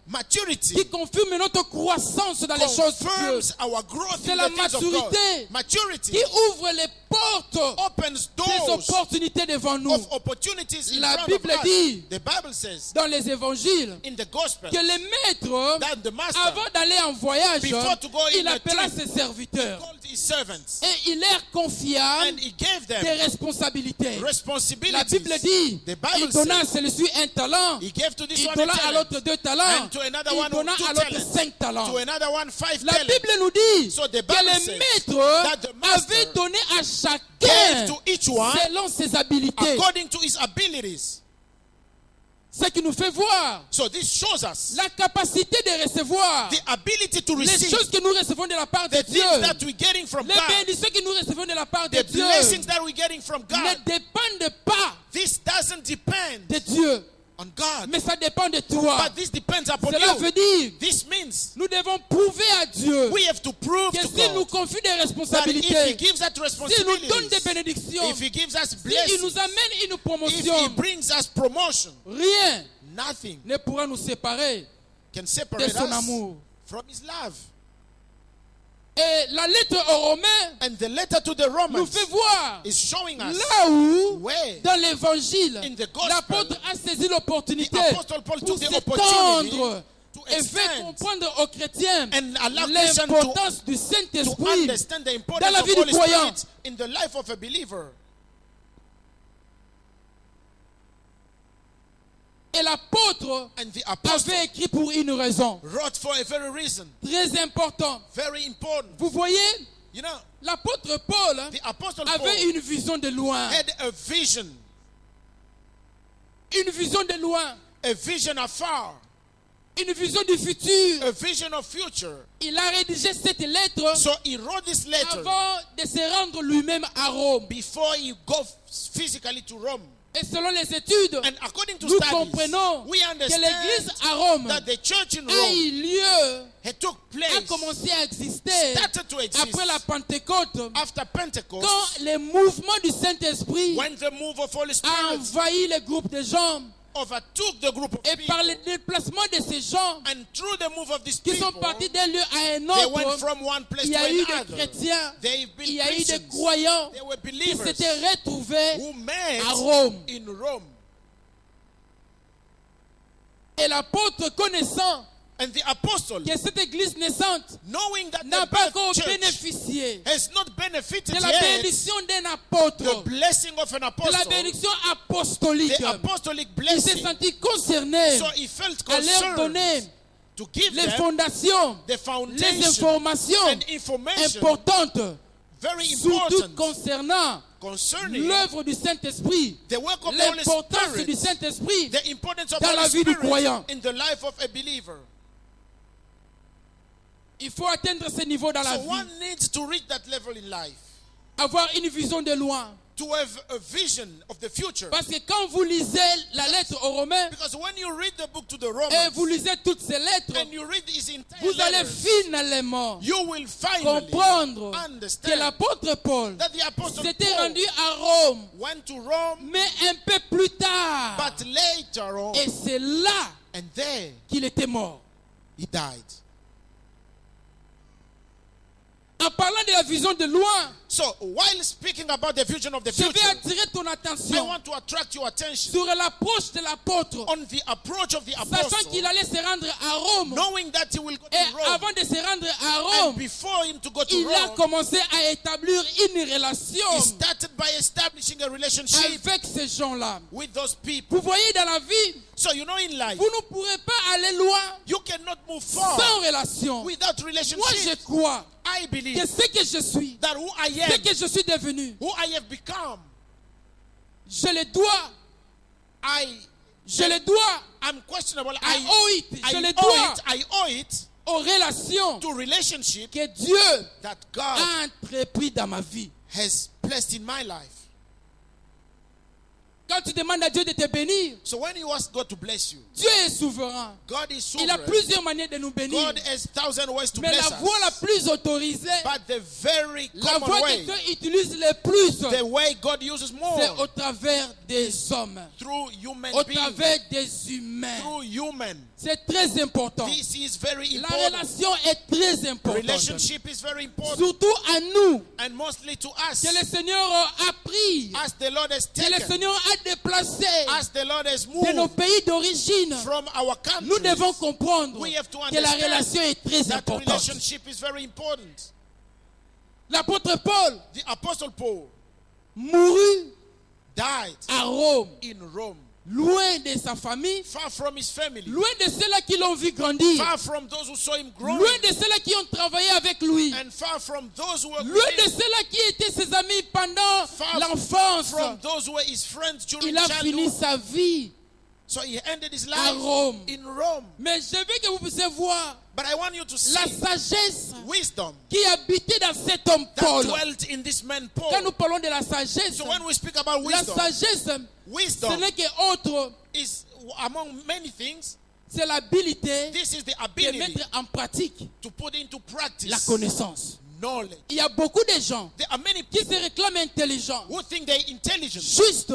Speaker 2: Maturity
Speaker 1: qui confirme notre croissance dans les choses de Dieu.
Speaker 2: confirms our growth
Speaker 1: C'est
Speaker 2: in
Speaker 1: la
Speaker 2: the things of God.
Speaker 1: maturité
Speaker 2: Maturity
Speaker 1: Qui ouvre les portes
Speaker 2: opens
Speaker 1: des
Speaker 2: doors
Speaker 1: opportunités devant nous.
Speaker 2: of opportunities in
Speaker 1: La
Speaker 2: front
Speaker 1: Bible
Speaker 2: of us.
Speaker 1: dit
Speaker 2: The Bible says
Speaker 1: dans les évangiles
Speaker 2: in the gospel
Speaker 1: que les maîtres,
Speaker 2: that the master
Speaker 1: avant d'aller en voyage,
Speaker 2: Before to go in
Speaker 1: il
Speaker 2: a
Speaker 1: appela
Speaker 2: trip,
Speaker 1: ses serviteurs
Speaker 2: called his servants
Speaker 1: et il leur confia
Speaker 2: and he gave them
Speaker 1: des responsabilités. La
Speaker 2: responsibilities.
Speaker 1: Bible dit,
Speaker 2: The Bible
Speaker 1: il donna à
Speaker 2: says
Speaker 1: celui-ci un talent,
Speaker 2: he gave to this
Speaker 1: il
Speaker 2: one
Speaker 1: donna
Speaker 2: a
Speaker 1: à
Speaker 2: talent,
Speaker 1: l'autre 2 talents,
Speaker 2: and to another
Speaker 1: il
Speaker 2: one
Speaker 1: donna
Speaker 2: 2
Speaker 1: à l'autre
Speaker 2: talents,
Speaker 1: 5 talents.
Speaker 2: to another one 5
Speaker 1: La
Speaker 2: talents.
Speaker 1: Bible nous dit
Speaker 2: So the
Speaker 1: que
Speaker 2: Bible
Speaker 1: les
Speaker 2: says
Speaker 1: maîtres
Speaker 2: that the master
Speaker 1: avaient donné à chacun
Speaker 2: gave to each one
Speaker 1: selon ses habiletés.
Speaker 2: according to his abilities.
Speaker 1: Ce qui nous fait voir
Speaker 2: So this shows us
Speaker 1: la capacité de recevoir
Speaker 2: the ability to
Speaker 1: les
Speaker 2: receive
Speaker 1: choses que nous recevons de la part de
Speaker 2: the
Speaker 1: Dieu.
Speaker 2: things that we're getting from
Speaker 1: Les
Speaker 2: God,
Speaker 1: bénédictions que nous recevons de la part de
Speaker 2: the
Speaker 1: Dieu
Speaker 2: blessings that we're getting from
Speaker 1: ne
Speaker 2: God.
Speaker 1: dépendent pas
Speaker 2: This doesn't depend
Speaker 1: de Dieu,
Speaker 2: on God,
Speaker 1: mais ça dépend de toi.
Speaker 2: but this depends upon
Speaker 1: Cela veut
Speaker 2: you.
Speaker 1: dire
Speaker 2: This means
Speaker 1: nous devons prouver à Dieu
Speaker 2: we have to prove
Speaker 1: que
Speaker 2: to
Speaker 1: s'il nous
Speaker 2: God
Speaker 1: confie des
Speaker 2: that if He
Speaker 1: responsabilités,
Speaker 2: gives us
Speaker 1: s'il nous donne des
Speaker 2: responsibilities,
Speaker 1: bénédictions,
Speaker 2: if He gives us
Speaker 1: s'il
Speaker 2: blessings,
Speaker 1: nous amène une
Speaker 2: if He
Speaker 1: promotion,
Speaker 2: brings us promotion,
Speaker 1: rien
Speaker 2: nothing
Speaker 1: ne pourra nous séparer
Speaker 2: can
Speaker 1: de
Speaker 2: separate
Speaker 1: son
Speaker 2: us
Speaker 1: amour.
Speaker 2: from His love.
Speaker 1: Et la lettre aux Romains
Speaker 2: And the letter to the
Speaker 1: nous
Speaker 2: Romans
Speaker 1: fait voir
Speaker 2: is showing us
Speaker 1: là où,
Speaker 2: where
Speaker 1: dans l'évangile,
Speaker 2: in the gospel,
Speaker 1: l'apôtre a saisi l'opportunité
Speaker 2: the Apostle Paul
Speaker 1: pour
Speaker 2: took the
Speaker 1: s'étendre
Speaker 2: opportunity to
Speaker 1: et faire
Speaker 2: expand
Speaker 1: comprendre aux chrétiens
Speaker 2: and allow Christians
Speaker 1: l'importance du
Speaker 2: to
Speaker 1: Saint-Esprit
Speaker 2: understand the
Speaker 1: dans
Speaker 2: importance
Speaker 1: la
Speaker 2: of
Speaker 1: vie du
Speaker 2: Holy
Speaker 1: croyant.
Speaker 2: Spirit in the life of a believer.
Speaker 1: Et l'apôtre
Speaker 2: And the apostle
Speaker 1: avait écrit pour une raison
Speaker 2: wrote for a very reason,
Speaker 1: très importante.
Speaker 2: very important.
Speaker 1: Vous voyez,
Speaker 2: You know,
Speaker 1: l'apôtre Paul
Speaker 2: the apostle
Speaker 1: avait
Speaker 2: Paul
Speaker 1: une vision de loin.
Speaker 2: had a vision
Speaker 1: Une vision de loin.
Speaker 2: afar,
Speaker 1: Une vision du futur.
Speaker 2: a vision of future.
Speaker 1: Il a rédigé cette lettre
Speaker 2: So he wrote this letter
Speaker 1: avant de se rendre lui-même à Rome.
Speaker 2: before he goes physically to Rome.
Speaker 1: Et selon les études,
Speaker 2: And according to
Speaker 1: nous
Speaker 2: studies,
Speaker 1: comprenons
Speaker 2: we
Speaker 1: que
Speaker 2: understand
Speaker 1: l'église à Rome
Speaker 2: that the church in
Speaker 1: a
Speaker 2: Rome
Speaker 1: eu lieu,
Speaker 2: had took
Speaker 1: a
Speaker 2: place,
Speaker 1: commencé à exister
Speaker 2: started to exist
Speaker 1: après la Pentecôte,
Speaker 2: after Pentecost,
Speaker 1: quand le mouvement du Saint-Esprit
Speaker 2: when the move of Holy
Speaker 1: a
Speaker 2: Spirit
Speaker 1: envahi le groupe de gens.
Speaker 2: overtook the group of
Speaker 1: Et par le
Speaker 2: people.
Speaker 1: déplacement de ces gens
Speaker 2: And through the move of these
Speaker 1: qui sont
Speaker 2: people,
Speaker 1: partis d'un lieu à un
Speaker 2: they went
Speaker 1: autre,
Speaker 2: from one place
Speaker 1: il y
Speaker 2: to
Speaker 1: a eu des
Speaker 2: another.
Speaker 1: chrétiens,
Speaker 2: They've
Speaker 1: il
Speaker 2: been
Speaker 1: y a eu des
Speaker 2: Christians.
Speaker 1: croyants
Speaker 2: They were
Speaker 1: qui
Speaker 2: believers
Speaker 1: s'étaient retrouvés
Speaker 2: who met
Speaker 1: à Rome.
Speaker 2: in Rome.
Speaker 1: Et l'apôtre, connaissant
Speaker 2: And the apostle,
Speaker 1: que cette église naissante
Speaker 2: knowing that
Speaker 1: n'a
Speaker 2: the
Speaker 1: pas
Speaker 2: birth
Speaker 1: encore
Speaker 2: church
Speaker 1: bénéficié
Speaker 2: has not benefited
Speaker 1: de la
Speaker 2: yet
Speaker 1: bénédiction d'un apôtre,
Speaker 2: the blessing of an
Speaker 1: de la
Speaker 2: apostle,
Speaker 1: bénédiction apostolique,
Speaker 2: the apostolic
Speaker 1: il s'est
Speaker 2: blessing.
Speaker 1: senti concerné
Speaker 2: So he felt
Speaker 1: à leur donner
Speaker 2: concerned to give
Speaker 1: les
Speaker 2: them
Speaker 1: fondations,
Speaker 2: the
Speaker 1: les
Speaker 2: foundation
Speaker 1: informations
Speaker 2: and information
Speaker 1: importantes,
Speaker 2: very
Speaker 1: surtout
Speaker 2: important
Speaker 1: concernant
Speaker 2: concerning
Speaker 1: l'œuvre du Saint-Esprit,
Speaker 2: the work of the Holy
Speaker 1: l'importance du
Speaker 2: Spirit,
Speaker 1: Saint-Esprit
Speaker 2: the importance of
Speaker 1: dans la
Speaker 2: Holy
Speaker 1: vie du
Speaker 2: Spirit
Speaker 1: croyant.
Speaker 2: in the life of a believer.
Speaker 1: Il faut atteindre ce niveau dans la
Speaker 2: So
Speaker 1: vie,
Speaker 2: one needs to reach that level in life,
Speaker 1: avoir une vision de loin.
Speaker 2: to have a vision of the future.
Speaker 1: Parce que quand vous lisez la lettre aux Romains
Speaker 2: Because when you read the book to the
Speaker 1: et vous
Speaker 2: Romans
Speaker 1: lisez toutes ces lettres,
Speaker 2: and you read his entire
Speaker 1: vous allez
Speaker 2: letters,
Speaker 1: finalement
Speaker 2: you will finally
Speaker 1: comprendre que
Speaker 2: understand
Speaker 1: l'apôtre Paul
Speaker 2: that the apostle
Speaker 1: s'était
Speaker 2: Paul
Speaker 1: rendu à Rome,
Speaker 2: went to Rome,
Speaker 1: mais un peu plus tard.
Speaker 2: but later on,
Speaker 1: Et c'est là
Speaker 2: and there
Speaker 1: qu'il était mort.
Speaker 2: he died.
Speaker 1: En parlant de la vision de loin,
Speaker 2: So while speaking about the vision of the
Speaker 1: je vais
Speaker 2: future,
Speaker 1: attirer ton
Speaker 2: I
Speaker 1: attention
Speaker 2: want to attract your attention
Speaker 1: sur l'approche de l'apôtre,
Speaker 2: on the approach of the
Speaker 1: sachant
Speaker 2: apostle,
Speaker 1: qu'il allait se rendre à Rome.
Speaker 2: knowing that he will go
Speaker 1: Et
Speaker 2: to Rome.
Speaker 1: avant de se rendre à
Speaker 2: And
Speaker 1: Rome,
Speaker 2: before him to go to
Speaker 1: il a
Speaker 2: Rome,
Speaker 1: commencé à établir une relation
Speaker 2: he started by establishing a relationship
Speaker 1: avec ces gens-là.
Speaker 2: with those people.
Speaker 1: Vous voyez, dans la vie,
Speaker 2: So you know, in life,
Speaker 1: vous ne pourrez pas aller loin
Speaker 2: you cannot move far
Speaker 1: sans relation.
Speaker 2: without
Speaker 1: Moi, je
Speaker 2: relationship.
Speaker 1: crois
Speaker 2: I
Speaker 1: que
Speaker 2: believe
Speaker 1: ce que je suis,
Speaker 2: that who I
Speaker 1: ce
Speaker 2: am,
Speaker 1: que je suis devenu,
Speaker 2: who I have become,
Speaker 1: je le dois,
Speaker 2: I'm questionable.
Speaker 1: I owe it, je le
Speaker 2: I
Speaker 1: dois
Speaker 2: owe it
Speaker 1: aux relations
Speaker 2: to relationship
Speaker 1: que Dieu
Speaker 2: that God
Speaker 1: a entrepris dans ma vie.
Speaker 2: has placed in my life.
Speaker 1: Quand tu demandes à Dieu de te bénir,
Speaker 2: So when you ask God to bless you,
Speaker 1: Dieu est souverain.
Speaker 2: God is
Speaker 1: Il a
Speaker 2: sovereign.
Speaker 1: plusieurs manières de nous bénir.
Speaker 2: God has 1,000 ways to
Speaker 1: Mais
Speaker 2: bless
Speaker 1: la voie la
Speaker 2: us.
Speaker 1: plus autorisée,
Speaker 2: But the very
Speaker 1: la
Speaker 2: common
Speaker 1: voie que
Speaker 2: way,
Speaker 1: Dieu utilise le plus,
Speaker 2: the way God uses
Speaker 1: c'est
Speaker 2: more,
Speaker 1: au travers des hommes,
Speaker 2: through human
Speaker 1: au
Speaker 2: beings,
Speaker 1: travers des humains.
Speaker 2: through human.
Speaker 1: C'est très important.
Speaker 2: This is very
Speaker 1: La
Speaker 2: important.
Speaker 1: relation est très importante.
Speaker 2: Relationship is very important.
Speaker 1: Surtout à nous,
Speaker 2: And mostly to us,
Speaker 1: que le Seigneur a pris,
Speaker 2: as the Lord has
Speaker 1: que le
Speaker 2: taken,
Speaker 1: Seigneur a déplacé
Speaker 2: as the Lord has
Speaker 1: de nos
Speaker 2: moved
Speaker 1: pays d'origine.
Speaker 2: from our
Speaker 1: Nous devons
Speaker 2: countries,
Speaker 1: comprendre
Speaker 2: we have to
Speaker 1: que la
Speaker 2: understand
Speaker 1: relation est très
Speaker 2: that
Speaker 1: importante.
Speaker 2: relationship is very important.
Speaker 1: L'apôtre Paul
Speaker 2: The Apostle Paul
Speaker 1: mourut
Speaker 2: died
Speaker 1: à Rome,
Speaker 2: in Rome,
Speaker 1: loin de sa famille,
Speaker 2: far from his family,
Speaker 1: loin de ceux-là qui l'ont vu grandir,
Speaker 2: far from those who saw him growing,
Speaker 1: loin de ceux-là qui ont travaillé avec lui,
Speaker 2: and far from those who were
Speaker 1: loin
Speaker 2: with
Speaker 1: de
Speaker 2: him,
Speaker 1: ceux-là qui étaient ses amis pendant
Speaker 2: far
Speaker 1: l'enfance.
Speaker 2: from those who were his friends during
Speaker 1: Il a fini
Speaker 2: childhood.
Speaker 1: sa vie
Speaker 2: So he ended his
Speaker 1: à
Speaker 2: life
Speaker 1: Rome.
Speaker 2: in Rome.
Speaker 1: Mais je veux que vous puissiez voir
Speaker 2: But I want you to see
Speaker 1: la sagesse
Speaker 2: wisdom
Speaker 1: qui habitait dans cet homme
Speaker 2: that
Speaker 1: Paul.
Speaker 2: dwelt in this man Paul.
Speaker 1: Quand nous parlons de la sagesse,
Speaker 2: So when we speak about
Speaker 1: la
Speaker 2: wisdom,
Speaker 1: sagesse, ce
Speaker 2: wisdom
Speaker 1: n'est qu'autre,
Speaker 2: is among many things.
Speaker 1: c'est l'habilité
Speaker 2: This is the
Speaker 1: de
Speaker 2: ability
Speaker 1: mettre en pratique
Speaker 2: to put into practice
Speaker 1: la connaissance.
Speaker 2: knowledge.
Speaker 1: Il y a beaucoup de gens
Speaker 2: There are many
Speaker 1: qui
Speaker 2: people
Speaker 1: se réclament intelligents
Speaker 2: who think they're intelligent
Speaker 1: juste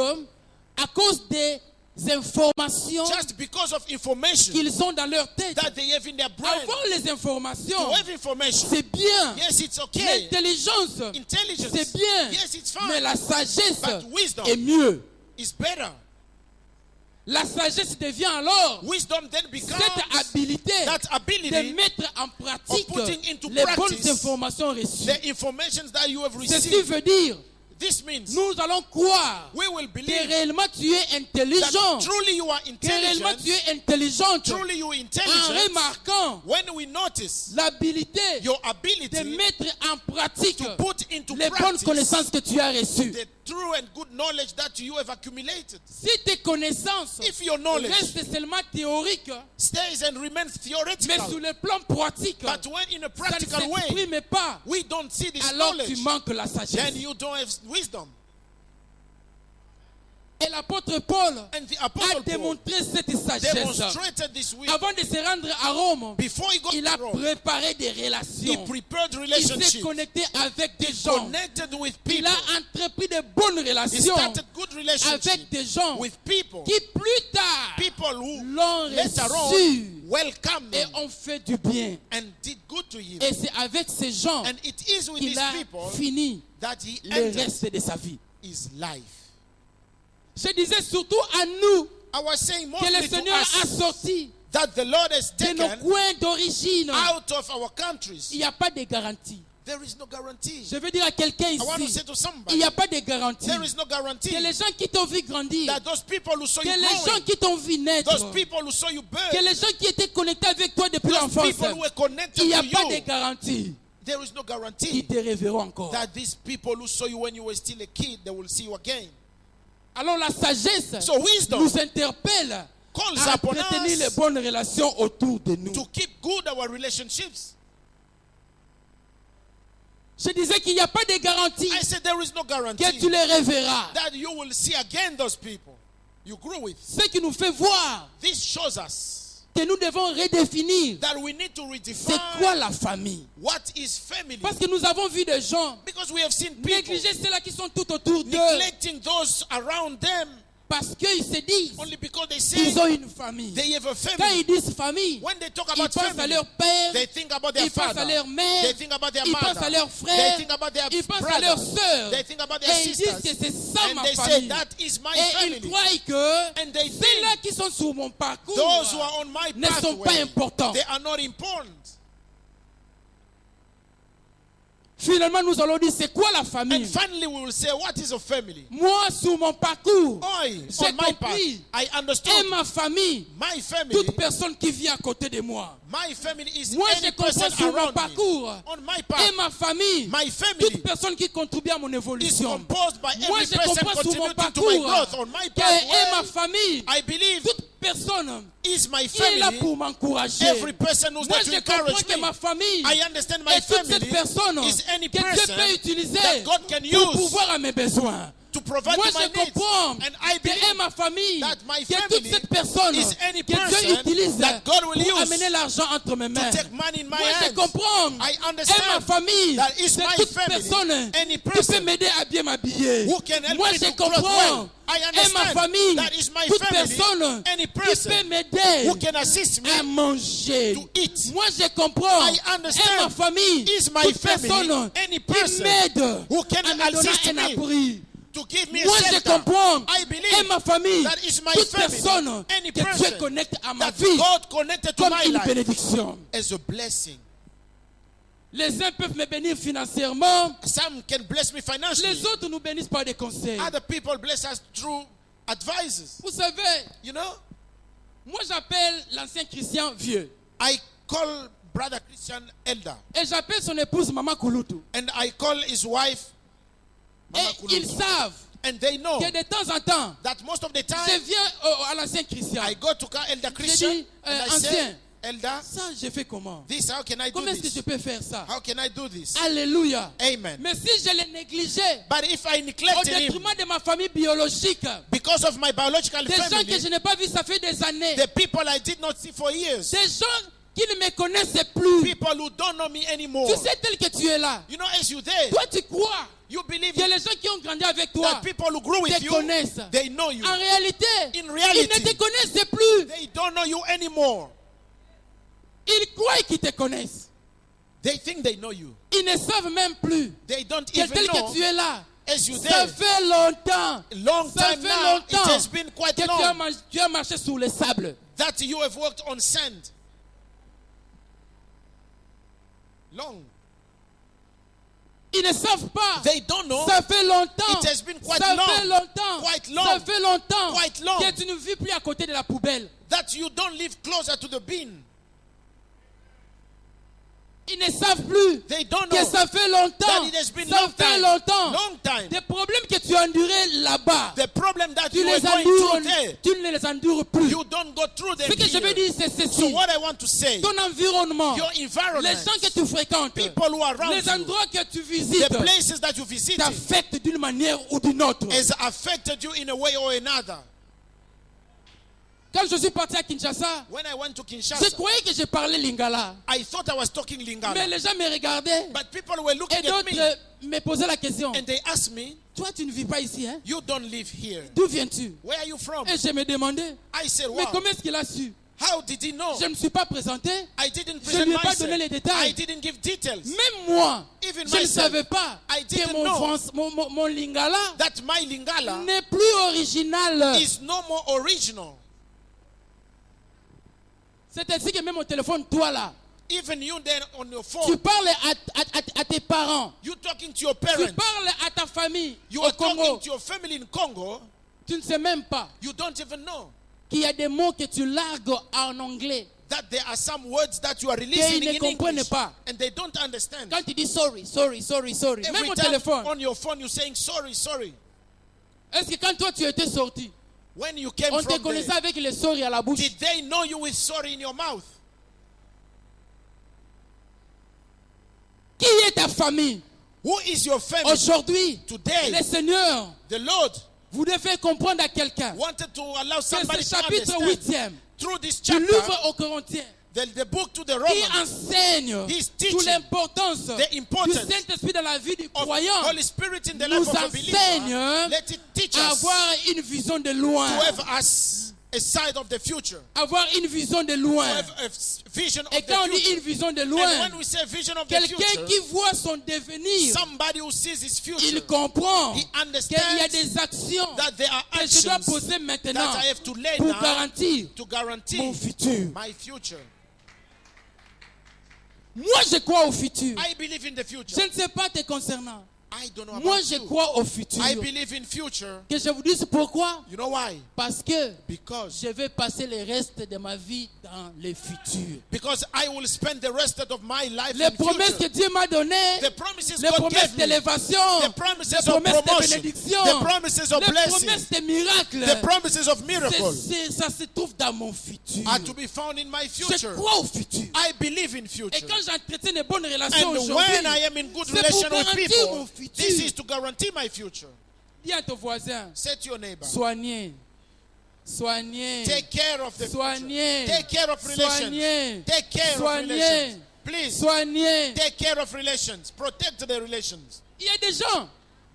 Speaker 1: à cause des informations
Speaker 2: just because of information
Speaker 1: qu'ils ont dans leur tête.
Speaker 2: that they have in their brain.
Speaker 1: Avoir les informations,
Speaker 2: To have information,
Speaker 1: c'est bien.
Speaker 2: yes, it's okay.
Speaker 1: L'intelligence,
Speaker 2: Intelligence,
Speaker 1: c'est bien.
Speaker 2: yes, it's
Speaker 1: Mais
Speaker 2: fine.
Speaker 1: la sagesse
Speaker 2: But wisdom
Speaker 1: est mieux.
Speaker 2: It's better.
Speaker 1: La sagesse devient alors
Speaker 2: Wisdom then becomes
Speaker 1: cette habilité
Speaker 2: that
Speaker 1: de
Speaker 2: ability,
Speaker 1: mettre en pratique
Speaker 2: of putting into
Speaker 1: les bonnes
Speaker 2: practice
Speaker 1: informations reçues.
Speaker 2: the information that you have
Speaker 1: Ceci
Speaker 2: received.
Speaker 1: veut dire,
Speaker 2: This means
Speaker 1: nous allons croire
Speaker 2: we will
Speaker 1: que
Speaker 2: believe
Speaker 1: réellement tu es intelligent,
Speaker 2: that truly you are
Speaker 1: que réellement
Speaker 2: intelligent,
Speaker 1: tu es intelligente,
Speaker 2: truly you are
Speaker 1: en
Speaker 2: intelligent,
Speaker 1: remarquant
Speaker 2: when we notice
Speaker 1: l'habilité
Speaker 2: your
Speaker 1: de
Speaker 2: ability
Speaker 1: mettre en pratique
Speaker 2: to put into
Speaker 1: les bonnes
Speaker 2: practice
Speaker 1: connaissances que tu as reçues.
Speaker 2: the true and good knowledge that you have accumulated.
Speaker 1: Si tes connaissances
Speaker 2: If your knowledge
Speaker 1: restent seulement théoriques,
Speaker 2: stays and remains
Speaker 1: mais
Speaker 2: theoretical,
Speaker 1: sur le plan pratique,
Speaker 2: but when in a
Speaker 1: ça ne
Speaker 2: practical way
Speaker 1: s'exprime pas,
Speaker 2: we don't see this
Speaker 1: alors tu
Speaker 2: knowledge,
Speaker 1: manques la
Speaker 2: then
Speaker 1: sagesse.
Speaker 2: you don't have wisdom.
Speaker 1: Et l'apôtre Paul
Speaker 2: And the
Speaker 1: a
Speaker 2: Apostle Paul
Speaker 1: démontré cette sagesse.
Speaker 2: demonstrated this wisdom.
Speaker 1: Avant de se rendre à Rome,
Speaker 2: Before he got
Speaker 1: il a
Speaker 2: to Rome,
Speaker 1: préparé des
Speaker 2: he
Speaker 1: relations.
Speaker 2: prepared
Speaker 1: Il s'est
Speaker 2: relationships.
Speaker 1: connecté avec des
Speaker 2: He
Speaker 1: gens.
Speaker 2: connected with
Speaker 1: Il
Speaker 2: people.
Speaker 1: a entrepris de bonnes
Speaker 2: He
Speaker 1: relations
Speaker 2: started good relationships
Speaker 1: avec des gens
Speaker 2: with people.
Speaker 1: qui plus tard
Speaker 2: People who
Speaker 1: l'ont
Speaker 2: later
Speaker 1: reçu
Speaker 2: on welcomed
Speaker 1: et
Speaker 2: him
Speaker 1: ont fait du bien.
Speaker 2: and did good to him.
Speaker 1: Et c'est avec ces gens
Speaker 2: And it is with
Speaker 1: qu'il
Speaker 2: these
Speaker 1: a
Speaker 2: people
Speaker 1: fini
Speaker 2: that he
Speaker 1: le
Speaker 2: entered
Speaker 1: reste de sa vie.
Speaker 2: his life.
Speaker 1: Je disais surtout à nous
Speaker 2: I was saying
Speaker 1: que le
Speaker 2: mostly to
Speaker 1: Seigneur a
Speaker 2: us
Speaker 1: sorti
Speaker 2: that the Lord has
Speaker 1: de nos
Speaker 2: taken
Speaker 1: coins d'origine.
Speaker 2: out of our countries.
Speaker 1: Il n'y a pas de garantie.
Speaker 2: There is no guarantee.
Speaker 1: Je veux dire à quelqu'un
Speaker 2: I want to
Speaker 1: ici,
Speaker 2: say to
Speaker 1: il
Speaker 2: somebody,
Speaker 1: n'y a pas de garantie.
Speaker 2: there is no guarantee
Speaker 1: Que les gens qui t'ont vu grandir,
Speaker 2: that those people who saw
Speaker 1: que
Speaker 2: you
Speaker 1: les gens
Speaker 2: growing,
Speaker 1: qui t'ont vu naître,
Speaker 2: those people who saw you
Speaker 1: que
Speaker 2: birth,
Speaker 1: les gens qui étaient connectés avec toi depuis
Speaker 2: those
Speaker 1: l'enfance,
Speaker 2: people who were connected
Speaker 1: il n'y a
Speaker 2: to
Speaker 1: pas de
Speaker 2: you,
Speaker 1: garantie
Speaker 2: there is no
Speaker 1: qu'ils
Speaker 2: guarantee
Speaker 1: te reverront encore.
Speaker 2: that these people who saw you when you were still a kid, they will see you again.
Speaker 1: Alors la sagesse
Speaker 2: So wisdom
Speaker 1: nous interpelle
Speaker 2: calls
Speaker 1: à
Speaker 2: upon
Speaker 1: entretenir les
Speaker 2: us
Speaker 1: bonnes relations autour de nous.
Speaker 2: to keep good our relationships.
Speaker 1: Je disais qu'il n'y a pas de garantie
Speaker 2: I said there is no
Speaker 1: que
Speaker 2: guarantee
Speaker 1: tu les reverras.
Speaker 2: that you will see again those people you grew with.
Speaker 1: Ce qui nous fait voir
Speaker 2: This shows us
Speaker 1: que nous devons redéfinir
Speaker 2: that we need to
Speaker 1: c'est quoi
Speaker 2: redefine
Speaker 1: la famille.
Speaker 2: what is family.
Speaker 1: Parce que nous avons vu des gens
Speaker 2: Because we have seen people
Speaker 1: négliger ceux-là qui sont tout autour d'eux.
Speaker 2: neglecting those around them
Speaker 1: parce qu'ils se disent
Speaker 2: only because they
Speaker 1: qu'ils
Speaker 2: say
Speaker 1: ont une famille.
Speaker 2: they have a
Speaker 1: Quand
Speaker 2: family.
Speaker 1: ils disent famille,
Speaker 2: When they talk
Speaker 1: ils
Speaker 2: about
Speaker 1: pensent à
Speaker 2: family,
Speaker 1: leur père,
Speaker 2: they think about their
Speaker 1: ils pensent à
Speaker 2: father.
Speaker 1: leur mère,
Speaker 2: They think about their
Speaker 1: ils pensent à
Speaker 2: mother.
Speaker 1: leurs
Speaker 2: They
Speaker 1: frères,
Speaker 2: think about their
Speaker 1: ils pensent à
Speaker 2: brothers.
Speaker 1: leurs sœurs.
Speaker 2: They think about their
Speaker 1: Et ils disent
Speaker 2: sisters.
Speaker 1: que c'est ça
Speaker 2: And
Speaker 1: ma
Speaker 2: they say,
Speaker 1: famille.
Speaker 2: that is my
Speaker 1: Et ils
Speaker 2: family.
Speaker 1: croient que
Speaker 2: And they
Speaker 1: ceux-là
Speaker 2: think
Speaker 1: qui sont sur mon parcours
Speaker 2: those who are on my
Speaker 1: ne sont pas
Speaker 2: pathway,
Speaker 1: importants.
Speaker 2: they are not important.
Speaker 1: Finalement, nous allons dire, c'est quoi la famille?
Speaker 2: And finally, we will say, what is a family?
Speaker 1: Moi, sur mon parcours,
Speaker 2: I,
Speaker 1: j'ai
Speaker 2: on my part,
Speaker 1: compris.
Speaker 2: I
Speaker 1: Et
Speaker 2: understood.
Speaker 1: ma famille,
Speaker 2: My family,
Speaker 1: toute personne qui vit à côté de moi.
Speaker 2: my family is
Speaker 1: Moi,
Speaker 2: any
Speaker 1: je comprends
Speaker 2: person
Speaker 1: sur mon
Speaker 2: around me.
Speaker 1: parcours.
Speaker 2: On my
Speaker 1: Et
Speaker 2: part,
Speaker 1: ma famille,
Speaker 2: my family
Speaker 1: toute personne qui contribue à mon
Speaker 2: is
Speaker 1: évolution.
Speaker 2: composed by
Speaker 1: Moi,
Speaker 2: every
Speaker 1: je
Speaker 2: person
Speaker 1: comprends sur mon
Speaker 2: contributing to my
Speaker 1: parcours
Speaker 2: growth. On my
Speaker 1: que et ma
Speaker 2: pathway,
Speaker 1: famille,
Speaker 2: I believe
Speaker 1: toute personne
Speaker 2: is my
Speaker 1: qui est là
Speaker 2: family.
Speaker 1: pour m'encourager.
Speaker 2: Every person who's
Speaker 1: Moi,
Speaker 2: there to
Speaker 1: je comprends
Speaker 2: encourage
Speaker 1: que
Speaker 2: me.
Speaker 1: ma famille
Speaker 2: I understand my
Speaker 1: est toute cette
Speaker 2: family
Speaker 1: personne
Speaker 2: is any
Speaker 1: que Dieu
Speaker 2: person
Speaker 1: peut utiliser
Speaker 2: that God can
Speaker 1: pour
Speaker 2: use
Speaker 1: pouvoir à mes besoins.
Speaker 2: to provide
Speaker 1: Moi,
Speaker 2: to my
Speaker 1: je
Speaker 2: needs.
Speaker 1: comprends
Speaker 2: And I
Speaker 1: que est
Speaker 2: believe
Speaker 1: ma famille,
Speaker 2: that my
Speaker 1: que toute
Speaker 2: family
Speaker 1: cette personne
Speaker 2: is any
Speaker 1: que Dieu
Speaker 2: person
Speaker 1: utilise
Speaker 2: that God will
Speaker 1: pour
Speaker 2: use
Speaker 1: amener l'argent entre mes mains.
Speaker 2: to take money in my
Speaker 1: Moi, je
Speaker 2: hands.
Speaker 1: comprends.
Speaker 2: I
Speaker 1: Et ma
Speaker 2: understand
Speaker 1: famille,
Speaker 2: that is
Speaker 1: c'est
Speaker 2: my
Speaker 1: toute
Speaker 2: family,
Speaker 1: personne
Speaker 2: any
Speaker 1: qui peut
Speaker 2: person
Speaker 1: m'aider à bien m'habiller.
Speaker 2: who can help
Speaker 1: Moi,
Speaker 2: me
Speaker 1: je
Speaker 2: to clothe
Speaker 1: comprends.
Speaker 2: well. I
Speaker 1: Et ma
Speaker 2: understand
Speaker 1: famille,
Speaker 2: that is my
Speaker 1: toute
Speaker 2: family,
Speaker 1: personne
Speaker 2: any
Speaker 1: qui
Speaker 2: person
Speaker 1: peut m'aider
Speaker 2: who can assist me
Speaker 1: à manger.
Speaker 2: to eat.
Speaker 1: Moi, je comprends.
Speaker 2: I understand.
Speaker 1: Et ma famille,
Speaker 2: Is my
Speaker 1: toute
Speaker 2: family,
Speaker 1: personne
Speaker 2: any
Speaker 1: qui
Speaker 2: person
Speaker 1: m'aide
Speaker 2: who can
Speaker 1: à me donner
Speaker 2: assist
Speaker 1: un
Speaker 2: me
Speaker 1: abri.
Speaker 2: to give me a
Speaker 1: Moi, je
Speaker 2: shelter.
Speaker 1: comprends.
Speaker 2: I
Speaker 1: Et
Speaker 2: believe
Speaker 1: ma famille,
Speaker 2: that is my
Speaker 1: toute
Speaker 2: family,
Speaker 1: personne
Speaker 2: any
Speaker 1: que Dieu
Speaker 2: person
Speaker 1: connecte à ma
Speaker 2: that
Speaker 1: vie
Speaker 2: God connected to
Speaker 1: comme
Speaker 2: my
Speaker 1: une
Speaker 2: life
Speaker 1: bénédiction.
Speaker 2: as a blessing.
Speaker 1: Les uns peuvent me bénir financièrement,
Speaker 2: Some can bless me financially.
Speaker 1: les autres nous bénissent par des conseils.
Speaker 2: Other people bless us through advices.
Speaker 1: Vous savez,
Speaker 2: You know,
Speaker 1: moi j'appelle l'ancien Christian vieux.
Speaker 2: I call Brother Christian elder,
Speaker 1: Et j'appelle son épouse Maman Kouloutou.
Speaker 2: and I call his wife Mama
Speaker 1: Et
Speaker 2: Kulutu.
Speaker 1: ils savent
Speaker 2: And they know
Speaker 1: que de temps en temps,
Speaker 2: that most of the
Speaker 1: je
Speaker 2: time
Speaker 1: viens à l'ancien Christian.
Speaker 2: I go to Elder Christian
Speaker 1: dis,
Speaker 2: and I say,
Speaker 1: ancien.
Speaker 2: Elder,
Speaker 1: Ça, je fais comment?
Speaker 2: this, how can I do
Speaker 1: Comment est-ce que je
Speaker 2: this?
Speaker 1: peux faire ça?
Speaker 2: How can I do this?
Speaker 1: Alléluia.
Speaker 2: Amen.
Speaker 1: Mais si je l'ai négligé
Speaker 2: But if I
Speaker 1: au
Speaker 2: neglect him
Speaker 1: détriment de ma famille biologique,
Speaker 2: because of my biological
Speaker 1: des gens que
Speaker 2: family,
Speaker 1: je n'ai pas vus, ça fait des années,
Speaker 2: the people I did not see for years,
Speaker 1: des gens qui ne me connaissent plus,
Speaker 2: people who don't know me anymore,
Speaker 1: tu sais tel que tu es là,
Speaker 2: you know, as you there,
Speaker 1: toi tu crois
Speaker 2: you believe
Speaker 1: que les gens qui ont grandi avec toi
Speaker 2: that people who grew with
Speaker 1: te
Speaker 2: you,
Speaker 1: connaissent.
Speaker 2: they know you.
Speaker 1: En réalité,
Speaker 2: In
Speaker 1: ils
Speaker 2: reality,
Speaker 1: ne te connaissent plus.
Speaker 2: they don't know you anymore.
Speaker 1: Ils croient qu'ils te connaissent.
Speaker 2: They think they know you.
Speaker 1: Ils ne savent même plus
Speaker 2: They don't
Speaker 1: que
Speaker 2: even
Speaker 1: tel
Speaker 2: know
Speaker 1: que tu es là.
Speaker 2: as you
Speaker 1: Ça
Speaker 2: there.
Speaker 1: fait longtemps.
Speaker 2: Long
Speaker 1: Ça
Speaker 2: time
Speaker 1: fait
Speaker 2: now, it
Speaker 1: longtemps
Speaker 2: has been quite
Speaker 1: que
Speaker 2: long
Speaker 1: tu as marché sur le sable.
Speaker 2: that you have worked on sand. Long.
Speaker 1: Ils ne savent pas.
Speaker 2: They don't know.
Speaker 1: Ça fait longtemps.
Speaker 2: It has been quite
Speaker 1: Ça
Speaker 2: long.
Speaker 1: fait longtemps.
Speaker 2: Quite long.
Speaker 1: Ça fait longtemps
Speaker 2: Quite long.
Speaker 1: que tu ne vis plus à côté de la poubelle.
Speaker 2: That you don't live closer to the bin.
Speaker 1: Ils ne savent plus
Speaker 2: They don't
Speaker 1: que
Speaker 2: know
Speaker 1: ça fait longtemps.
Speaker 2: that it has been
Speaker 1: Ça
Speaker 2: long
Speaker 1: fait
Speaker 2: time.
Speaker 1: longtemps.
Speaker 2: Long time.
Speaker 1: Des problèmes que tu as endurés là-bas,
Speaker 2: The problem that
Speaker 1: tu
Speaker 2: you are
Speaker 1: les
Speaker 2: going
Speaker 1: endures,
Speaker 2: through there,
Speaker 1: tu ne les endures plus.
Speaker 2: you don't go through them
Speaker 1: Ce que je veux
Speaker 2: here.
Speaker 1: dire, c'est
Speaker 2: So
Speaker 1: ceci.
Speaker 2: what I want to say,
Speaker 1: Ton environnement,
Speaker 2: your
Speaker 1: les
Speaker 2: environment,
Speaker 1: gens que tu fréquentes,
Speaker 2: people who are around
Speaker 1: les
Speaker 2: you,
Speaker 1: endroits que tu
Speaker 2: the
Speaker 1: visites,
Speaker 2: places that you visit
Speaker 1: t'affectent d'une manière ou d'une autre.
Speaker 2: has affected you in a way or another.
Speaker 1: Quand je suis parti à Kinshasa,
Speaker 2: When I went to
Speaker 1: je
Speaker 2: Kinshasa,
Speaker 1: croyais que je parlais lingala.
Speaker 2: I thought I was talking
Speaker 1: Mais
Speaker 2: Lingala.
Speaker 1: les gens me regardaient
Speaker 2: But people were looking
Speaker 1: et
Speaker 2: at me
Speaker 1: d'autres me posaient la question.
Speaker 2: and they asked me,
Speaker 1: Toi, tu ne vis pas ici, hein?
Speaker 2: you don't live here.
Speaker 1: D'où viens-tu?
Speaker 2: Where are you from?
Speaker 1: Et je me demandais,
Speaker 2: I said,
Speaker 1: mais
Speaker 2: wow,
Speaker 1: comment est-ce qu'il a su?
Speaker 2: how did he know?
Speaker 1: Je ne me suis pas présenté.
Speaker 2: I didn't
Speaker 1: Je
Speaker 2: present
Speaker 1: lui ai pas donné les
Speaker 2: myself.
Speaker 1: détails.
Speaker 2: I didn't give details.
Speaker 1: Même moi,
Speaker 2: Even
Speaker 1: je ne
Speaker 2: myself,
Speaker 1: savais pas
Speaker 2: I
Speaker 1: que
Speaker 2: didn't know
Speaker 1: mon lingala
Speaker 2: that my Lingala
Speaker 1: n'est plus original.
Speaker 2: is no more original.
Speaker 1: C'est ainsi que même au téléphone, toi là,
Speaker 2: Even you then on your
Speaker 1: tu
Speaker 2: phone,
Speaker 1: parles à tes parents,
Speaker 2: you talking to your
Speaker 1: tu
Speaker 2: parents,
Speaker 1: parles à ta famille
Speaker 2: you
Speaker 1: au
Speaker 2: are talking
Speaker 1: Congo.
Speaker 2: to your family in Congo,
Speaker 1: Tu ne sais même pas
Speaker 2: you don't even know
Speaker 1: qu'il y a des mots que tu largues en anglais.
Speaker 2: that there are some words that you are releasing
Speaker 1: ne
Speaker 2: in
Speaker 1: comprennent
Speaker 2: English
Speaker 1: pas.
Speaker 2: and they don't understand.
Speaker 1: Quand tu dis sorry, même
Speaker 2: Every
Speaker 1: au
Speaker 2: time
Speaker 1: téléphone,
Speaker 2: on your phone you're saying sorry, sorry.
Speaker 1: est-ce que quand toi tu étais sorti,
Speaker 2: When you came
Speaker 1: on te
Speaker 2: from
Speaker 1: connaissait
Speaker 2: there,
Speaker 1: avec les sorry à la bouche?
Speaker 2: did they know you with sorry in your mouth?
Speaker 1: Qui est ta famille?
Speaker 2: Who is your family?
Speaker 1: Aujourd'hui,
Speaker 2: Today,
Speaker 1: le Seigneur
Speaker 2: the Lord
Speaker 1: voudrait faire comprendre à quelqu'un
Speaker 2: wanted to allow
Speaker 1: que
Speaker 2: somebody
Speaker 1: ce
Speaker 2: to
Speaker 1: chapitre
Speaker 2: understand
Speaker 1: 8e
Speaker 2: through this
Speaker 1: du
Speaker 2: chapter
Speaker 1: livre aux Corinthiens
Speaker 2: The book to the
Speaker 1: qui
Speaker 2: Romans,
Speaker 1: enseigne
Speaker 2: He's
Speaker 1: toute
Speaker 2: teaching
Speaker 1: l'importance
Speaker 2: the
Speaker 1: du
Speaker 2: importance
Speaker 1: Saint-Esprit dans la vie du
Speaker 2: of
Speaker 1: croyant,
Speaker 2: Holy Spirit in the
Speaker 1: nous
Speaker 2: life of a believer.
Speaker 1: enseigne
Speaker 2: Let it teach
Speaker 1: à
Speaker 2: us
Speaker 1: avoir une vision de loin.
Speaker 2: to have a side of the future.
Speaker 1: Avoir une vision de
Speaker 2: To
Speaker 1: loin.
Speaker 2: have a vision of
Speaker 1: Et quand on
Speaker 2: the
Speaker 1: dit
Speaker 2: future.
Speaker 1: une vision de
Speaker 2: And
Speaker 1: loin,
Speaker 2: when we say vision of the
Speaker 1: quelqu'un
Speaker 2: future,
Speaker 1: qui voit son devenir,
Speaker 2: somebody who sees his future,
Speaker 1: il comprend
Speaker 2: he
Speaker 1: qu'il y a
Speaker 2: understands
Speaker 1: des actions
Speaker 2: that there are
Speaker 1: que je dois
Speaker 2: actions
Speaker 1: poser maintenant
Speaker 2: that I have to lay
Speaker 1: pour
Speaker 2: down
Speaker 1: garantir
Speaker 2: to guarantee
Speaker 1: mon futur.
Speaker 2: my future.
Speaker 1: Moi, je crois au futur.
Speaker 2: I believe in the future.
Speaker 1: Je ne sais pas te concernant.
Speaker 2: I don't know
Speaker 1: Moi,
Speaker 2: about
Speaker 1: je
Speaker 2: you.
Speaker 1: crois au futur.
Speaker 2: I believe in future.
Speaker 1: Que je vous dise pourquoi?
Speaker 2: You know why?
Speaker 1: Parce que
Speaker 2: Because
Speaker 1: je vais passer le reste de ma vie dans le futur.
Speaker 2: I will spend the rest of my life
Speaker 1: Les
Speaker 2: in
Speaker 1: promesses que
Speaker 2: future.
Speaker 1: Dieu m'a données,
Speaker 2: The promises
Speaker 1: les
Speaker 2: God
Speaker 1: promesses
Speaker 2: gave me,
Speaker 1: d'élévation,
Speaker 2: the promises
Speaker 1: les
Speaker 2: of
Speaker 1: promesses de
Speaker 2: promotion,
Speaker 1: bénédiction,
Speaker 2: the promises of
Speaker 1: les
Speaker 2: blessing,
Speaker 1: promesses de miracles,
Speaker 2: the promises of miracles
Speaker 1: ça se trouve dans mon futur.
Speaker 2: are to be found in my
Speaker 1: Je
Speaker 2: future.
Speaker 1: crois au futur.
Speaker 2: I believe in
Speaker 1: Et
Speaker 2: future.
Speaker 1: quand j'entretiens de bonnes relations
Speaker 2: And
Speaker 1: aujourd'hui,
Speaker 2: when I am in good
Speaker 1: c'est pour
Speaker 2: relation with
Speaker 1: garantir mon
Speaker 2: people,
Speaker 1: futur.
Speaker 2: this is to guarantee my future.
Speaker 1: Dis à ton voisin,
Speaker 2: Say to your neighbor,
Speaker 1: soignez, soignez,
Speaker 2: take care of the future.
Speaker 1: soignez,
Speaker 2: Take care of relations.
Speaker 1: soignez,
Speaker 2: Take care of
Speaker 1: soignez,
Speaker 2: relations. Please,
Speaker 1: soignez.
Speaker 2: take care of relations. Protect the relations.
Speaker 1: Il y a des gens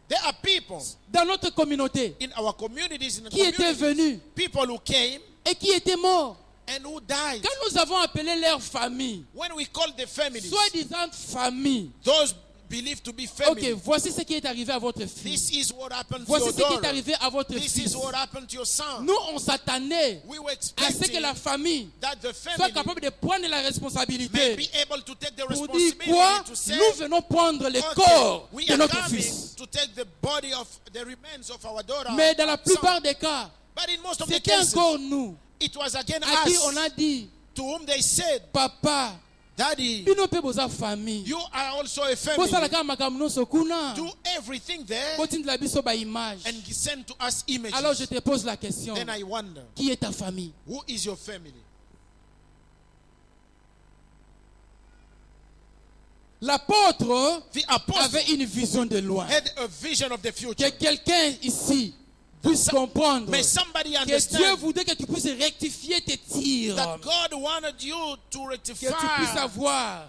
Speaker 2: There are people
Speaker 1: dans notre communauté
Speaker 2: in our communities, in the
Speaker 1: qui étaient venus
Speaker 2: people who came
Speaker 1: et qui étaient morts.
Speaker 2: and who died.
Speaker 1: Quand nous avons appelé leur famille,
Speaker 2: When we call the families,
Speaker 1: soi-disant famille,
Speaker 2: those believed to be
Speaker 1: ok,
Speaker 2: family,
Speaker 1: voici ce qui est arrivé à votre fille.
Speaker 2: this is what happened to
Speaker 1: Voici
Speaker 2: your
Speaker 1: ce qui est
Speaker 2: daughter.
Speaker 1: arrivé à votre
Speaker 2: This
Speaker 1: fils.
Speaker 2: is what happened to your son.
Speaker 1: Nous, on s'attendait
Speaker 2: We were
Speaker 1: à ce que
Speaker 2: expecting
Speaker 1: la famille
Speaker 2: that the
Speaker 1: soit
Speaker 2: family
Speaker 1: capable de prendre la
Speaker 2: may
Speaker 1: responsabilité
Speaker 2: be able to take the
Speaker 1: pour dire
Speaker 2: responsibility
Speaker 1: quoi?
Speaker 2: to say,
Speaker 1: Nous venons prendre le
Speaker 2: okay,
Speaker 1: corps
Speaker 2: we
Speaker 1: de
Speaker 2: are
Speaker 1: notre
Speaker 2: coming
Speaker 1: fils.
Speaker 2: to take the body of the remains of our daughter.
Speaker 1: Mais dans la
Speaker 2: son.
Speaker 1: plupart des cas,
Speaker 2: But in most of the
Speaker 1: c'était
Speaker 2: cases,
Speaker 1: encore nous
Speaker 2: it was again
Speaker 1: à qui on
Speaker 2: us
Speaker 1: a dit,
Speaker 2: to whom they said,
Speaker 1: papa,
Speaker 2: Daddy,
Speaker 1: bino pe boza famille.
Speaker 2: you are also a
Speaker 1: Bosala
Speaker 2: family.
Speaker 1: kaka makambo nyonso kuna.
Speaker 2: Do everything there
Speaker 1: Botindela biso ba image.
Speaker 2: and send to us images.
Speaker 1: Alors je te pose la question.
Speaker 2: Then I wonder,
Speaker 1: Qui est ta famille?
Speaker 2: who is your family?
Speaker 1: L'apôtre
Speaker 2: The apostle
Speaker 1: avait une vision de loin.
Speaker 2: had a vision of the
Speaker 1: Que
Speaker 2: future.
Speaker 1: quelqu'un ici puisse comprendre
Speaker 2: May somebody
Speaker 1: que Dieu
Speaker 2: understand
Speaker 1: voudrait que tu puisses rectifier tes tirs.
Speaker 2: that God wanted you to
Speaker 1: Que tu puisses
Speaker 2: rectify
Speaker 1: avoir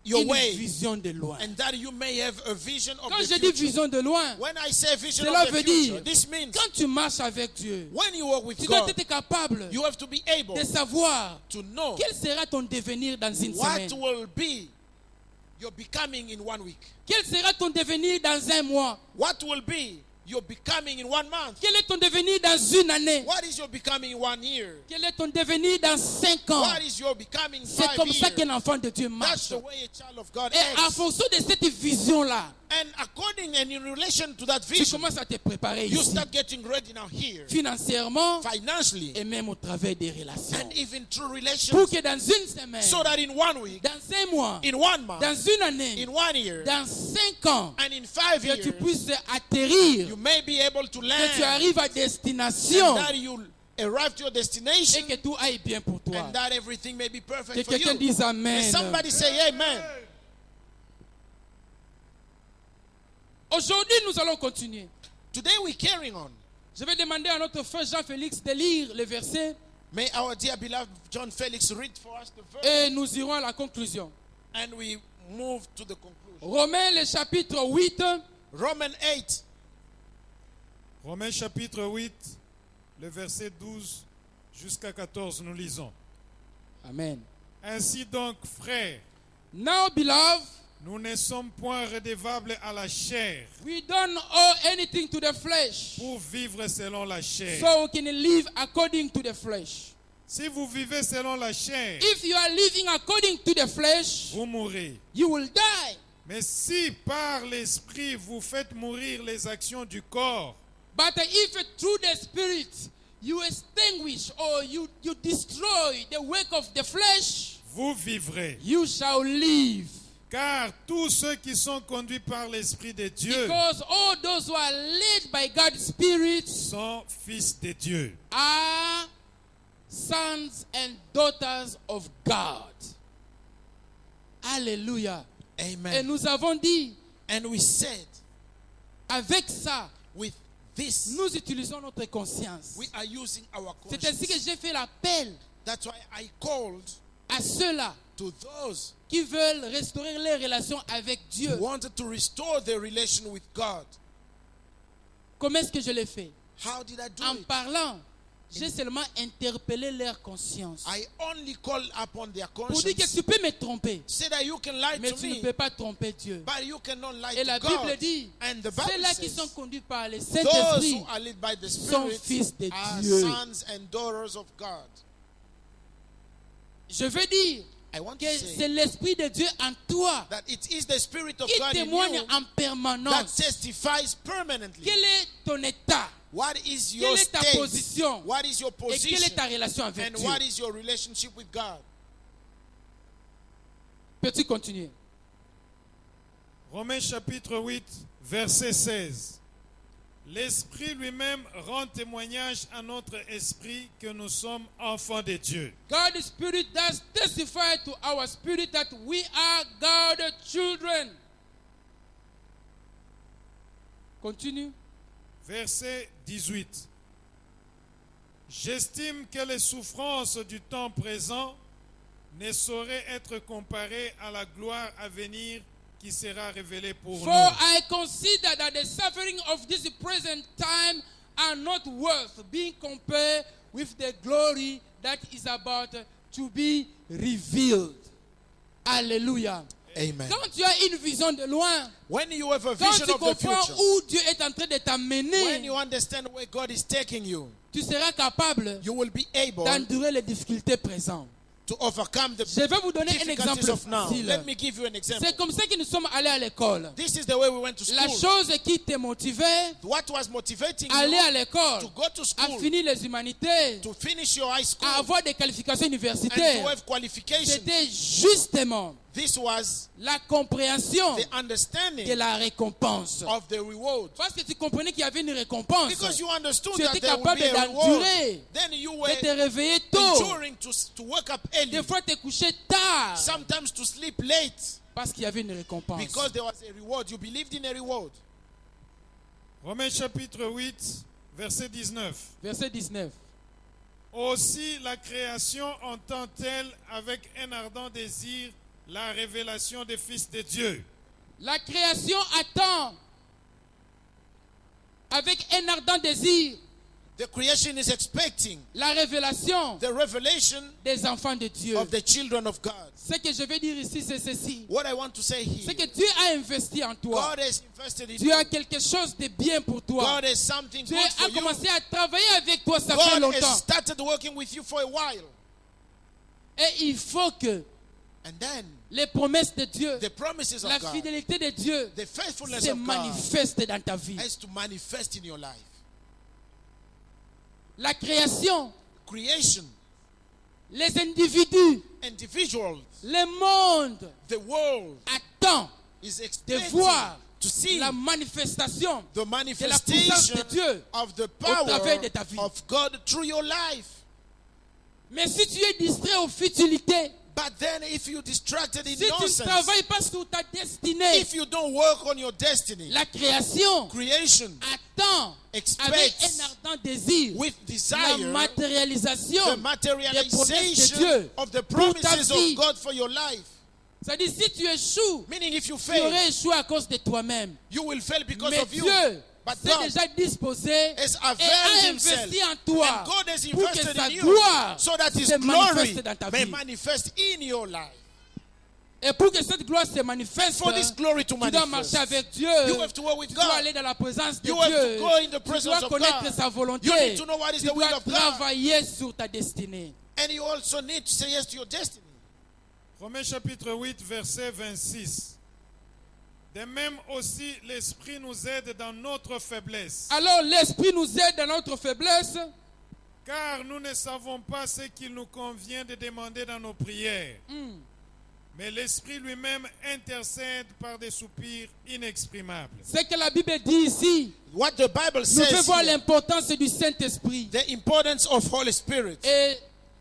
Speaker 2: your
Speaker 1: une
Speaker 2: way
Speaker 1: vision de loin.
Speaker 2: and that you may have a vision of
Speaker 1: Quand
Speaker 2: the
Speaker 1: je dis
Speaker 2: future.
Speaker 1: vision de loin,
Speaker 2: When I say vision
Speaker 1: cela
Speaker 2: of the
Speaker 1: veut
Speaker 2: future,
Speaker 1: dire,
Speaker 2: this means
Speaker 1: quand tu marches avec Dieu,
Speaker 2: when you walk with
Speaker 1: tu dois
Speaker 2: God,
Speaker 1: être capable
Speaker 2: you have to be able
Speaker 1: de savoir
Speaker 2: to know
Speaker 1: quel sera ton devenir dans une
Speaker 2: what
Speaker 1: semaine.
Speaker 2: will be your becoming in 1 week.
Speaker 1: Quel sera ton devenir dans un mois?
Speaker 2: What will be your becoming in 1 month.
Speaker 1: Quel est ton devenir dans une année?
Speaker 2: What is your becoming in 1 year?
Speaker 1: Quel est ton devenir dans 5 ans?
Speaker 2: What is your becoming in
Speaker 1: C'est
Speaker 2: 5
Speaker 1: comme ça
Speaker 2: years?
Speaker 1: qu'un enfant de Dieu
Speaker 2: That's
Speaker 1: marche.
Speaker 2: the way a child of God
Speaker 1: Et en
Speaker 2: acts.
Speaker 1: fonction de cette vision-là,
Speaker 2: And according and in relation to that
Speaker 1: tu
Speaker 2: vision,
Speaker 1: commences à te préparer
Speaker 2: you
Speaker 1: ici,
Speaker 2: start getting ready now here,
Speaker 1: financièrement
Speaker 2: financially,
Speaker 1: et même au travers des relations.
Speaker 2: and even through
Speaker 1: Pour
Speaker 2: relations,
Speaker 1: que dans une semaine,
Speaker 2: so that in 1 week,
Speaker 1: dans 5 mois,
Speaker 2: in 1 month,
Speaker 1: dans une année,
Speaker 2: in 1 year,
Speaker 1: dans 5 ans,
Speaker 2: and in 5
Speaker 1: que tu
Speaker 2: years,
Speaker 1: puisses atterrir,
Speaker 2: you may be able to
Speaker 1: que tu
Speaker 2: land,
Speaker 1: arrives à destination
Speaker 2: and that you arrive to your
Speaker 1: et
Speaker 2: destination,
Speaker 1: que tout aille bien pour toi.
Speaker 2: and that everything may be
Speaker 1: Que
Speaker 2: perfect for
Speaker 1: quelqu'un
Speaker 2: you.
Speaker 1: dise
Speaker 2: May
Speaker 1: Amen.
Speaker 2: somebody say amen.
Speaker 1: Aujourd'hui, nous allons continuer.
Speaker 2: Today we're carrying on.
Speaker 1: Je vais demander à notre frère Jean-Félix de lire le verset
Speaker 2: May our dear beloved John Felix read for us the verse,
Speaker 1: et nous irons à la conclusion.
Speaker 2: and we move to the conclusion.
Speaker 1: Romains, le chapitre 8,
Speaker 2: Romans 8,
Speaker 4: Romains chapitre 8, le verset 12 jusqu'à 14, nous lisons.
Speaker 1: Amen.
Speaker 4: Ainsi donc, frères,
Speaker 1: Now, beloved,
Speaker 4: nous ne sommes point redevables à la chair
Speaker 1: we don't owe anything to the flesh,
Speaker 4: pour vivre selon la chair.
Speaker 1: so we can live according to the flesh.
Speaker 4: Si vous vivez selon la chair,
Speaker 1: If you are living according to the flesh,
Speaker 4: vous mourrez.
Speaker 1: you will die.
Speaker 4: Mais si par l'esprit vous faites mourir les actions du corps,
Speaker 1: But if through the Spirit you extinguish or you destroy the work of the flesh,
Speaker 4: vous vivrez.
Speaker 1: you shall live.
Speaker 4: Car tous ceux qui sont conduits par l'Esprit de Dieu
Speaker 1: Because all those who are led by God's Spirit
Speaker 4: sont fils de Dieu.
Speaker 1: are sons and daughters of God. Alléluia. Et
Speaker 2: amen.
Speaker 1: nous avons dit,
Speaker 2: And we said,
Speaker 1: avec ça,
Speaker 2: with this,
Speaker 1: nous utilisons notre conscience.
Speaker 2: we are using our
Speaker 1: C'est ainsi que
Speaker 2: conscience.
Speaker 1: j'ai fait l'appel
Speaker 2: That's why I called
Speaker 1: à ceux-là
Speaker 2: to those
Speaker 1: qui veulent restaurer les relations avec Dieu.
Speaker 2: who wanted to restore their relation with God.
Speaker 1: Comment est-ce que je l'ai fait?
Speaker 2: How did I do
Speaker 1: En
Speaker 2: it?
Speaker 1: parlant, j'ai seulement interpellé leur conscience.
Speaker 2: I only call upon their
Speaker 1: Pour dire que
Speaker 2: conscience.
Speaker 1: tu peux me tromper,
Speaker 2: Say that you can lie
Speaker 1: mais
Speaker 2: to
Speaker 1: tu ne
Speaker 2: me,
Speaker 1: peux pas tromper Dieu.
Speaker 2: but you cannot lie
Speaker 1: Et
Speaker 2: to
Speaker 1: la Bible
Speaker 2: God.
Speaker 1: dit,
Speaker 2: And the Bible
Speaker 1: ceux-là qui sont
Speaker 2: says,
Speaker 1: conduits par le
Speaker 2: those
Speaker 1: Saint-Esprit
Speaker 2: who are led by the
Speaker 1: sont
Speaker 2: Spirit
Speaker 1: fils de
Speaker 2: are
Speaker 1: Dieu.
Speaker 2: sons and daughters of God.
Speaker 1: Je veux dire
Speaker 2: I want
Speaker 1: que
Speaker 2: to
Speaker 1: c'est
Speaker 2: say
Speaker 1: l'Esprit de Dieu en toi
Speaker 2: that it is the Spirit of
Speaker 1: qui
Speaker 2: God in
Speaker 1: témoigne
Speaker 2: you
Speaker 1: en
Speaker 2: that
Speaker 1: permanence.
Speaker 2: testifies permanently.
Speaker 1: Quel est ton état?
Speaker 2: What is
Speaker 1: Quelle
Speaker 2: your
Speaker 1: est ta
Speaker 2: state?
Speaker 1: position?
Speaker 2: What is your
Speaker 1: Et quelle est
Speaker 2: position?
Speaker 1: ta relation avec
Speaker 2: And
Speaker 1: Dieu?
Speaker 2: what is your relationship with God?
Speaker 1: Peux-tu continuer?
Speaker 4: Romains chapitre 8, verset 16. L'Esprit lui-même rend témoignage à notre esprit que nous sommes enfants de Dieu.
Speaker 1: God's Spirit does testify to our spirit that we are God's children. Continue.
Speaker 4: Verset 18. J'estime que les souffrances du temps présent ne sauraient être comparées à la gloire à venir qui sera révélée pour
Speaker 1: For
Speaker 4: nous.
Speaker 1: I consider that the suffering of this present time are not worth being compared with the glory that is about to be revealed. Alléluia.
Speaker 2: Amen.
Speaker 1: Quand tu as une vision de loin,
Speaker 2: When you have a
Speaker 1: quand
Speaker 2: vision
Speaker 1: tu
Speaker 2: of the
Speaker 1: comprends
Speaker 2: future,
Speaker 1: où Dieu est en train de
Speaker 2: when
Speaker 1: t'amener,
Speaker 2: you understand where God is taking you,
Speaker 1: tu seras capable
Speaker 2: you will be able
Speaker 1: d'endurer les difficultés présentes.
Speaker 2: to overcome the
Speaker 1: Je vais vous donner un
Speaker 2: difficulties
Speaker 1: exemple
Speaker 2: of now.
Speaker 1: facile.
Speaker 2: Let me give you an example.
Speaker 1: C'est comme ça que nous sommes allés à l'école.
Speaker 2: This is the way we went to
Speaker 1: La
Speaker 2: school.
Speaker 1: chose qui te motivait
Speaker 2: What was motivating
Speaker 1: à aller à
Speaker 2: you
Speaker 1: l'école,
Speaker 2: to go to
Speaker 1: à
Speaker 2: school,
Speaker 1: finir les humanités,
Speaker 2: to finish your high school,
Speaker 1: à avoir des qualifications
Speaker 2: and to
Speaker 1: universitaires,
Speaker 2: have qualifications?
Speaker 1: c'était justement
Speaker 2: This was
Speaker 1: la compréhension
Speaker 2: the understanding
Speaker 1: de la récompense.
Speaker 2: of the reward.
Speaker 1: Parce que tu comprenais qu'il y avait une récompense.
Speaker 2: Because you understood
Speaker 1: Tu
Speaker 2: that
Speaker 1: étais
Speaker 2: there would
Speaker 1: capable
Speaker 2: be a reward.
Speaker 1: d'endurer,
Speaker 2: Then you
Speaker 1: de
Speaker 2: were
Speaker 1: te réveiller tôt,
Speaker 2: enduring to wake up early,
Speaker 1: des fois te coucher tard,
Speaker 2: sometimes to sleep late,
Speaker 1: parce qu'il y avait une récompense.
Speaker 2: because there was a reward. You believed in a reward.
Speaker 4: Romains chapitre 8, verset 19.
Speaker 1: Verset 19.
Speaker 4: Aussi la création entend-elle avec un ardent désir la révélation des fils de Dieu.
Speaker 1: La création attend avec un ardent désir
Speaker 2: The creation is expecting
Speaker 1: la révélation
Speaker 2: the revelation
Speaker 1: des enfants de Dieu.
Speaker 2: of the children of God.
Speaker 1: Ce que je veux dire ici, c'est ceci.
Speaker 2: What I want to say
Speaker 1: C'est
Speaker 2: here,
Speaker 1: que Dieu a investi en toi.
Speaker 2: God has invested in
Speaker 1: Dieu
Speaker 2: you.
Speaker 1: a quelque chose de bien pour toi.
Speaker 2: God has something
Speaker 1: Dieu
Speaker 2: good for
Speaker 1: a
Speaker 2: you.
Speaker 1: commencé à travailler avec toi, ça fait
Speaker 2: God
Speaker 1: longtemps.
Speaker 2: has started working with you for a while.
Speaker 1: Et il faut que
Speaker 2: And then
Speaker 1: les promesses de Dieu,
Speaker 2: the promises
Speaker 1: la
Speaker 2: of God,
Speaker 1: fidélité de Dieu
Speaker 2: the faithfulness
Speaker 1: se
Speaker 2: of God
Speaker 1: manifeste dans ta vie.
Speaker 2: has to manifest in your life.
Speaker 1: La création,
Speaker 2: Creation,
Speaker 1: les individus,
Speaker 2: individuals,
Speaker 1: le monde
Speaker 2: the world
Speaker 1: attend
Speaker 2: is
Speaker 1: de
Speaker 2: expecting
Speaker 1: voir
Speaker 2: to see
Speaker 1: la manifestation
Speaker 2: the
Speaker 1: de la puissance
Speaker 2: manifestation
Speaker 1: de Dieu.
Speaker 2: of the
Speaker 1: travers
Speaker 2: power
Speaker 1: de ta vie.
Speaker 2: of God through your life.
Speaker 1: Mais si tu es distrait aux futilités,
Speaker 2: But then if you're distracted in
Speaker 1: si tu ne
Speaker 2: nonsense,
Speaker 1: travailles pas sur ta destinée,
Speaker 2: if you don't work on your destiny,
Speaker 1: la création
Speaker 2: creation
Speaker 1: attend avec
Speaker 2: expects
Speaker 1: un ardent désir
Speaker 2: with
Speaker 1: la
Speaker 2: desire
Speaker 1: matérialisation
Speaker 2: the
Speaker 1: des promesses de
Speaker 2: materialization
Speaker 1: Dieu
Speaker 2: of the
Speaker 1: pour ta
Speaker 2: promises
Speaker 1: vie.
Speaker 2: of God for your life.
Speaker 1: C'est-à-dire, si tu échoues,
Speaker 2: Meaning if you
Speaker 1: tu
Speaker 2: fail,
Speaker 1: aurais échoué à cause de toi-même.
Speaker 2: you will fail because
Speaker 1: Mais
Speaker 2: of you.
Speaker 1: Dieu
Speaker 2: But
Speaker 1: s'est
Speaker 2: God
Speaker 1: déjà disposé
Speaker 2: has
Speaker 1: et a
Speaker 2: availed himself,
Speaker 1: investi en toi
Speaker 2: and God has
Speaker 1: pour que
Speaker 2: invested
Speaker 1: sa
Speaker 2: in you
Speaker 1: gloire
Speaker 2: so that His
Speaker 1: se
Speaker 2: glory
Speaker 1: manifeste dans ta
Speaker 2: may
Speaker 1: vie.
Speaker 2: manifest in your life.
Speaker 1: Et pour que cette gloire se manifeste,
Speaker 2: For this glory to
Speaker 1: tu dois marcher
Speaker 2: manifest,
Speaker 1: avec Dieu.
Speaker 2: you have to work with
Speaker 1: Tu dois
Speaker 2: God.
Speaker 1: aller dans la présence de
Speaker 2: You have
Speaker 1: Dieu.
Speaker 2: to go in the
Speaker 1: Tu
Speaker 2: presence
Speaker 1: dois
Speaker 2: of
Speaker 1: connaître
Speaker 2: God.
Speaker 1: sa volonté.
Speaker 2: You need to know what is
Speaker 1: Tu
Speaker 2: the will
Speaker 1: dois
Speaker 2: of God.
Speaker 1: travailler sur ta destinée.
Speaker 2: And you also need to say yes to your destiny.
Speaker 4: Romains chapitre 8, verset 26. De même aussi, l'Esprit nous aide dans notre faiblesse,
Speaker 1: Alors l'Esprit nous aide dans notre faiblesse,
Speaker 4: car nous ne savons pas ce qu'il nous convient de demander dans nos prières. Mais l'Esprit lui-même intercède par des soupirs inexprimables.
Speaker 1: ce que la Bible dit ici
Speaker 2: What the Bible
Speaker 1: nous fait
Speaker 2: says
Speaker 1: voir
Speaker 2: here,
Speaker 1: l'importance du Saint-Esprit.
Speaker 2: the importance of Holy Spirit.
Speaker 1: Et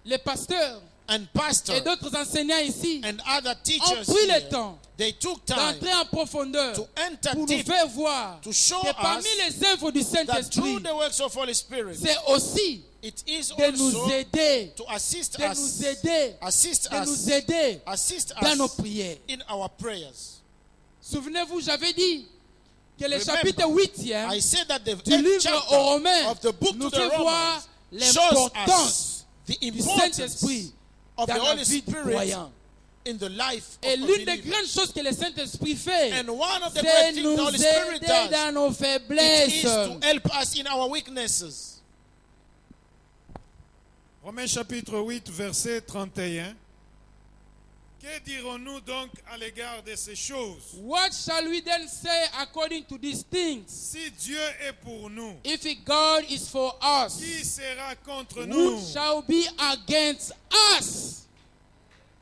Speaker 1: les pasteurs
Speaker 2: and
Speaker 1: et
Speaker 2: pastors
Speaker 1: d'autres enseignants ici
Speaker 2: and other
Speaker 1: ont
Speaker 2: teachers
Speaker 1: pris
Speaker 2: here,
Speaker 1: le temps
Speaker 2: they took time
Speaker 1: d'entrer en profondeur
Speaker 2: to enter
Speaker 1: pour nous
Speaker 2: deep,
Speaker 1: faire voir
Speaker 2: to show
Speaker 1: que parmi
Speaker 2: us
Speaker 1: les œuvres du
Speaker 2: that
Speaker 1: Saint-Esprit,
Speaker 2: through the works of Holy Spirit,
Speaker 1: c'est aussi
Speaker 2: it is
Speaker 1: de nous
Speaker 2: also
Speaker 1: aider,
Speaker 2: to assist
Speaker 1: de nous
Speaker 2: us,
Speaker 1: aider,
Speaker 2: assist
Speaker 1: de nous
Speaker 2: us,
Speaker 1: aider
Speaker 2: assist
Speaker 1: dans nos
Speaker 2: us
Speaker 1: prières.
Speaker 2: in our prayers.
Speaker 1: Souvenez-vous, j'avais dit que le
Speaker 2: Remember,
Speaker 1: chapitre 8e
Speaker 2: I said that the
Speaker 1: du
Speaker 2: 8th
Speaker 1: livre aux
Speaker 2: chapter
Speaker 1: Romains
Speaker 2: of the book
Speaker 1: nous
Speaker 2: to the
Speaker 1: fait voir
Speaker 2: Romans shows
Speaker 1: l'importance
Speaker 2: us the
Speaker 1: du
Speaker 2: importance
Speaker 1: Saint-Esprit
Speaker 2: of the
Speaker 1: dans la
Speaker 2: Holy
Speaker 1: vie du
Speaker 2: Spirit
Speaker 1: croyant.
Speaker 2: in the life
Speaker 1: Et
Speaker 2: of a
Speaker 1: l'une des
Speaker 2: believer.
Speaker 1: grandes choses que le Saint-Esprit fait,
Speaker 2: And one of the
Speaker 1: c'est
Speaker 2: great things
Speaker 1: nous
Speaker 2: the Holy Spirit
Speaker 1: aider
Speaker 2: does,
Speaker 1: dans nos
Speaker 2: it is
Speaker 1: faiblesses.
Speaker 2: to help us in our weaknesses.
Speaker 4: Romains chapitre 8, verset 31. Que dirons-nous donc à l'égard de ces choses?
Speaker 1: What shall we then say according to these things?
Speaker 4: Si Dieu est pour nous,
Speaker 1: If God is for us,
Speaker 4: qui sera contre
Speaker 1: who
Speaker 4: nous?
Speaker 1: shall be against us?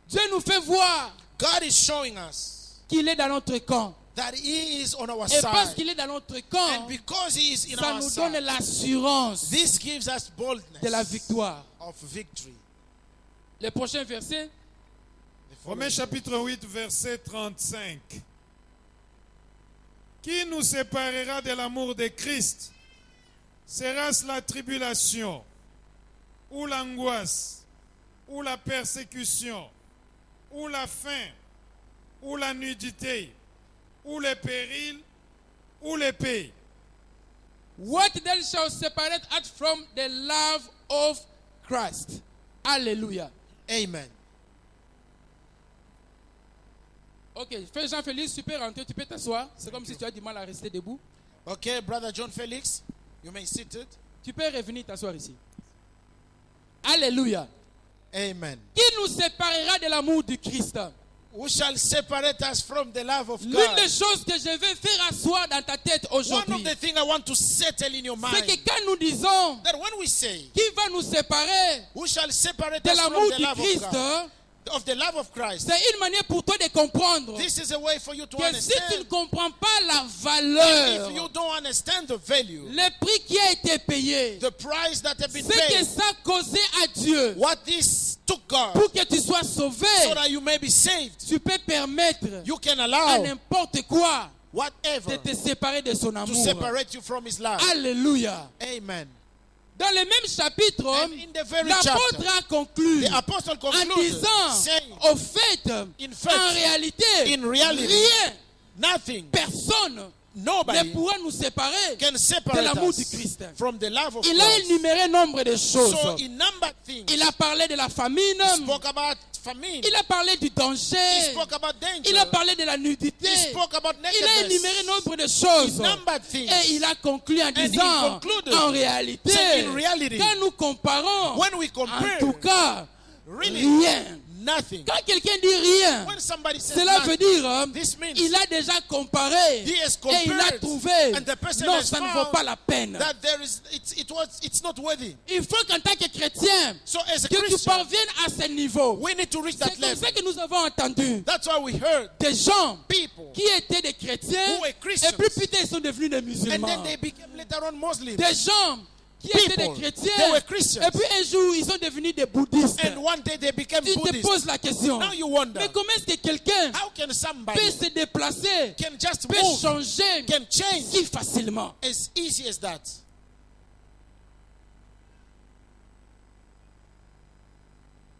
Speaker 1: Dieu nous fait voir
Speaker 2: God is showing us
Speaker 1: qu'il est dans notre camp.
Speaker 2: that He is on our
Speaker 1: Et parce
Speaker 2: side.
Speaker 1: qu'il est dans notre
Speaker 2: And
Speaker 1: camp,
Speaker 2: because He is in
Speaker 1: ça
Speaker 2: our
Speaker 1: nous donne
Speaker 2: side,
Speaker 1: l'assurance
Speaker 2: this gives us
Speaker 1: de la
Speaker 2: boldness
Speaker 1: victoire.
Speaker 2: of victory.
Speaker 1: Le prochain verset,
Speaker 2: The
Speaker 4: Romains
Speaker 2: following
Speaker 4: chapitre 8, verset 35. Qui nous séparera de l'amour de Christ? Sera-ce la tribulation, ou l'angoisse, ou la persécution, ou la faim, ou la nudité, ou le péril, ou l'épée?
Speaker 1: what then shall separate us from the love of Christ? Alléluia.
Speaker 2: Amen.
Speaker 1: Ok, fais Jean-Félix, tu peux rentrer, tu peux t'asseoir. C'est comme si tu as du mal à rester debout.
Speaker 2: Okay, Brother John Felix, you may sit it.
Speaker 1: Tu peux revenir t'asseoir ici. Alléluia.
Speaker 2: Amen.
Speaker 1: Qui nous séparera de l'amour du Christ?
Speaker 2: Who shall separate us from the love of
Speaker 1: L'une
Speaker 2: God?
Speaker 1: des choses que je vais faire asseoir dans ta tête
Speaker 2: One
Speaker 1: aujourd'hui,
Speaker 2: of the things I want to settle in your
Speaker 1: c'est
Speaker 2: mind,
Speaker 1: que quand nous disons
Speaker 2: that when we say,
Speaker 1: qui va nous séparer
Speaker 2: who shall separate
Speaker 1: de
Speaker 2: us from
Speaker 1: l'amour
Speaker 2: the
Speaker 1: du
Speaker 2: love of
Speaker 1: Christ,
Speaker 2: God, of the love of Christ,
Speaker 1: c'est une manière pour toi de comprendre
Speaker 2: this is a way for you to
Speaker 1: que si tu ne
Speaker 2: understand.
Speaker 1: comprends pas la valeur,
Speaker 2: If you don't understand the value,
Speaker 1: le prix qui a été payé,
Speaker 2: the price that has been
Speaker 1: c'est que
Speaker 2: paid,
Speaker 1: ça causait à Dieu
Speaker 2: what this took God,
Speaker 1: pour que tu sois sauvé.
Speaker 2: so that you may be saved,
Speaker 1: Tu peux permettre
Speaker 2: you can
Speaker 1: à
Speaker 2: allow
Speaker 1: n'importe quoi de
Speaker 2: whatever
Speaker 1: te séparer de son
Speaker 2: to
Speaker 1: amour.
Speaker 2: separate you from His love.
Speaker 1: Alléluia.
Speaker 2: Amen.
Speaker 1: Dans le même chapitre,
Speaker 2: And in the very
Speaker 1: l'apôtre
Speaker 2: chapter,
Speaker 1: a conclu
Speaker 2: the apostle
Speaker 1: en
Speaker 2: concluded,
Speaker 1: disant,
Speaker 2: saying,
Speaker 1: au fait,
Speaker 2: In fact,
Speaker 1: en réalité,
Speaker 2: in reality,
Speaker 1: rien,
Speaker 2: nothing,
Speaker 1: personne ne
Speaker 2: nobody
Speaker 1: pourra nous séparer
Speaker 2: can
Speaker 1: de
Speaker 2: separate
Speaker 1: l'amour du
Speaker 2: us
Speaker 1: Christ.
Speaker 2: from the love of
Speaker 1: Il a
Speaker 2: Christ.
Speaker 1: énuméré nombre de choses.
Speaker 2: So he numbered things.
Speaker 1: Il a parlé de la famine,
Speaker 2: He spoke about famine.
Speaker 1: il a parlé du
Speaker 2: He
Speaker 1: danger,
Speaker 2: spoke about danger.
Speaker 1: il a parlé de la nudité,
Speaker 2: He spoke about
Speaker 1: il a
Speaker 2: nakedness.
Speaker 1: énuméré nombre de
Speaker 2: He
Speaker 1: choses.
Speaker 2: numbered things.
Speaker 1: Et il a conclu en
Speaker 2: he
Speaker 1: disant,
Speaker 2: concluded,
Speaker 1: en réalité,
Speaker 2: saying, in reality,
Speaker 1: quand nous comparons,
Speaker 2: when we
Speaker 1: en
Speaker 2: compare,
Speaker 1: tout cas,
Speaker 2: really,
Speaker 1: rien.
Speaker 2: nothing.
Speaker 1: Quand quelqu'un dit rien,
Speaker 2: When somebody says
Speaker 1: cela veut
Speaker 2: nothing,
Speaker 1: dire
Speaker 2: this means
Speaker 1: il a déjà comparé
Speaker 2: he has
Speaker 1: et il a
Speaker 2: compared,
Speaker 1: trouvé,
Speaker 2: and the person
Speaker 1: non,
Speaker 2: has
Speaker 1: ça ne
Speaker 2: found
Speaker 1: vaut pas la peine.
Speaker 2: that there is, it's not worthy.
Speaker 1: Il faut qu'en tant que chrétien,
Speaker 2: So as a
Speaker 1: que tu
Speaker 2: Christian,
Speaker 1: parviennes à ce niveau.
Speaker 2: we need to reach
Speaker 1: C'est
Speaker 2: that
Speaker 1: comme
Speaker 2: level.
Speaker 1: ça que nous avons entendu
Speaker 2: That's why we heard
Speaker 1: des gens
Speaker 2: people,
Speaker 1: qui étaient des chrétiens
Speaker 2: who were
Speaker 1: et
Speaker 2: Christians,
Speaker 1: puis putain ils sont devenus des
Speaker 2: and
Speaker 1: musulmans.
Speaker 2: then they became later on Muslims.
Speaker 1: Des gens qui étaient des
Speaker 2: People,
Speaker 1: chrétiens
Speaker 2: they were Christians.
Speaker 1: et puis un jour ils sont devenus des bouddhistes.
Speaker 2: And one day they became
Speaker 1: Tu te
Speaker 2: Buddhists.
Speaker 1: poses la question,
Speaker 2: Now you wonder,
Speaker 1: mais comment est-ce que quelqu'un
Speaker 2: how can
Speaker 1: peut
Speaker 2: somebody
Speaker 1: se déplacer,
Speaker 2: can just
Speaker 1: peut
Speaker 2: move,
Speaker 1: changer
Speaker 2: can change
Speaker 1: si facilement?
Speaker 2: as easy as that?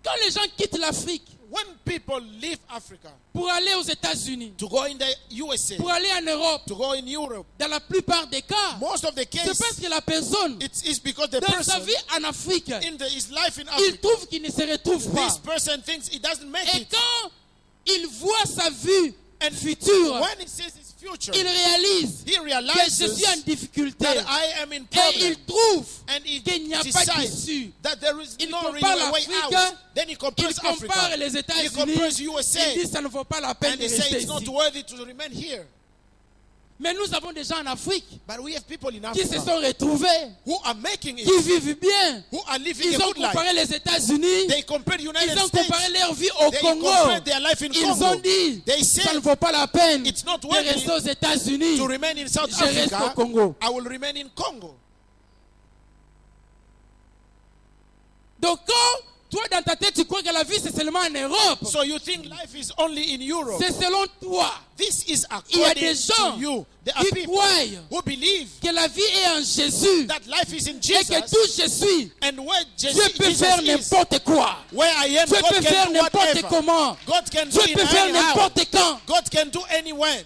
Speaker 1: Quand les gens quittent l'Afrique
Speaker 2: When people leave Africa
Speaker 1: pour aller aux États-Unis,
Speaker 2: to go in the USA,
Speaker 1: pour aller en Europe,
Speaker 2: to go in Europe,
Speaker 1: dans la plupart des cas,
Speaker 2: most of the
Speaker 1: c'est parce
Speaker 2: cases,
Speaker 1: que la personne,
Speaker 2: it's because the
Speaker 1: dans sa
Speaker 2: person
Speaker 1: vie en Afrique,
Speaker 2: his life in
Speaker 1: il
Speaker 2: Africa,
Speaker 1: trouve qu'il ne se retrouve pas.
Speaker 2: this person thinks he doesn't make
Speaker 1: Et
Speaker 2: it.
Speaker 1: quand il voit sa vie
Speaker 2: And
Speaker 1: future,
Speaker 2: when he sees his future,
Speaker 1: il réalise
Speaker 2: he
Speaker 1: que
Speaker 2: realizes
Speaker 1: je suis en difficulté.
Speaker 2: that I am in
Speaker 1: Et il
Speaker 2: problem.
Speaker 1: trouve
Speaker 2: And he
Speaker 1: qu'il n'y a pas
Speaker 2: decides
Speaker 1: d'issue.
Speaker 2: that there is
Speaker 1: Il
Speaker 2: no really
Speaker 1: compare
Speaker 2: a way
Speaker 1: l'Afrique,
Speaker 2: out. Then he
Speaker 1: Il
Speaker 2: compares
Speaker 1: compare
Speaker 2: Africa.
Speaker 1: les
Speaker 2: He
Speaker 1: États-Unis.
Speaker 2: compares USA.
Speaker 1: Il dit ça ne vaut pas la peine
Speaker 2: And
Speaker 1: de
Speaker 2: he says
Speaker 1: rester
Speaker 2: it's not
Speaker 1: ici.
Speaker 2: worthy to remain here.
Speaker 1: Mais nous avons des gens en Afrique
Speaker 2: But we have people in
Speaker 1: qui se
Speaker 2: Africa
Speaker 1: sont retrouvés,
Speaker 2: who are making
Speaker 1: qui
Speaker 2: it,
Speaker 1: vivent bien.
Speaker 2: who are living
Speaker 1: Ils
Speaker 2: a
Speaker 1: ont
Speaker 2: good life.
Speaker 1: comparé les États-Unis,
Speaker 2: They compare United
Speaker 1: ils ont
Speaker 2: States.
Speaker 1: comparé leur vie au
Speaker 2: They
Speaker 1: Congo.
Speaker 2: compare their life in
Speaker 1: Ils ont
Speaker 2: Congo.
Speaker 1: dit,
Speaker 2: They
Speaker 1: ça ne
Speaker 2: say
Speaker 1: vaut pas la peine
Speaker 2: it's not
Speaker 1: de
Speaker 2: worthy
Speaker 1: rester aux États-Unis.
Speaker 2: to remain in South
Speaker 1: Je reste au
Speaker 2: Africa.
Speaker 1: Congo.
Speaker 2: I will remain in Congo.
Speaker 1: Donc quand Toi, dans ta tête, tu crois que la vie, c'est seulement en Europe.
Speaker 2: So you think life is only in Europe.
Speaker 1: C'est selon toi.
Speaker 2: This is
Speaker 1: Il y a
Speaker 2: according
Speaker 1: des gens
Speaker 2: to you. There are
Speaker 1: qui
Speaker 2: people
Speaker 1: croient
Speaker 2: who believe
Speaker 1: que la vie est en Jésus.
Speaker 2: that life is in
Speaker 1: Et que
Speaker 2: Jesus.
Speaker 1: tout je suis,
Speaker 2: And where
Speaker 1: Dieu
Speaker 2: Jesus
Speaker 1: peut faire
Speaker 2: is,
Speaker 1: n'importe quoi.
Speaker 2: where I am,
Speaker 1: Dieu
Speaker 2: God
Speaker 1: peut faire
Speaker 2: can do
Speaker 1: n'importe
Speaker 2: whatever.
Speaker 1: comment.
Speaker 2: God can do
Speaker 1: Dieu
Speaker 2: it
Speaker 1: peut faire
Speaker 2: anyhow.
Speaker 1: n'importe quand.
Speaker 2: God can do anywhere.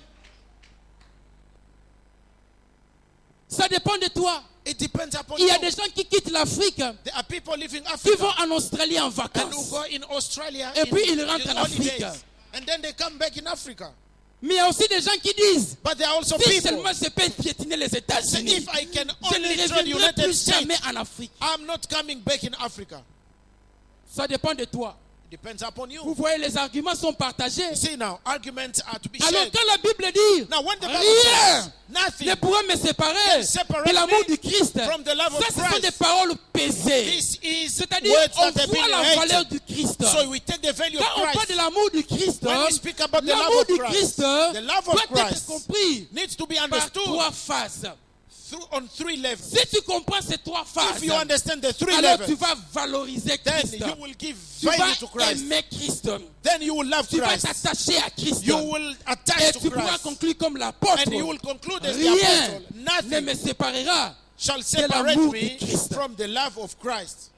Speaker 1: Ça dépend de toi.
Speaker 2: It depends upon
Speaker 1: Il y
Speaker 2: you.
Speaker 1: a des gens qui quittent l'Afrique,
Speaker 2: There are people living
Speaker 1: qui vont
Speaker 2: Africa
Speaker 1: en Australie en
Speaker 2: and who
Speaker 1: vacances.
Speaker 2: go in Australia
Speaker 1: Et
Speaker 2: in
Speaker 1: puis ils rentrent en
Speaker 2: holidays.
Speaker 1: Afrique.
Speaker 2: And then they come back in Africa.
Speaker 1: Mais il y a aussi des gens qui disent,
Speaker 2: But there are also
Speaker 1: si
Speaker 2: people
Speaker 1: seulement je peux piétiner les
Speaker 2: say,
Speaker 1: États-Unis,
Speaker 2: if I can
Speaker 1: je ne
Speaker 2: only trade
Speaker 1: reviendrai
Speaker 2: United
Speaker 1: plus
Speaker 2: States,
Speaker 1: jamais en Afrique.
Speaker 2: I'm not coming back in Africa.
Speaker 1: Ça dépend de toi.
Speaker 2: It depends upon
Speaker 1: Vous
Speaker 2: you.
Speaker 1: voyez, les arguments sont partagés.
Speaker 2: You see now, arguments are to be
Speaker 1: Alors
Speaker 2: shared.
Speaker 1: quand la Bible dit,
Speaker 2: Now when the Bible
Speaker 1: rien
Speaker 2: says nothing
Speaker 1: ne pourra me séparer
Speaker 2: can separate
Speaker 1: de l'amour
Speaker 2: me
Speaker 1: du Christ,
Speaker 2: from the love of
Speaker 1: ça ce sont
Speaker 2: Christ.
Speaker 1: des paroles pesées.
Speaker 2: This is
Speaker 1: C'est-à-dire,
Speaker 2: words
Speaker 1: on
Speaker 2: that have
Speaker 1: voit
Speaker 2: been
Speaker 1: la valeur
Speaker 2: hated.
Speaker 1: du Christ.
Speaker 2: So we take the value of
Speaker 1: Quand on parle
Speaker 2: Christ.
Speaker 1: de l'amour du Christ,
Speaker 2: When we speak about the love
Speaker 1: l'amour
Speaker 2: of
Speaker 1: du
Speaker 2: Christ,
Speaker 1: Christ
Speaker 2: the love of
Speaker 1: doit être
Speaker 2: Christ
Speaker 1: compris
Speaker 2: needs to be
Speaker 1: par
Speaker 2: understood
Speaker 1: trois phases.
Speaker 2: on three levels.
Speaker 1: Si tu comprends ces trois phases,
Speaker 2: If you understand the three
Speaker 1: alors tu
Speaker 2: levels,
Speaker 1: vas valoriser
Speaker 2: then
Speaker 1: Christ.
Speaker 2: you will give
Speaker 1: Tu vas
Speaker 2: value to Christ.
Speaker 1: aimer Christ.
Speaker 2: Then you will love
Speaker 1: Tu vas
Speaker 2: Christ.
Speaker 1: t'attacher à Christ.
Speaker 2: You will
Speaker 1: Et
Speaker 2: attach to
Speaker 1: tu pourras
Speaker 2: Christ.
Speaker 1: conclure comme l'apôtre.
Speaker 2: And you will conclude as the
Speaker 1: Rien
Speaker 2: apostle.
Speaker 1: ne
Speaker 2: Nothing
Speaker 1: me séparera.
Speaker 2: shall
Speaker 1: de l'amour
Speaker 2: separate
Speaker 1: de
Speaker 2: me
Speaker 1: Christ.
Speaker 2: from the love of Christ.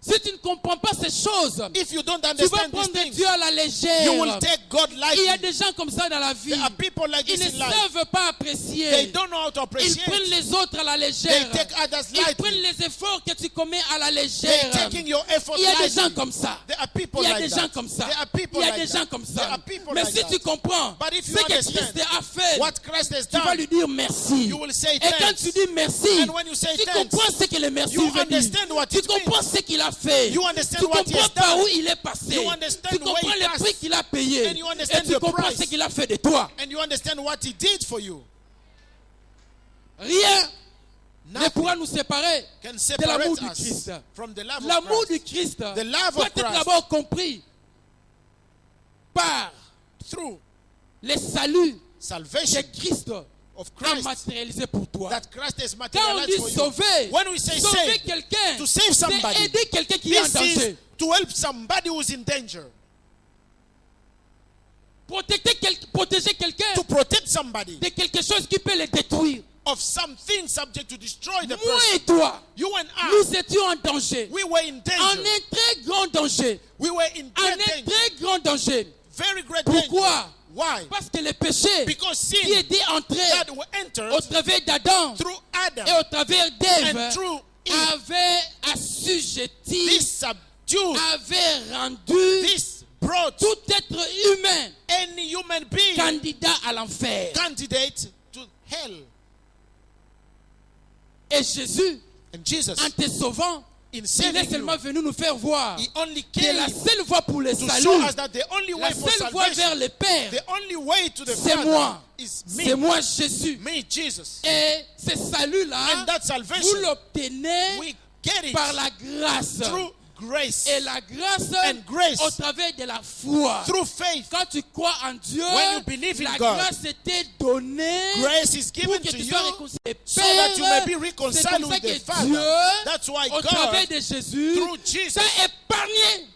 Speaker 1: Si tu ne comprends pas ces choses,
Speaker 2: If you don't
Speaker 1: tu vas
Speaker 2: understand these
Speaker 1: prendre
Speaker 2: things,
Speaker 1: Dieu à la
Speaker 2: you will
Speaker 1: légère.
Speaker 2: take God
Speaker 1: Il y a
Speaker 2: lightly.
Speaker 1: des gens comme ça dans la vie.
Speaker 2: There are people like
Speaker 1: Ils
Speaker 2: this
Speaker 1: ne
Speaker 2: in life.
Speaker 1: savent pas
Speaker 2: They
Speaker 1: apprécier.
Speaker 2: don't know how to
Speaker 1: Ils
Speaker 2: appreciate.
Speaker 1: prennent les autres à la
Speaker 2: They
Speaker 1: légère.
Speaker 2: take others
Speaker 1: Ils prennent
Speaker 2: lightly.
Speaker 1: les efforts que tu commets à la
Speaker 2: They're
Speaker 1: légère.
Speaker 2: taking your effort
Speaker 1: Il y a des gens
Speaker 2: lightly.
Speaker 1: comme ça.
Speaker 2: There are people
Speaker 1: Il y a
Speaker 2: like
Speaker 1: des
Speaker 2: that.
Speaker 1: gens comme ça.
Speaker 2: There are
Speaker 1: Il
Speaker 2: people
Speaker 1: y a
Speaker 2: like
Speaker 1: des
Speaker 2: that.
Speaker 1: gens comme
Speaker 2: There
Speaker 1: ça.
Speaker 2: are people
Speaker 1: Mais
Speaker 2: like
Speaker 1: si
Speaker 2: that.
Speaker 1: tu comprends
Speaker 2: But if
Speaker 1: ce
Speaker 2: you
Speaker 1: que
Speaker 2: understand
Speaker 1: Christ a fait,
Speaker 2: what Christ has
Speaker 1: tu vas
Speaker 2: done,
Speaker 1: lui dire merci.
Speaker 2: you will say
Speaker 1: Et quand
Speaker 2: thanks.
Speaker 1: tu dis merci,
Speaker 2: And when you say
Speaker 1: tu
Speaker 2: thanks,
Speaker 1: comprends ce que le merci
Speaker 2: you
Speaker 1: veut dire.
Speaker 2: understand what
Speaker 1: Tu
Speaker 2: it means.
Speaker 1: comprends ce qu'il a fait.
Speaker 2: You understand
Speaker 1: Tu
Speaker 2: what he
Speaker 1: comprends
Speaker 2: has
Speaker 1: par
Speaker 2: done.
Speaker 1: où il est passé.
Speaker 2: You understand
Speaker 1: Tu
Speaker 2: where
Speaker 1: comprends
Speaker 2: he
Speaker 1: le
Speaker 2: passed.
Speaker 1: prix qu'il a payé.
Speaker 2: And you
Speaker 1: Et
Speaker 2: understand
Speaker 1: tu
Speaker 2: the
Speaker 1: comprends
Speaker 2: price.
Speaker 1: ce qu'il a fait de toi.
Speaker 2: And you understand what he did for you.
Speaker 1: Rien ne
Speaker 2: Nothing
Speaker 1: pourra nous séparer
Speaker 2: can
Speaker 1: de l'amour
Speaker 2: separate
Speaker 1: du
Speaker 2: us
Speaker 1: Christ.
Speaker 2: from the love
Speaker 1: L'amour
Speaker 2: of
Speaker 1: du
Speaker 2: Christ.
Speaker 1: Christ
Speaker 2: The love
Speaker 1: doit
Speaker 2: of
Speaker 1: être
Speaker 2: Christ.
Speaker 1: d'abord compris par
Speaker 2: Through
Speaker 1: le salut
Speaker 2: salvation
Speaker 1: que Christ
Speaker 2: of
Speaker 1: a
Speaker 2: Christ
Speaker 1: matérialisé pour toi.
Speaker 2: that Christ has
Speaker 1: Quand on
Speaker 2: materialized
Speaker 1: dit
Speaker 2: for you.
Speaker 1: sauver,
Speaker 2: When we say
Speaker 1: sauver
Speaker 2: save,
Speaker 1: quelqu'un,
Speaker 2: to save somebody,
Speaker 1: c'est aider quelqu'un qui est en
Speaker 2: this
Speaker 1: danger.
Speaker 2: is to help somebody who's in danger.
Speaker 1: Protéger quelqu'un
Speaker 2: To protect somebody
Speaker 1: de quelque chose qui peut le détruire.
Speaker 2: of something subject to destroy the
Speaker 1: Moi
Speaker 2: person.
Speaker 1: et toi,
Speaker 2: You and I,
Speaker 1: nous étions en danger.
Speaker 2: we were in
Speaker 1: En
Speaker 2: danger.
Speaker 1: un très grand danger.
Speaker 2: We were in
Speaker 1: En
Speaker 2: great
Speaker 1: un
Speaker 2: danger.
Speaker 1: très grand danger.
Speaker 2: Very great danger.
Speaker 1: Pourquoi?
Speaker 2: Why?
Speaker 1: Parce que le péché
Speaker 2: Because
Speaker 1: qui
Speaker 2: sin
Speaker 1: était entré
Speaker 2: that were
Speaker 1: au
Speaker 2: entered
Speaker 1: travers d'Adam
Speaker 2: through Adam
Speaker 1: et au travers
Speaker 2: and
Speaker 1: d'Ève
Speaker 2: through Eve,
Speaker 1: avait assujetti,
Speaker 2: this subdued,
Speaker 1: avait rendu
Speaker 2: this brought
Speaker 1: tout être humain
Speaker 2: any human being
Speaker 1: candidat à l'enfer.
Speaker 2: candidate to hell.
Speaker 1: Et Jésus,
Speaker 2: And Jesus,
Speaker 1: en te sauvant,
Speaker 2: in
Speaker 1: il est
Speaker 2: saving you,
Speaker 1: seulement venu nous faire voir
Speaker 2: he only
Speaker 1: que
Speaker 2: came
Speaker 1: la seule voie pour le
Speaker 2: to
Speaker 1: salut,
Speaker 2: show us that the only
Speaker 1: la
Speaker 2: way for
Speaker 1: seule voie vers
Speaker 2: salvation,
Speaker 1: le Père,
Speaker 2: the only way to the
Speaker 1: c'est
Speaker 2: Father
Speaker 1: moi.
Speaker 2: is
Speaker 1: C'est
Speaker 2: me,
Speaker 1: moi Jésus.
Speaker 2: me, Jesus.
Speaker 1: Et ce salut-là,
Speaker 2: And that
Speaker 1: vous
Speaker 2: salvation,
Speaker 1: l'obtenez
Speaker 2: we get it
Speaker 1: par la grâce.
Speaker 2: through grace,
Speaker 1: Et la grâce,
Speaker 2: And grace,
Speaker 1: au travers de la foi.
Speaker 2: through faith.
Speaker 1: Quand tu crois en Dieu,
Speaker 2: When you believe in
Speaker 1: la
Speaker 2: God,
Speaker 1: grâce était donnée
Speaker 2: Grace is
Speaker 1: pour
Speaker 2: given
Speaker 1: que
Speaker 2: to
Speaker 1: tu
Speaker 2: you
Speaker 1: sois réconcilié.
Speaker 2: so that you may be
Speaker 1: C'est
Speaker 2: reconciled
Speaker 1: comme ça
Speaker 2: with the
Speaker 1: que
Speaker 2: Father.
Speaker 1: Dieu,
Speaker 2: That's why
Speaker 1: au travers
Speaker 2: God
Speaker 1: de Jésus,
Speaker 2: through Jesus,
Speaker 1: t'a épargné,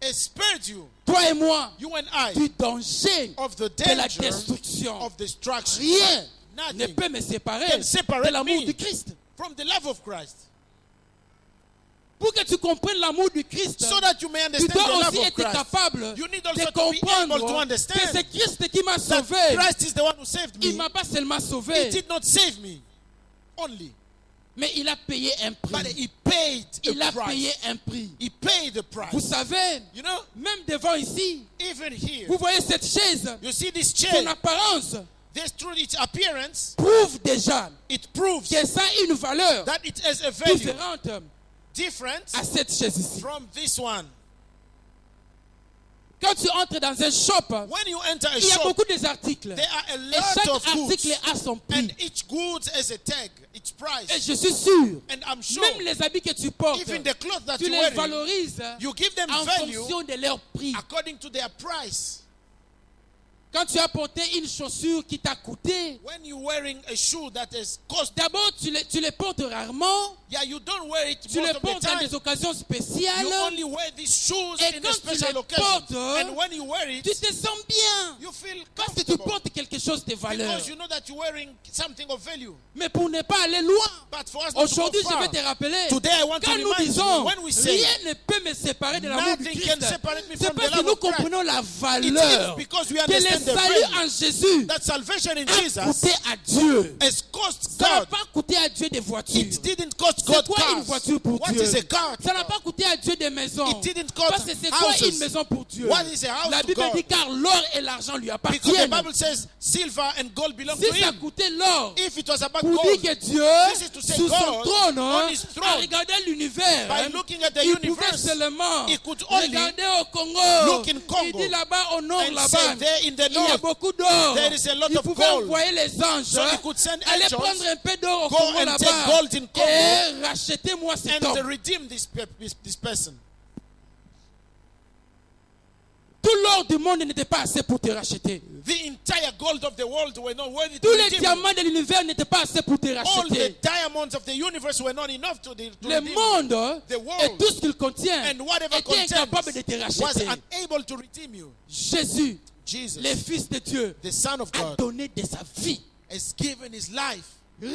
Speaker 2: has spared you,
Speaker 1: toi et moi,
Speaker 2: you and I,
Speaker 1: du danger
Speaker 2: of the
Speaker 1: de la
Speaker 2: danger
Speaker 1: destruction.
Speaker 2: of destruction.
Speaker 1: Rien ne
Speaker 2: Nothing
Speaker 1: peut me séparer
Speaker 2: can separate
Speaker 1: de l'amour
Speaker 2: me
Speaker 1: du Christ.
Speaker 2: from the love of Christ.
Speaker 1: Pour que tu comprennes l'amour du Christ,
Speaker 2: So that you may
Speaker 1: tu
Speaker 2: understand the
Speaker 1: dois
Speaker 2: love
Speaker 1: aussi
Speaker 2: of
Speaker 1: être
Speaker 2: Christ.
Speaker 1: capable
Speaker 2: You need
Speaker 1: de
Speaker 2: also to be able to
Speaker 1: comprendre que
Speaker 2: understand
Speaker 1: c'est Christ qui m'a
Speaker 2: that
Speaker 1: sauvé.
Speaker 2: Christ is the one who saved
Speaker 1: Il
Speaker 2: me.
Speaker 1: ne m'a pas seulement
Speaker 2: He
Speaker 1: sauvé,
Speaker 2: did not save me only,
Speaker 1: mais il a payé un
Speaker 2: but
Speaker 1: prix.
Speaker 2: he paid
Speaker 1: Il
Speaker 2: a
Speaker 1: a payé
Speaker 2: price.
Speaker 1: un prix.
Speaker 2: He paid the
Speaker 1: Vous
Speaker 2: price.
Speaker 1: savez,
Speaker 2: You know,
Speaker 1: même devant ici,
Speaker 2: even here,
Speaker 1: vous voyez cette chaise,
Speaker 2: you see this
Speaker 1: son
Speaker 2: chair,
Speaker 1: apparence
Speaker 2: this through its appearance,
Speaker 1: prouve déjà
Speaker 2: it proves
Speaker 1: que ça a une valeur
Speaker 2: that it has a value
Speaker 1: différente
Speaker 2: different
Speaker 1: à cette chaise ici.
Speaker 2: from this one.
Speaker 1: Quand tu entres dans un shop,
Speaker 2: When you enter a
Speaker 1: il y a
Speaker 2: shop,
Speaker 1: beaucoup d'articles.
Speaker 2: there are a
Speaker 1: Et
Speaker 2: lot
Speaker 1: chaque
Speaker 2: of goods,
Speaker 1: article a son
Speaker 2: and
Speaker 1: prix.
Speaker 2: each good has a tag, its
Speaker 1: Et
Speaker 2: price.
Speaker 1: je suis sûr,
Speaker 2: And I'm sure,
Speaker 1: même les habits que tu portes,
Speaker 2: even the clothes that
Speaker 1: tu
Speaker 2: you're
Speaker 1: les
Speaker 2: wearing,
Speaker 1: valorises
Speaker 2: you give them
Speaker 1: en
Speaker 2: value
Speaker 1: fonction de leur prix.
Speaker 2: according to their price.
Speaker 1: Quand tu as porté une chaussure qui t'a coûté,
Speaker 2: When you're wearing a shoe that is cost,
Speaker 1: d'abord tu les portes rarement,
Speaker 2: yeah, you don't wear it
Speaker 1: tu les
Speaker 2: most of the
Speaker 1: portes dans
Speaker 2: time.
Speaker 1: des occasions spéciales,
Speaker 2: You only wear these shoes
Speaker 1: et
Speaker 2: in
Speaker 1: quand
Speaker 2: a
Speaker 1: tu
Speaker 2: special
Speaker 1: les
Speaker 2: occasion.
Speaker 1: portes,
Speaker 2: And when you wear it,
Speaker 1: tu te sens bien.
Speaker 2: you feel
Speaker 1: Parce que tu
Speaker 2: comfortable.
Speaker 1: portes quelque chose de valeur.
Speaker 2: Because you know that you're wearing something of value.
Speaker 1: Mais pour ne pas aller loin,
Speaker 2: But for us not to go
Speaker 1: aujourd'hui je
Speaker 2: far,
Speaker 1: vais te rappeler,
Speaker 2: today I want to
Speaker 1: quand nous
Speaker 2: remind you,
Speaker 1: disons
Speaker 2: when we say,
Speaker 1: rien ne peut me séparer de l'amour du
Speaker 2: nothing
Speaker 1: Christ,
Speaker 2: can separate me
Speaker 1: c'est
Speaker 2: from
Speaker 1: parce
Speaker 2: the
Speaker 1: que
Speaker 2: love
Speaker 1: nous
Speaker 2: of Christ.
Speaker 1: comprenons la
Speaker 2: It
Speaker 1: valeur
Speaker 2: is because we
Speaker 1: que le
Speaker 2: understand the
Speaker 1: salut
Speaker 2: value
Speaker 1: en Jésus
Speaker 2: that salvation in
Speaker 1: a
Speaker 2: Jesus
Speaker 1: coûté à Dieu.
Speaker 2: has cost
Speaker 1: Ça n'a
Speaker 2: God.
Speaker 1: pas coûté à Dieu des voitures.
Speaker 2: It didn't cost
Speaker 1: C'est
Speaker 2: God
Speaker 1: quoi une
Speaker 2: cars.
Speaker 1: voiture pour
Speaker 2: What
Speaker 1: Dieu?
Speaker 2: is a car?
Speaker 1: Ça n'a pas coûté à Dieu des maisons.
Speaker 2: It didn't cost
Speaker 1: Parce que c'est quoi
Speaker 2: houses.
Speaker 1: une maison pour Dieu?
Speaker 2: What is a house
Speaker 1: La
Speaker 2: to
Speaker 1: Bible
Speaker 2: God?
Speaker 1: dit car l'or et l'argent lui
Speaker 2: Because
Speaker 1: appartiennent.
Speaker 2: the Bible says silver and gold belong
Speaker 1: Si
Speaker 2: to
Speaker 1: ça
Speaker 2: him.
Speaker 1: coûtait l'or,
Speaker 2: If it was about
Speaker 1: pour dire
Speaker 2: gold,
Speaker 1: que Dieu,
Speaker 2: this is to say
Speaker 1: sous son
Speaker 2: God,
Speaker 1: trône,
Speaker 2: on his throne,
Speaker 1: a regardé l'univers,
Speaker 2: by looking at the
Speaker 1: il pouvait
Speaker 2: universe,
Speaker 1: seulement
Speaker 2: he could only
Speaker 1: regarder au Congo.
Speaker 2: look in Congo
Speaker 1: Il dit là-bas au nord,
Speaker 2: and
Speaker 1: là-bas,
Speaker 2: say there in the
Speaker 1: il y a
Speaker 2: north,
Speaker 1: beaucoup d'or.
Speaker 2: there is a lot
Speaker 1: Il
Speaker 2: of
Speaker 1: pouvait
Speaker 2: gold.
Speaker 1: envoyer les anges,
Speaker 2: So he could send
Speaker 1: aller
Speaker 2: angels,
Speaker 1: prendre un peu d'or au
Speaker 2: go
Speaker 1: Congo
Speaker 2: and take
Speaker 1: là-bas
Speaker 2: gold in Congo,
Speaker 1: et rachetez-moi cet
Speaker 2: and
Speaker 1: homme.
Speaker 2: redeem this person.
Speaker 1: Tout l'or du monde n'était pas assez pour te racheter.
Speaker 2: The entire gold of the world were not worthy to
Speaker 1: Tous les
Speaker 2: redeem you.
Speaker 1: diamants de l'univers n'étaient pas assez pour te
Speaker 2: All the
Speaker 1: racheter.
Speaker 2: diamonds of the universe were not enough to
Speaker 1: Le
Speaker 2: redeem you.
Speaker 1: monde
Speaker 2: The
Speaker 1: et
Speaker 2: world
Speaker 1: tout ce qu'il contient
Speaker 2: and whatever
Speaker 1: était incapable de te
Speaker 2: contains was
Speaker 1: racheter.
Speaker 2: unable to redeem you.
Speaker 1: Jésus,
Speaker 2: Jesus,
Speaker 1: le Fils de Dieu,
Speaker 2: the Son of
Speaker 1: a
Speaker 2: God,
Speaker 1: donné de sa vie.
Speaker 2: has given his life.
Speaker 1: Rien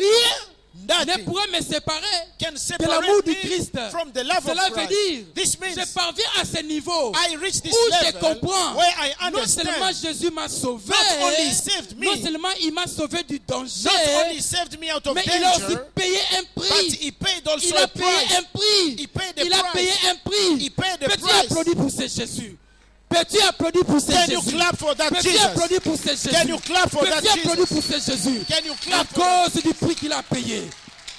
Speaker 1: ne
Speaker 2: Nothing
Speaker 1: pourrait me séparer
Speaker 2: can
Speaker 1: de l'amour
Speaker 2: separate
Speaker 1: du
Speaker 2: me
Speaker 1: Christ.
Speaker 2: from the love
Speaker 1: Cela
Speaker 2: of
Speaker 1: veut
Speaker 2: Christ.
Speaker 1: dire,
Speaker 2: This means
Speaker 1: je parviens à ce niveau
Speaker 2: I reach this
Speaker 1: où je
Speaker 2: level
Speaker 1: comprends.
Speaker 2: where I
Speaker 1: Non seulement
Speaker 2: understand
Speaker 1: Jésus m'a sauvé,
Speaker 2: not only he saved me,
Speaker 1: non seulement il m'a sauvé du danger,
Speaker 2: not only saved me out of
Speaker 1: mais il a aussi
Speaker 2: danger,
Speaker 1: payé un
Speaker 2: but
Speaker 1: prix.
Speaker 2: he paid also
Speaker 1: Il
Speaker 2: a
Speaker 1: a payé
Speaker 2: price.
Speaker 1: un prix.
Speaker 2: He paid the
Speaker 1: Il a
Speaker 2: price.
Speaker 1: payé un prix.
Speaker 2: He paid the
Speaker 1: Peux-tu
Speaker 2: price.
Speaker 1: applaudir pour ce Jésus? Peux-tu applaudir pour ce
Speaker 2: Can you
Speaker 1: Jésus?
Speaker 2: clap for that
Speaker 1: Peux-tu
Speaker 2: Jesus?
Speaker 1: applaudir pour ce Jésus?
Speaker 2: Can you clap for that
Speaker 1: Peux-tu applaudir
Speaker 2: Jesus?
Speaker 1: pour ce Jésus?
Speaker 2: Can you
Speaker 1: À
Speaker 2: clap for that?
Speaker 1: cause du prix qu'il a payé.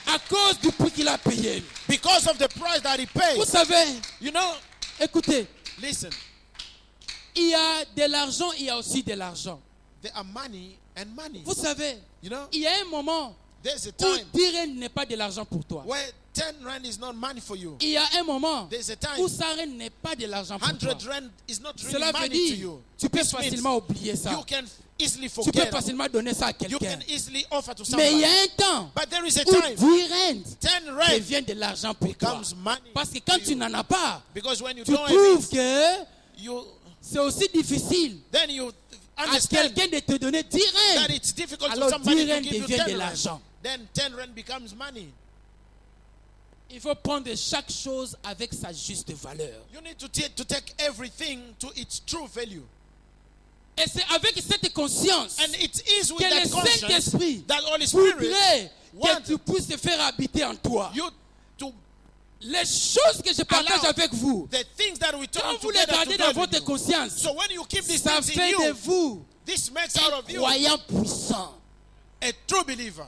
Speaker 1: À cause du prix qu'il a payé.
Speaker 2: Because of the price that he paid.
Speaker 1: Vous savez,
Speaker 2: You know,
Speaker 1: écoutez,
Speaker 2: listen,
Speaker 1: il y a de l'argent, il y a aussi de l'argent.
Speaker 2: there are money and money.
Speaker 1: Vous savez,
Speaker 2: You know,
Speaker 1: il y a un moment
Speaker 2: there's a
Speaker 1: où
Speaker 2: time
Speaker 1: 10 rênes n'est pas de l'argent pour toi.
Speaker 2: where 10 rand is not money for you.
Speaker 1: Il y a un moment
Speaker 2: There's a
Speaker 1: où
Speaker 2: time
Speaker 1: 100 rênes n'est pas de l'argent pour toi.
Speaker 2: 100 rand is not really
Speaker 1: Cela veut
Speaker 2: money to
Speaker 1: dire,
Speaker 2: you.
Speaker 1: tu peux
Speaker 2: This means
Speaker 1: facilement oublier ça.
Speaker 2: you can easily
Speaker 1: Tu peux
Speaker 2: forget.
Speaker 1: facilement donner ça à
Speaker 2: You
Speaker 1: quelqu'un.
Speaker 2: can easily offer to
Speaker 1: Mais il y
Speaker 2: somebody.
Speaker 1: a un temps
Speaker 2: But there is a
Speaker 1: où
Speaker 2: time
Speaker 1: 10 rênes
Speaker 2: 10 rand
Speaker 1: devient de l'argent pour toi.
Speaker 2: becomes money.
Speaker 1: Parce que quand
Speaker 2: to
Speaker 1: tu
Speaker 2: you.
Speaker 1: n'en as pas,
Speaker 2: Because when you
Speaker 1: tu
Speaker 2: don't have
Speaker 1: trouves
Speaker 2: it,
Speaker 1: que
Speaker 2: you
Speaker 1: c'est aussi difficile
Speaker 2: then you
Speaker 1: à
Speaker 2: understand
Speaker 1: quelqu'un de te donner 10
Speaker 2: that
Speaker 1: rênes.
Speaker 2: it's difficult
Speaker 1: Alors
Speaker 2: for somebody
Speaker 1: 10
Speaker 2: to
Speaker 1: rand
Speaker 2: give you
Speaker 1: devient
Speaker 2: 10
Speaker 1: de
Speaker 2: rand.
Speaker 1: l'argent.
Speaker 2: Then 10 rand becomes money.
Speaker 1: Il faut prendre chaque chose avec sa juste valeur.
Speaker 2: You need to take everything to its true value.
Speaker 1: Et c'est avec cette conscience
Speaker 2: And it is with
Speaker 1: que
Speaker 2: that
Speaker 1: le
Speaker 2: conscience
Speaker 1: Saint-Esprit
Speaker 2: that Holy Spirit
Speaker 1: voudrait que
Speaker 2: wants
Speaker 1: tu puisses te faire habiter en toi.
Speaker 2: you to
Speaker 1: Les choses que je partage
Speaker 2: allow
Speaker 1: avec vous,
Speaker 2: the things that we
Speaker 1: quand
Speaker 2: turn
Speaker 1: vous les
Speaker 2: together
Speaker 1: gardez
Speaker 2: to
Speaker 1: dans
Speaker 2: dwell in
Speaker 1: votre
Speaker 2: you.
Speaker 1: conscience,
Speaker 2: So when you keep these
Speaker 1: ça
Speaker 2: things in
Speaker 1: fait de
Speaker 2: you,
Speaker 1: vous
Speaker 2: this makes out
Speaker 1: un
Speaker 2: of you
Speaker 1: croyant puissant.
Speaker 2: a true believer.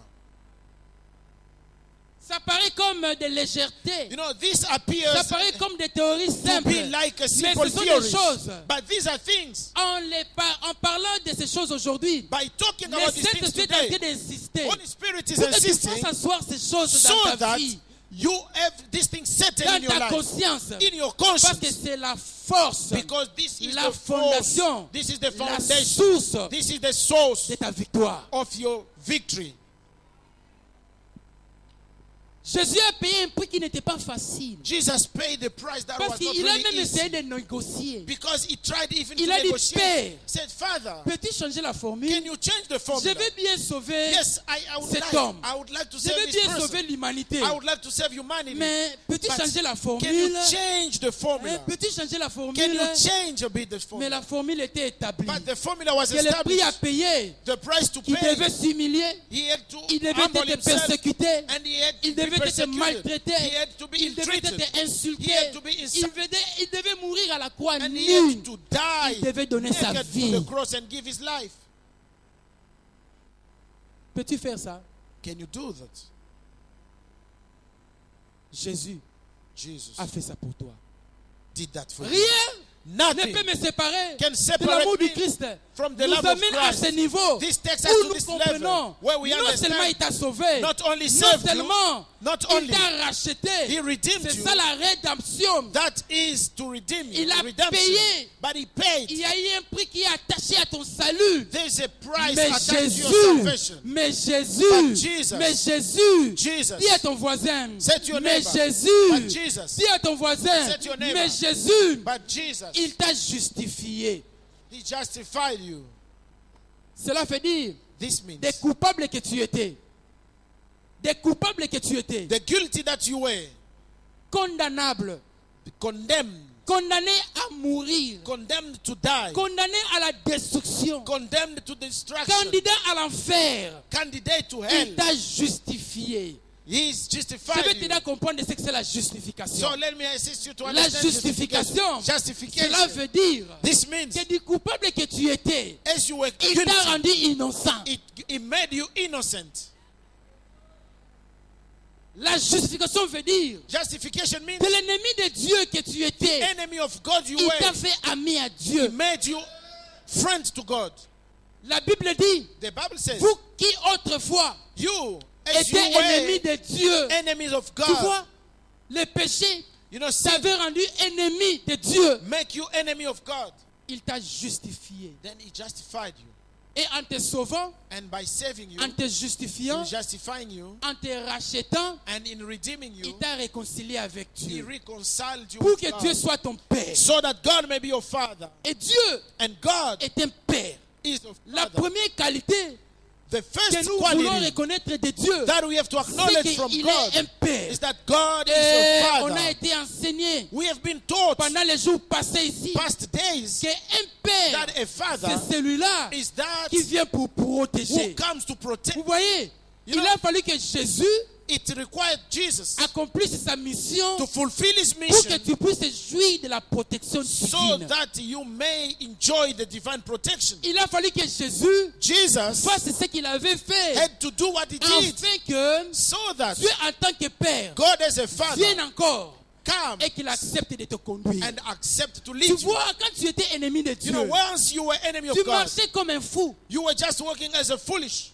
Speaker 1: Ça paraît comme de légèreté.
Speaker 2: You know, this appears
Speaker 1: Ça paraît comme des théories
Speaker 2: to
Speaker 1: simples.
Speaker 2: be like a
Speaker 1: Mais
Speaker 2: simple
Speaker 1: ce sont des
Speaker 2: theory.
Speaker 1: choses.
Speaker 2: But these are things.
Speaker 1: En parlant de ces choses aujourd'hui,
Speaker 2: By talking
Speaker 1: le
Speaker 2: about these things
Speaker 1: Saint-Esprit est en train
Speaker 2: today,
Speaker 1: d'insister
Speaker 2: Holy Spirit is
Speaker 1: pour que tu
Speaker 2: insisting
Speaker 1: fasses asseoir ces choses
Speaker 2: so
Speaker 1: dans ta
Speaker 2: that
Speaker 1: vie,
Speaker 2: you have these things settled
Speaker 1: dans
Speaker 2: in your
Speaker 1: ta
Speaker 2: life,
Speaker 1: conscience.
Speaker 2: in your
Speaker 1: Parce que
Speaker 2: conscience.
Speaker 1: c'est la force,
Speaker 2: Because this is
Speaker 1: la
Speaker 2: the force,
Speaker 1: fondation,
Speaker 2: this is the
Speaker 1: la
Speaker 2: foundation,
Speaker 1: source
Speaker 2: this is the source
Speaker 1: de ta victoire.
Speaker 2: of your victory.
Speaker 1: Jésus a payé un prix qui n'était pas facile.
Speaker 2: Jesus paid the price that
Speaker 1: Parce
Speaker 2: was not
Speaker 1: qu'il a
Speaker 2: really
Speaker 1: même essayé
Speaker 2: easy.
Speaker 1: de négocier.
Speaker 2: Because he tried even
Speaker 1: Il
Speaker 2: to
Speaker 1: a dit,
Speaker 2: negotiate.
Speaker 1: Père,
Speaker 2: Said, Father,
Speaker 1: peux-tu changer la formule?
Speaker 2: can you change the
Speaker 1: Je
Speaker 2: formula?
Speaker 1: veux bien sauver,
Speaker 2: Yes, I
Speaker 1: cet homme.
Speaker 2: would like to
Speaker 1: je
Speaker 2: save
Speaker 1: veux
Speaker 2: this
Speaker 1: bien
Speaker 2: person.
Speaker 1: sauver l'humanité.
Speaker 2: I would like to save humanity.
Speaker 1: Mais peux-tu
Speaker 2: But
Speaker 1: changer la
Speaker 2: can you
Speaker 1: formule?
Speaker 2: change the formula?
Speaker 1: Peux-tu changer la
Speaker 2: Can
Speaker 1: formule?
Speaker 2: you change a bit the
Speaker 1: Mais
Speaker 2: formula?
Speaker 1: la formule était établie.
Speaker 2: But the formula was
Speaker 1: Que le prix à
Speaker 2: established.
Speaker 1: payer,
Speaker 2: The price to
Speaker 1: qu'il
Speaker 2: pay.
Speaker 1: devait s'humilier,
Speaker 2: He had to
Speaker 1: il devait
Speaker 2: humble
Speaker 1: être
Speaker 2: himself,
Speaker 1: persécuté,
Speaker 2: and he had to
Speaker 1: il
Speaker 2: be
Speaker 1: devait être
Speaker 2: persecuted.
Speaker 1: maltraité,
Speaker 2: He had to be
Speaker 1: il devait
Speaker 2: ill-treated.
Speaker 1: être insulté,
Speaker 2: He had to be insulted.
Speaker 1: il devait mourir à la croix
Speaker 2: And he
Speaker 1: nu.
Speaker 2: had to die
Speaker 1: Il devait donner sa
Speaker 2: naked
Speaker 1: vie.
Speaker 2: to the cross and give his life.
Speaker 1: Peux-tu faire ça?
Speaker 2: Can you do that?
Speaker 1: Jésus
Speaker 2: Jesus
Speaker 1: a fait ça pour toi.
Speaker 2: did that for you.
Speaker 1: Rien ne
Speaker 2: Nothing
Speaker 1: peut me séparer
Speaker 2: can
Speaker 1: de
Speaker 2: separate
Speaker 1: l'amour du
Speaker 2: me
Speaker 1: Christ.
Speaker 2: from the
Speaker 1: Nous
Speaker 2: love of
Speaker 1: amène à
Speaker 2: Christ.
Speaker 1: ce niveau
Speaker 2: This takes us
Speaker 1: où
Speaker 2: to
Speaker 1: nous
Speaker 2: this
Speaker 1: comprenons
Speaker 2: level where we
Speaker 1: non seulement il
Speaker 2: understand
Speaker 1: t'a sauvé,
Speaker 2: not only
Speaker 1: non
Speaker 2: saved you,
Speaker 1: seulement
Speaker 2: not
Speaker 1: il
Speaker 2: only
Speaker 1: t'a racheté.
Speaker 2: He redeemed
Speaker 1: C'est
Speaker 2: you.
Speaker 1: ça la rédemption.
Speaker 2: That is to redeem you.
Speaker 1: Il a
Speaker 2: Redemption.
Speaker 1: payé.
Speaker 2: But He paid.
Speaker 1: Il y a eu un prix qui est attaché à ton salut.
Speaker 2: There's a price
Speaker 1: Mais
Speaker 2: attached to your
Speaker 1: Jésus,
Speaker 2: salvation.
Speaker 1: mais
Speaker 2: But
Speaker 1: Jésus,
Speaker 2: Jesus,
Speaker 1: mais Jésus,
Speaker 2: Jesus,
Speaker 1: dis à ton voisin,
Speaker 2: say to your
Speaker 1: mais
Speaker 2: neighbor,
Speaker 1: Jésus,
Speaker 2: but Jesus,
Speaker 1: dis à ton voisin,
Speaker 2: say to your neighbor,
Speaker 1: mais Jésus,
Speaker 2: but Jesus,
Speaker 1: il t'a justifié.
Speaker 2: He justified you.
Speaker 1: Cela veut dire
Speaker 2: This means
Speaker 1: des coupables que tu étais, des coupables que tu étais,
Speaker 2: the guilty that you were,
Speaker 1: condamnables,
Speaker 2: condemned,
Speaker 1: condamnés à mourir,
Speaker 2: condemned to die,
Speaker 1: condamnés à la destruction,
Speaker 2: condemned to destruction,
Speaker 1: candidat à l'enfer.
Speaker 2: candidate to hell.
Speaker 1: Il t'a justifié.
Speaker 2: He's
Speaker 1: Je
Speaker 2: justified
Speaker 1: vais
Speaker 2: you.
Speaker 1: t'aider à comprendre ce que c'est la justification.
Speaker 2: So let me assist you to
Speaker 1: La
Speaker 2: understand
Speaker 1: justification,
Speaker 2: justification.
Speaker 1: cela veut dire
Speaker 2: This means
Speaker 1: que du coupable que tu étais,
Speaker 2: as you were
Speaker 1: il t'a
Speaker 2: guilty,
Speaker 1: rendu innocent.
Speaker 2: it made you innocent.
Speaker 1: La justification veut dire
Speaker 2: Justification means
Speaker 1: que l'ennemi de Dieu que tu étais,
Speaker 2: enemy of God you
Speaker 1: il t'a
Speaker 2: were.
Speaker 1: fait ami à
Speaker 2: He
Speaker 1: Dieu.
Speaker 2: made you friend to God.
Speaker 1: La Bible dit,
Speaker 2: The Bible says,
Speaker 1: vous qui autrefois
Speaker 2: you, as you
Speaker 1: étiez ennemis
Speaker 2: were
Speaker 1: de Dieu,
Speaker 2: enemies of
Speaker 1: tu
Speaker 2: God,
Speaker 1: vois, le péché
Speaker 2: you know, sin
Speaker 1: t'avait rendu ennemi de Dieu.
Speaker 2: make you enemy of God.
Speaker 1: Il t'a justifié.
Speaker 2: Then He justified you.
Speaker 1: Et en te sauvant,
Speaker 2: And by saving you,
Speaker 1: en te justifiant,
Speaker 2: in justifying you,
Speaker 1: en te rachetant,
Speaker 2: and in redeeming
Speaker 1: il
Speaker 2: you,
Speaker 1: t'a réconcilié avec
Speaker 2: He
Speaker 1: Dieu.
Speaker 2: reconciled you
Speaker 1: Pour
Speaker 2: with
Speaker 1: que
Speaker 2: God.
Speaker 1: Dieu soit ton Père.
Speaker 2: So that God may be your Father.
Speaker 1: Et Dieu
Speaker 2: And God
Speaker 1: est un Père.
Speaker 2: is your
Speaker 1: La
Speaker 2: Father.
Speaker 1: première qualité
Speaker 2: The
Speaker 1: que
Speaker 2: first
Speaker 1: nous voulons
Speaker 2: quality
Speaker 1: reconnaître de Dieu,
Speaker 2: that we have to
Speaker 1: c'est
Speaker 2: acknowledge from
Speaker 1: qu'il est un
Speaker 2: God
Speaker 1: Père.
Speaker 2: is that God is
Speaker 1: Et
Speaker 2: your
Speaker 1: on a
Speaker 2: Father.
Speaker 1: été enseigné
Speaker 2: We have been taught
Speaker 1: pendant les jours passés ici
Speaker 2: past days
Speaker 1: qu'un Père,
Speaker 2: that a Father
Speaker 1: c'est celui-là
Speaker 2: is that
Speaker 1: qui vient pour
Speaker 2: who
Speaker 1: protéger.
Speaker 2: comes to protect.
Speaker 1: Vous voyez,
Speaker 2: You
Speaker 1: il
Speaker 2: know,
Speaker 1: a fallu que Jésus
Speaker 2: It required Jesus
Speaker 1: accomplisse sa mission
Speaker 2: to fulfill His
Speaker 1: pour que
Speaker 2: mission
Speaker 1: tu puisses jouir de la protection
Speaker 2: so
Speaker 1: divine.
Speaker 2: that you may enjoy the divine protection.
Speaker 1: Il a fallu que Jésus
Speaker 2: Jesus
Speaker 1: fasse ce qu'il avait fait
Speaker 2: had to do what He did
Speaker 1: afin que
Speaker 2: so that
Speaker 1: Dieu en tant que Père
Speaker 2: God as a Father
Speaker 1: vienne encore
Speaker 2: come
Speaker 1: et qu'il accepte de te conduire.
Speaker 2: and accept to
Speaker 1: Tu
Speaker 2: lead you.
Speaker 1: vois, quand tu étais ennemi de
Speaker 2: You
Speaker 1: Dieu,
Speaker 2: know, once you were enemy of
Speaker 1: tu
Speaker 2: God,
Speaker 1: marchais comme un fou.
Speaker 2: you were just walking as a foolish.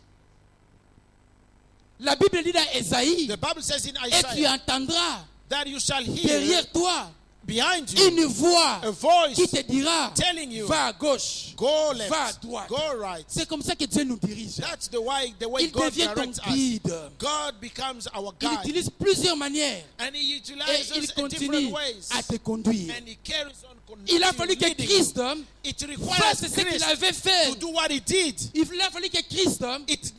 Speaker 1: La Bible dit dans Ésaïe,
Speaker 2: The Bible says in
Speaker 1: et tu
Speaker 2: Isaiah
Speaker 1: entendras
Speaker 2: that you shall hear
Speaker 1: derrière toi
Speaker 2: behind you
Speaker 1: une voix
Speaker 2: a voice
Speaker 1: qui te dira,
Speaker 2: telling you,
Speaker 1: va à gauche,
Speaker 2: go
Speaker 1: va à
Speaker 2: left,
Speaker 1: droite.
Speaker 2: go right.
Speaker 1: C'est comme ça que Dieu nous dirige.
Speaker 2: That's the way
Speaker 1: Il
Speaker 2: God
Speaker 1: devient ton
Speaker 2: directs us.
Speaker 1: guide.
Speaker 2: God becomes our
Speaker 1: Il
Speaker 2: guide.
Speaker 1: utilise plusieurs manières
Speaker 2: And He
Speaker 1: et
Speaker 2: utilizes
Speaker 1: il
Speaker 2: in
Speaker 1: continue
Speaker 2: different ways.
Speaker 1: à te conduire.
Speaker 2: And He carries on
Speaker 1: Il a fallu que
Speaker 2: leading you.
Speaker 1: Christ
Speaker 2: It
Speaker 1: fasse
Speaker 2: requires
Speaker 1: ce qu'il
Speaker 2: Christ
Speaker 1: avait fait.
Speaker 2: to do what He did.
Speaker 1: Il a fallu que Christ
Speaker 2: It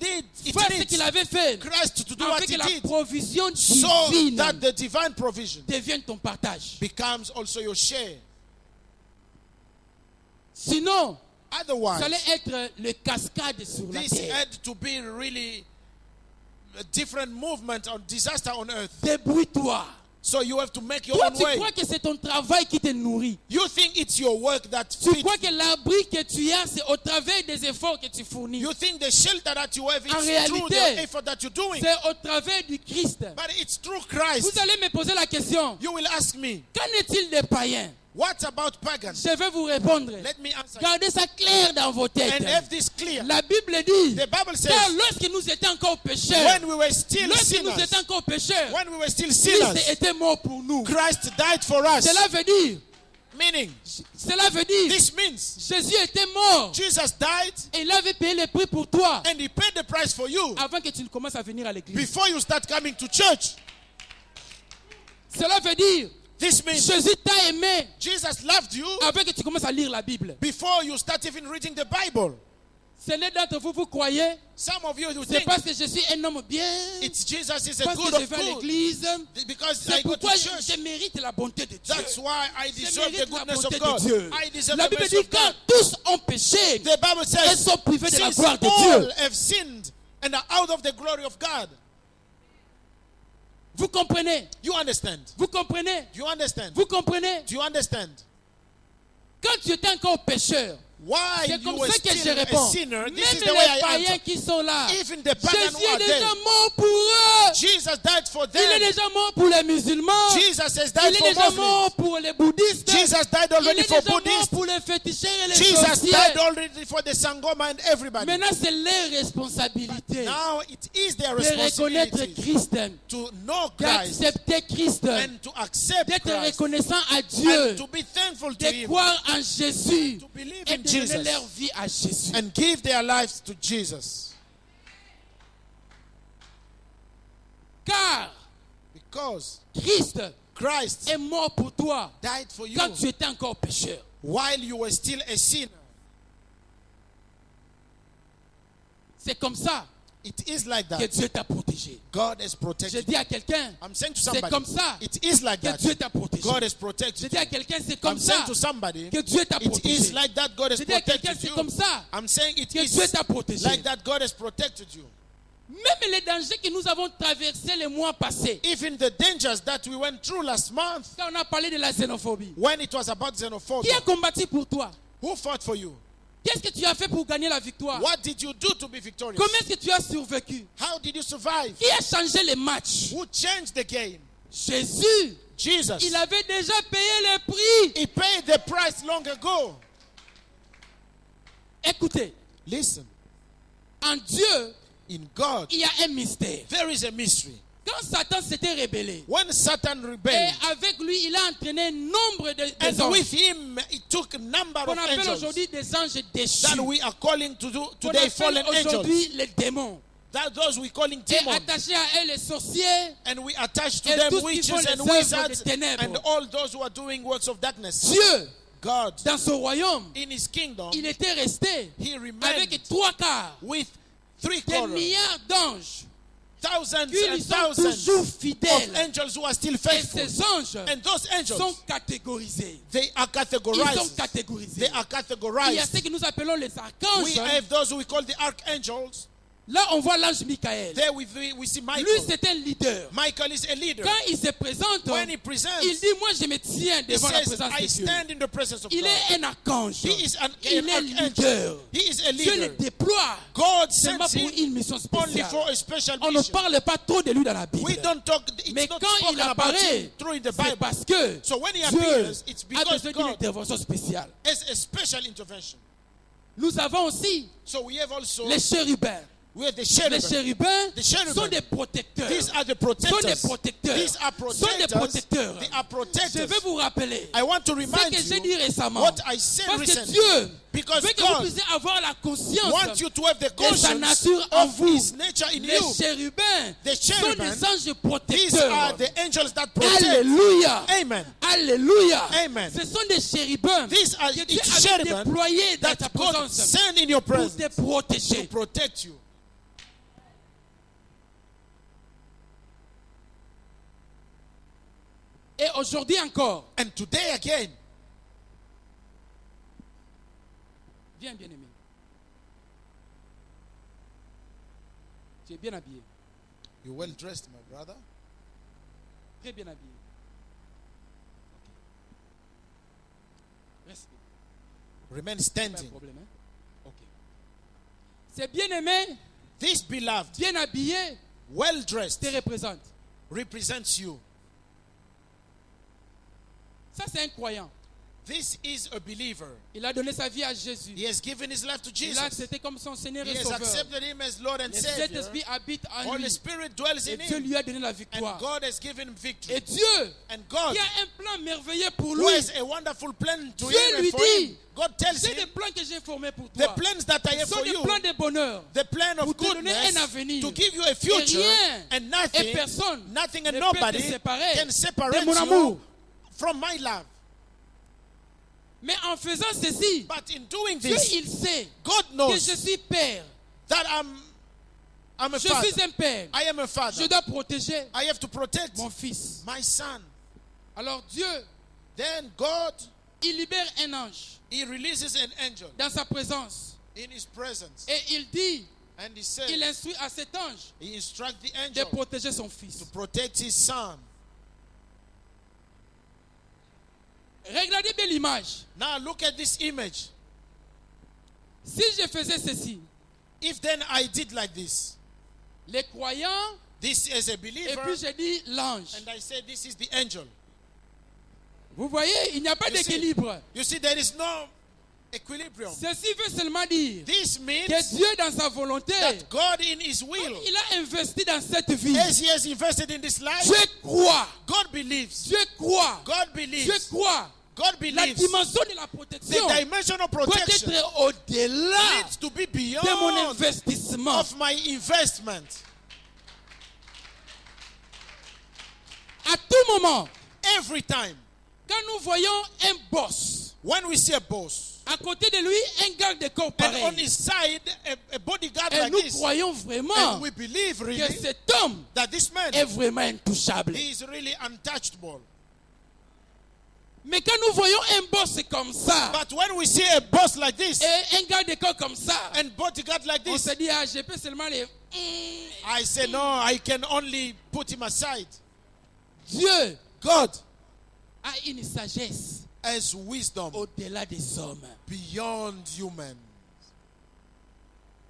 Speaker 1: fasse ce
Speaker 2: needs
Speaker 1: qu'il avait fait.
Speaker 2: Christ to do what
Speaker 1: Afin
Speaker 2: He
Speaker 1: que la
Speaker 2: did
Speaker 1: provision
Speaker 2: so
Speaker 1: divine
Speaker 2: that the divine provision
Speaker 1: devienne ton partage.
Speaker 2: becomes also your share.
Speaker 1: Sinon, ça
Speaker 2: Otherwise,
Speaker 1: allait être le cascade sur la
Speaker 2: this
Speaker 1: terre.
Speaker 2: had to be really a different movement on disaster on earth.
Speaker 1: Débrouille-toi.
Speaker 2: So you have to make your
Speaker 1: Toi,
Speaker 2: own
Speaker 1: tu
Speaker 2: way.
Speaker 1: crois que c'est ton travail qui te nourrit.
Speaker 2: You think it's your work that
Speaker 1: Tu
Speaker 2: feeds
Speaker 1: crois
Speaker 2: you.
Speaker 1: que l'abri que tu as, c'est au travers des efforts que tu fournis.
Speaker 2: You think the shelter that you have is
Speaker 1: En
Speaker 2: through
Speaker 1: réalité,
Speaker 2: the effort that you're doing.
Speaker 1: C'est au travers du Christ.
Speaker 2: But it's through Christ.
Speaker 1: Vous allez me poser la question.
Speaker 2: You will ask me,
Speaker 1: Qu'en est-il des païens?
Speaker 2: what about pagans?
Speaker 1: Je vais vous répondre.
Speaker 2: Let me answer.
Speaker 1: Gardez ça clair dans vos têtes.
Speaker 2: And have this clear.
Speaker 1: La Bible dit,
Speaker 2: The Bible
Speaker 1: car
Speaker 2: says,
Speaker 1: lorsque nous étions encore pécheurs,
Speaker 2: when we were still
Speaker 1: lorsque nous
Speaker 2: sinners,
Speaker 1: étions encore pécheurs,
Speaker 2: when we were still
Speaker 1: Christ
Speaker 2: sinners,
Speaker 1: était mort pour nous.
Speaker 2: Christ died for us.
Speaker 1: Cela veut dire,
Speaker 2: Meaning, this means
Speaker 1: Jésus était mort
Speaker 2: Jesus died
Speaker 1: et il avait payé le prix pour toi
Speaker 2: and He paid the price for you
Speaker 1: avant que tu ne commences à venir à l'église.
Speaker 2: before you start coming to church.
Speaker 1: Cela veut dire,
Speaker 2: This means
Speaker 1: Jésus t'a aimé
Speaker 2: Jesus loved you
Speaker 1: avant que tu commences à lire la Bible.
Speaker 2: before you start even reading the Bible.
Speaker 1: Certains d'entre vous, vous croyez,
Speaker 2: Some of you
Speaker 1: c'est
Speaker 2: think
Speaker 1: parce que je suis un homme bien,
Speaker 2: it's Jesus is a
Speaker 1: parce
Speaker 2: good
Speaker 1: que je
Speaker 2: of
Speaker 1: vais à
Speaker 2: good
Speaker 1: l'église,
Speaker 2: because I
Speaker 1: c'est
Speaker 2: go to
Speaker 1: pourquoi
Speaker 2: church.
Speaker 1: je mérite la bonté de Dieu.
Speaker 2: That's why I
Speaker 1: Je
Speaker 2: deserve the
Speaker 1: mérite la
Speaker 2: goodness
Speaker 1: bonté
Speaker 2: of God.
Speaker 1: de Dieu.
Speaker 2: I deserve
Speaker 1: La
Speaker 2: the
Speaker 1: Bible
Speaker 2: mercy
Speaker 1: dit
Speaker 2: of God.
Speaker 1: quand tous ont péché,
Speaker 2: The Bible
Speaker 1: ils
Speaker 2: says,
Speaker 1: sont privés de la
Speaker 2: since
Speaker 1: gloire de
Speaker 2: all
Speaker 1: Dieu.
Speaker 2: have sinned and are out of the glory of God.
Speaker 1: Vous comprenez?
Speaker 2: You understand?
Speaker 1: Vous comprenez?
Speaker 2: Do you understand?
Speaker 1: Vous comprenez?
Speaker 2: Do you understand?
Speaker 1: Quand tu étais encore pécheur,
Speaker 2: While
Speaker 1: C'est
Speaker 2: you
Speaker 1: comme
Speaker 2: were
Speaker 1: ça que je
Speaker 2: still a
Speaker 1: réponds.
Speaker 2: sinner,
Speaker 1: Même
Speaker 2: this is the way
Speaker 1: les
Speaker 2: I
Speaker 1: païens
Speaker 2: answer.
Speaker 1: qui sont là,
Speaker 2: Even the pagans
Speaker 1: Jésus
Speaker 2: who are
Speaker 1: est déjà
Speaker 2: there,
Speaker 1: mort pour eux.
Speaker 2: Jesus died for
Speaker 1: Il est
Speaker 2: them.
Speaker 1: déjà mort pour les musulmans.
Speaker 2: Jesus has
Speaker 1: Il
Speaker 2: died
Speaker 1: est
Speaker 2: for
Speaker 1: déjà
Speaker 2: Muslims.
Speaker 1: mort pour les bouddhistes.
Speaker 2: Jesus died
Speaker 1: Il
Speaker 2: already
Speaker 1: est
Speaker 2: for
Speaker 1: déjà mort
Speaker 2: Buddhists.
Speaker 1: pour les féticheurs et les
Speaker 2: Jesus
Speaker 1: sorciers.
Speaker 2: died already for the Sangoma and everybody.
Speaker 1: Maintenant, c'est leur responsabilité
Speaker 2: Now it is their
Speaker 1: de reconnaître
Speaker 2: responsibility
Speaker 1: Christ,
Speaker 2: to know Christ
Speaker 1: d'accepter Christ,
Speaker 2: and to accept
Speaker 1: d'être
Speaker 2: Christ
Speaker 1: reconnaissant à
Speaker 2: and
Speaker 1: Dieu,
Speaker 2: to be thankful to
Speaker 1: de
Speaker 2: Him
Speaker 1: croire en Jésus
Speaker 2: to believe
Speaker 1: et
Speaker 2: in
Speaker 1: de donner
Speaker 2: Jesus.
Speaker 1: leur vie à Jésus.
Speaker 2: and give their lives to Jesus.
Speaker 1: Car
Speaker 2: Because
Speaker 1: Christ
Speaker 2: Christ
Speaker 1: est mort pour toi
Speaker 2: died for you
Speaker 1: quand tu étais encore pécheur.
Speaker 2: while you were still a sinner.
Speaker 1: C'est comme ça
Speaker 2: It is like
Speaker 1: que
Speaker 2: that.
Speaker 1: Dieu t'a protégé.
Speaker 2: God has
Speaker 1: Je
Speaker 2: protected
Speaker 1: dis
Speaker 2: you.
Speaker 1: à quelqu'un,
Speaker 2: I'm saying to
Speaker 1: c'est
Speaker 2: somebody,
Speaker 1: comme ça
Speaker 2: it is like
Speaker 1: que
Speaker 2: that.
Speaker 1: Dieu t'a protégé.
Speaker 2: God has
Speaker 1: Je
Speaker 2: protected
Speaker 1: dis
Speaker 2: you.
Speaker 1: à quelqu'un, c'est comme
Speaker 2: I'm
Speaker 1: ça
Speaker 2: saying to somebody,
Speaker 1: que Dieu t'a
Speaker 2: it is
Speaker 1: protégé.
Speaker 2: like that God has
Speaker 1: Je dis à quelqu'un,
Speaker 2: protected
Speaker 1: c'est
Speaker 2: you.
Speaker 1: comme ça
Speaker 2: I'm saying it
Speaker 1: que Dieu
Speaker 2: is
Speaker 1: t'a protégé.
Speaker 2: like that God has protected you.
Speaker 1: Même les dangers que nous avons traversés les mois passés,
Speaker 2: Even the dangers that we went through last month
Speaker 1: quand on a parlé de la xénophobie,
Speaker 2: when it was about
Speaker 1: qui a
Speaker 2: xenophobia,
Speaker 1: combattu pour toi?
Speaker 2: who fought for you?
Speaker 1: Qu'est-ce que tu as fait pour gagner la victoire?
Speaker 2: What did you do to be victorious?
Speaker 1: Comment est-ce que tu as survécu?
Speaker 2: How did you survive?
Speaker 1: Qui a changé les matchs?
Speaker 2: Who changed the game?
Speaker 1: Jésus.
Speaker 2: Jesus.
Speaker 1: Il avait déjà payé le prix.
Speaker 2: He paid the price long ago.
Speaker 1: Écoutez,
Speaker 2: Listen,
Speaker 1: en Dieu,
Speaker 2: in God,
Speaker 1: il y a un mystère.
Speaker 2: there is a mystery.
Speaker 1: Quand Satan s'était rebellé,
Speaker 2: When Satan
Speaker 1: et
Speaker 2: rebelled,
Speaker 1: avec lui, il a entraîné nombre de
Speaker 2: and
Speaker 1: anges,
Speaker 2: with him, he took a number
Speaker 1: qu'on
Speaker 2: of
Speaker 1: appelle
Speaker 2: angels
Speaker 1: aujourd'hui des anges déchus,
Speaker 2: that we are calling to do
Speaker 1: qu'on
Speaker 2: today
Speaker 1: appelle
Speaker 2: fallen angels.
Speaker 1: aujourd'hui les démons,
Speaker 2: That those we calling
Speaker 1: et
Speaker 2: demons.
Speaker 1: attachés à eux les sorciers.
Speaker 2: And we attach to
Speaker 1: Et
Speaker 2: them
Speaker 1: tous qui
Speaker 2: witches
Speaker 1: font les
Speaker 2: and
Speaker 1: œuvres
Speaker 2: wizards
Speaker 1: des ténèbres.
Speaker 2: and all those who are doing works of darkness.
Speaker 1: Dieu,
Speaker 2: God,
Speaker 1: dans son royaume,
Speaker 2: in his kingdom,
Speaker 1: il était resté
Speaker 2: he remained
Speaker 1: avec 3/4
Speaker 2: with 3
Speaker 1: des
Speaker 2: quarters,
Speaker 1: milliards d'anges
Speaker 2: thousands
Speaker 1: qui lui
Speaker 2: and
Speaker 1: sont
Speaker 2: thousands
Speaker 1: toujours
Speaker 2: of
Speaker 1: fidèles.
Speaker 2: angels who are still
Speaker 1: Et
Speaker 2: faithful.
Speaker 1: ces anges
Speaker 2: And those
Speaker 1: sont
Speaker 2: angels,
Speaker 1: catégorisés.
Speaker 2: they are
Speaker 1: Ils sont
Speaker 2: categorized.
Speaker 1: catégorisés.
Speaker 2: They are
Speaker 1: Il y a
Speaker 2: categorized.
Speaker 1: ce que nous appelons les
Speaker 2: We
Speaker 1: archanges.
Speaker 2: have those who we call the archangels.
Speaker 1: Là, on voit l'ange Michael.
Speaker 2: There we see
Speaker 1: Lui,
Speaker 2: Michael.
Speaker 1: c'est un leader.
Speaker 2: Michael is a leader.
Speaker 1: Quand il se présente,
Speaker 2: When he presents,
Speaker 1: il dit, moi, je me tiens
Speaker 2: he
Speaker 1: devant la
Speaker 2: says,
Speaker 1: présence
Speaker 2: I
Speaker 1: de Dieu.
Speaker 2: stand in the presence of
Speaker 1: Il
Speaker 2: God.
Speaker 1: est un archange.
Speaker 2: He is an
Speaker 1: Il est leader.
Speaker 2: archangel. He is a
Speaker 1: Dieu le
Speaker 2: leader.
Speaker 1: déploie
Speaker 2: God
Speaker 1: seulement
Speaker 2: sends
Speaker 1: pour
Speaker 2: him
Speaker 1: une mission
Speaker 2: only
Speaker 1: spéciale.
Speaker 2: for a special
Speaker 1: On ne
Speaker 2: mission.
Speaker 1: parle pas trop de lui dans la Bible.
Speaker 2: We don't talk, it's
Speaker 1: Mais
Speaker 2: not
Speaker 1: quand
Speaker 2: spoken
Speaker 1: il
Speaker 2: about
Speaker 1: apparaît,
Speaker 2: him through in the
Speaker 1: c'est
Speaker 2: Bible.
Speaker 1: parce que
Speaker 2: So when he
Speaker 1: Dieu
Speaker 2: appears, it's
Speaker 1: a
Speaker 2: because
Speaker 1: besoin d'une
Speaker 2: God
Speaker 1: intervention spéciale.
Speaker 2: has a special intervention.
Speaker 1: Nous avons aussi
Speaker 2: So we have also,
Speaker 1: les chérubins.
Speaker 2: we have the
Speaker 1: Les
Speaker 2: cherubim.
Speaker 1: chérubins
Speaker 2: The cherubim.
Speaker 1: sont des protecteurs.
Speaker 2: These are the
Speaker 1: Sont des
Speaker 2: protectors.
Speaker 1: protecteurs.
Speaker 2: These are
Speaker 1: Sont des protecteurs.
Speaker 2: They are
Speaker 1: Je
Speaker 2: protectors.
Speaker 1: vais vous rappeler
Speaker 2: I want to
Speaker 1: ce
Speaker 2: remind
Speaker 1: que j'ai
Speaker 2: you
Speaker 1: dit récemment.
Speaker 2: what I said
Speaker 1: Parce que
Speaker 2: recently.
Speaker 1: Dieu
Speaker 2: Because
Speaker 1: veut que vous
Speaker 2: God
Speaker 1: puissiez avoir la conscience
Speaker 2: wants you to have the
Speaker 1: de sa
Speaker 2: conscience
Speaker 1: nature en
Speaker 2: of
Speaker 1: vous.
Speaker 2: His nature in
Speaker 1: Les
Speaker 2: you.
Speaker 1: chérubins
Speaker 2: The
Speaker 1: sont
Speaker 2: cherubim,
Speaker 1: des anges
Speaker 2: These
Speaker 1: protecteurs.
Speaker 2: are the angels that protect.
Speaker 1: Alléluia.
Speaker 2: Amen.
Speaker 1: Alléluia.
Speaker 2: Amen.
Speaker 1: Ce sont des chérubins
Speaker 2: These are
Speaker 1: que Dieu
Speaker 2: each
Speaker 1: a
Speaker 2: cherubim
Speaker 1: déployés dans ta
Speaker 2: that God
Speaker 1: présence
Speaker 2: send in your
Speaker 1: pour
Speaker 2: presence
Speaker 1: te
Speaker 2: to
Speaker 1: protéger.
Speaker 2: protect you.
Speaker 1: Et aujourd'hui encore,
Speaker 2: And today again,
Speaker 1: viens bien aimé. Tu es bien habillé,
Speaker 2: you're well dressed, my brother.
Speaker 1: très bien habillé. Reste,
Speaker 2: Remain
Speaker 1: pas un
Speaker 2: standing.
Speaker 1: problème. Hein? Ok. C'est bien aimé,
Speaker 2: This beloved,
Speaker 1: bien habillé,
Speaker 2: well dressed,
Speaker 1: te représente.
Speaker 2: represents you.
Speaker 1: Ça, c'est un croyant.
Speaker 2: This is a believer.
Speaker 1: Il a donné sa vie à Jésus.
Speaker 2: He has given his life to
Speaker 1: Il a
Speaker 2: Jesus.
Speaker 1: accepté comme son Seigneur
Speaker 2: He
Speaker 1: et
Speaker 2: has
Speaker 1: Sauveur.
Speaker 2: accepted him as Lord and
Speaker 1: Le
Speaker 2: Savior.
Speaker 1: Saint-Esprit habite en
Speaker 2: Holy
Speaker 1: lui.
Speaker 2: Spirit dwells
Speaker 1: Et
Speaker 2: in
Speaker 1: Dieu
Speaker 2: him.
Speaker 1: lui a donné la
Speaker 2: And
Speaker 1: victoire.
Speaker 2: God has given him victory.
Speaker 1: Et Dieu,
Speaker 2: And God,
Speaker 1: qui a un plan merveilleux pour
Speaker 2: who
Speaker 1: lui,
Speaker 2: has a wonderful plan to
Speaker 1: Dieu
Speaker 2: him
Speaker 1: lui
Speaker 2: and for
Speaker 1: dit,
Speaker 2: him, God tells
Speaker 1: j'ai des
Speaker 2: him,
Speaker 1: plans que j'ai formés pour
Speaker 2: the
Speaker 1: toi.
Speaker 2: plans that I
Speaker 1: Ce
Speaker 2: have
Speaker 1: sont
Speaker 2: for
Speaker 1: des
Speaker 2: you,
Speaker 1: plans de bonheur.
Speaker 2: the plan of
Speaker 1: Pour te donner
Speaker 2: goodness,
Speaker 1: un avenir.
Speaker 2: to give you a future,
Speaker 1: Et rien
Speaker 2: and
Speaker 1: et
Speaker 2: nothing,
Speaker 1: personne
Speaker 2: nothing and
Speaker 1: ne peut te
Speaker 2: nobody
Speaker 1: séparer
Speaker 2: can separate
Speaker 1: de mon
Speaker 2: you
Speaker 1: amour.
Speaker 2: from my love.
Speaker 1: Mais en faisant ceci,
Speaker 2: But in doing
Speaker 1: Dieu,
Speaker 2: this,
Speaker 1: il sait
Speaker 2: God
Speaker 1: que
Speaker 2: knows
Speaker 1: je suis père.
Speaker 2: that I'm a
Speaker 1: Je
Speaker 2: father.
Speaker 1: suis un père.
Speaker 2: I am a
Speaker 1: Je
Speaker 2: father.
Speaker 1: dois protéger
Speaker 2: I have to protect
Speaker 1: mon fils.
Speaker 2: my son.
Speaker 1: Alors Dieu,
Speaker 2: Then God,
Speaker 1: il libère un ange
Speaker 2: He releases an angel
Speaker 1: dans sa présence.
Speaker 2: in His presence.
Speaker 1: Et il dit,
Speaker 2: And He said,
Speaker 1: il instruit à cet ange
Speaker 2: He instructs the
Speaker 1: de
Speaker 2: angel
Speaker 1: protéger son fils.
Speaker 2: to protect his son.
Speaker 1: Regardez bien l'image.
Speaker 2: Now look at this image.
Speaker 1: Si je faisais ceci,
Speaker 2: If then I did like this,
Speaker 1: les croyants,
Speaker 2: this is a
Speaker 1: et
Speaker 2: believer,
Speaker 1: puis je dis l'ange.
Speaker 2: and I say this is the angel.
Speaker 1: Vous voyez, il n'y a pas
Speaker 2: You see,
Speaker 1: d'équilibre.
Speaker 2: you see, there is no equilibrium.
Speaker 1: Ceci veut seulement dire
Speaker 2: This means
Speaker 1: que Dieu, dans sa volonté,
Speaker 2: that God in His will,
Speaker 1: il a investi dans cette vie.
Speaker 2: as He has invested in this life,
Speaker 1: Dieu croit.
Speaker 2: God believes.
Speaker 1: Dieu croit.
Speaker 2: God
Speaker 1: Dieu
Speaker 2: believes.
Speaker 1: croit.
Speaker 2: God
Speaker 1: La
Speaker 2: believes.
Speaker 1: dimension de la protection
Speaker 2: The dimension of
Speaker 1: peut
Speaker 2: protection
Speaker 1: être au-delà
Speaker 2: needs to be
Speaker 1: de mon
Speaker 2: beyond
Speaker 1: investissement.
Speaker 2: of my investment.
Speaker 1: À tout moment,
Speaker 2: Every time,
Speaker 1: quand nous voyons un boss,
Speaker 2: when we see a boss,
Speaker 1: à côté de lui, un garde de corps
Speaker 2: and on
Speaker 1: pareil,
Speaker 2: his side, a bodyguard
Speaker 1: et
Speaker 2: like
Speaker 1: nous
Speaker 2: this,
Speaker 1: croyons vraiment
Speaker 2: and we believe
Speaker 1: que
Speaker 2: really
Speaker 1: cet homme
Speaker 2: that this man,
Speaker 1: est vraiment intouchable.
Speaker 2: he is really untouchable.
Speaker 1: Mais quand nous voyons un boss comme ça,
Speaker 2: But when we see a boss like this,
Speaker 1: et un garde de corps comme ça,
Speaker 2: and bodyguard like
Speaker 1: on
Speaker 2: this,
Speaker 1: se dit, ah, je peux seulement les...
Speaker 2: I say, no, I can only put him aside.
Speaker 1: Dieu
Speaker 2: God
Speaker 1: a une sagesse
Speaker 2: has wisdom
Speaker 1: au-delà des hommes.
Speaker 2: beyond human.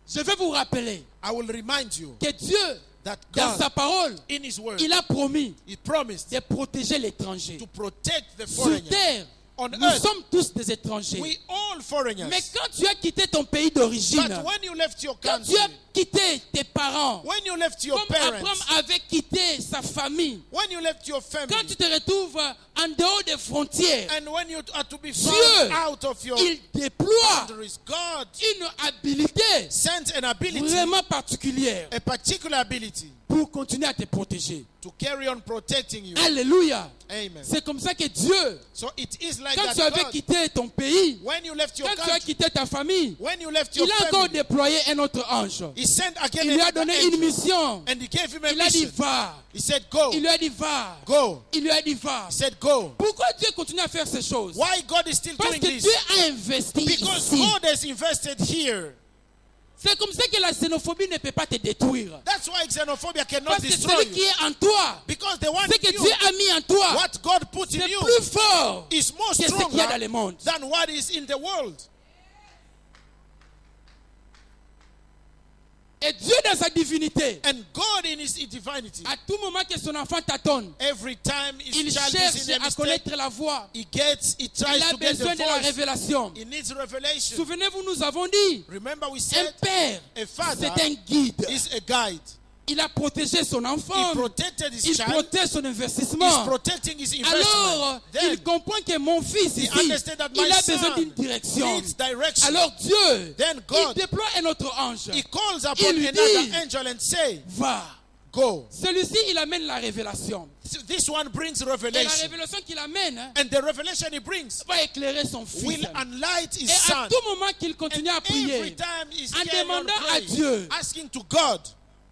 Speaker 1: Je vais vous rappeler
Speaker 2: I will remind you
Speaker 1: que Dieu,
Speaker 2: that
Speaker 1: dans sa
Speaker 2: God,
Speaker 1: parole,
Speaker 2: in His word,
Speaker 1: il a promis
Speaker 2: He promised
Speaker 1: de protéger l'étranger.
Speaker 2: to protect the
Speaker 1: Sur
Speaker 2: foreigner.
Speaker 1: terre,
Speaker 2: On
Speaker 1: nous
Speaker 2: earth,
Speaker 1: sommes tous des étrangers.
Speaker 2: we all foreigners.
Speaker 1: Mais quand tu as quitté ton pays d'origine,
Speaker 2: But when you left your
Speaker 1: quand
Speaker 2: country,
Speaker 1: tu as quitté tes parents,
Speaker 2: when you left your
Speaker 1: comme Abraham
Speaker 2: parents,
Speaker 1: avait quitté sa famille,
Speaker 2: when you left your
Speaker 1: quand
Speaker 2: family,
Speaker 1: tu te retrouves en dehors des frontières,
Speaker 2: and when you are to be
Speaker 1: Dieu,
Speaker 2: found out of your
Speaker 1: il déploie
Speaker 2: boundaries, God
Speaker 1: une habilité
Speaker 2: sent an ability,
Speaker 1: vraiment particulière
Speaker 2: a particular ability,
Speaker 1: pour continuer à te protéger.
Speaker 2: to carry on protecting you.
Speaker 1: Alléluia.
Speaker 2: Amen.
Speaker 1: C'est comme ça que Dieu,
Speaker 2: So it is like
Speaker 1: quand
Speaker 2: that
Speaker 1: tu avais
Speaker 2: God,
Speaker 1: quitté ton pays,
Speaker 2: when you left your
Speaker 1: quand tu as
Speaker 2: country,
Speaker 1: quitté ta famille,
Speaker 2: when you left your
Speaker 1: il a encore
Speaker 2: family,
Speaker 1: déployé un autre ange.
Speaker 2: He sent again
Speaker 1: Il lui a
Speaker 2: another
Speaker 1: donné une
Speaker 2: angel,
Speaker 1: mission.
Speaker 2: and He gave him a
Speaker 1: Il a dit
Speaker 2: mission.
Speaker 1: va.
Speaker 2: He said, go,
Speaker 1: Il lui a dit va.
Speaker 2: go.
Speaker 1: Il lui a dit va.
Speaker 2: He said, go.
Speaker 1: Pourquoi Dieu continue à faire ces choses?
Speaker 2: Why God is still
Speaker 1: Parce
Speaker 2: doing
Speaker 1: que
Speaker 2: this?
Speaker 1: Dieu a investi
Speaker 2: Because
Speaker 1: ici.
Speaker 2: God has invested here.
Speaker 1: C'est comme ça que la xénophobie ne peut pas te détruire.
Speaker 2: That's why xenophobia cannot
Speaker 1: Parce que
Speaker 2: destroy
Speaker 1: celui qui
Speaker 2: you.
Speaker 1: est en toi,
Speaker 2: Because the one
Speaker 1: ce que
Speaker 2: in you,
Speaker 1: Dieu a mis en toi,
Speaker 2: what God put in
Speaker 1: c'est
Speaker 2: you,
Speaker 1: plus fort
Speaker 2: is more
Speaker 1: que ce qu'il y a dans
Speaker 2: stronger
Speaker 1: le monde.
Speaker 2: than what is in the world.
Speaker 1: Et Dieu dans sa divinité,
Speaker 2: And God in His divinity,
Speaker 1: à tout moment que son enfant tâtonne,
Speaker 2: every time
Speaker 1: il
Speaker 2: His child is in
Speaker 1: cherche
Speaker 2: a
Speaker 1: à
Speaker 2: mistake,
Speaker 1: connaître la voie.
Speaker 2: he
Speaker 1: Il
Speaker 2: tries
Speaker 1: a
Speaker 2: to get
Speaker 1: besoin
Speaker 2: the
Speaker 1: de la
Speaker 2: voice.
Speaker 1: révélation.
Speaker 2: He needs revelation.
Speaker 1: Souvenez-vous, nous avons dit,
Speaker 2: Remember we
Speaker 1: un
Speaker 2: said
Speaker 1: père,
Speaker 2: a father
Speaker 1: c'est un guide.
Speaker 2: is a guide.
Speaker 1: Il a protégé son enfant.
Speaker 2: He protected his
Speaker 1: Il
Speaker 2: child.
Speaker 1: protège son
Speaker 2: He's
Speaker 1: investissement.
Speaker 2: protecting his investment.
Speaker 1: Alors,
Speaker 2: Then
Speaker 1: il comprend que mon fils
Speaker 2: he
Speaker 1: ici,
Speaker 2: understands that my
Speaker 1: il a besoin
Speaker 2: son
Speaker 1: d'une direction.
Speaker 2: needs direction.
Speaker 1: Alors Dieu,
Speaker 2: Then
Speaker 1: il
Speaker 2: God,
Speaker 1: déploie un autre ange.
Speaker 2: He calls upon
Speaker 1: Il lui
Speaker 2: another
Speaker 1: dit,
Speaker 2: angel and say,
Speaker 1: Va.
Speaker 2: go.
Speaker 1: Celui-ci, il amène la révélation.
Speaker 2: This one brings
Speaker 1: Et la
Speaker 2: revelation.
Speaker 1: révélation qu'il amène
Speaker 2: And the revelation he brings
Speaker 1: va éclairer son fils.
Speaker 2: will enlight his
Speaker 1: Et à
Speaker 2: son.
Speaker 1: tout moment qu'il continue à
Speaker 2: And
Speaker 1: prier,
Speaker 2: every time he's
Speaker 1: en
Speaker 2: carrying on
Speaker 1: demandant à
Speaker 2: praying,
Speaker 1: Dieu,
Speaker 2: asking to God,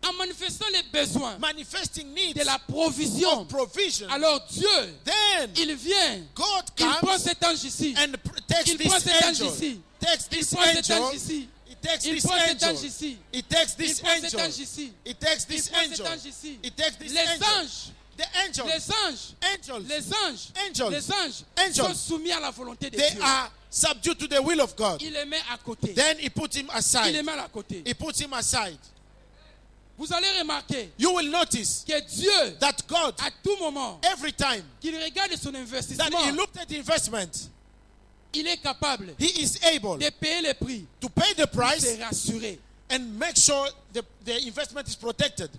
Speaker 1: en manifestant les besoins
Speaker 2: manifesting needs
Speaker 1: de la provision,
Speaker 2: of provision,
Speaker 1: alors Dieu,
Speaker 2: then
Speaker 1: il vient,
Speaker 2: God
Speaker 1: il prend
Speaker 2: comes
Speaker 1: cet ange ici,
Speaker 2: and takes
Speaker 1: il prend
Speaker 2: this
Speaker 1: cet ange
Speaker 2: angel,
Speaker 1: ici,
Speaker 2: takes
Speaker 1: il
Speaker 2: this
Speaker 1: prend cet
Speaker 2: angel,
Speaker 1: ange ici,
Speaker 2: he takes
Speaker 1: il
Speaker 2: this
Speaker 1: prend cet ange
Speaker 2: angel,
Speaker 1: ici,
Speaker 2: he takes
Speaker 1: il
Speaker 2: this
Speaker 1: prend cet
Speaker 2: angel,
Speaker 1: ange ici,
Speaker 2: he takes
Speaker 1: il
Speaker 2: this
Speaker 1: prend cet
Speaker 2: angel,
Speaker 1: ange ici.
Speaker 2: he takes this
Speaker 1: Les
Speaker 2: angel,
Speaker 1: anges,
Speaker 2: the angels,
Speaker 1: les anges,
Speaker 2: angels,
Speaker 1: les anges,
Speaker 2: Angels.
Speaker 1: les anges
Speaker 2: Angels.
Speaker 1: sont soumis à la volonté de
Speaker 2: they
Speaker 1: Dieu.
Speaker 2: are subdued to the will of God.
Speaker 1: Il les met à côté.
Speaker 2: Then he puts him
Speaker 1: Il les
Speaker 2: aside.
Speaker 1: met à côté.
Speaker 2: He puts him aside.
Speaker 1: Vous allez remarquer
Speaker 2: You will notice
Speaker 1: que Dieu,
Speaker 2: that God,
Speaker 1: à tout moment,
Speaker 2: every time
Speaker 1: qu'il regarde son
Speaker 2: that
Speaker 1: investissement,
Speaker 2: he looked at the investment,
Speaker 1: il est capable
Speaker 2: he is able
Speaker 1: de payer le prix,
Speaker 2: to pay the
Speaker 1: de
Speaker 2: price
Speaker 1: se rassurer.
Speaker 2: and make sure the investment is protected.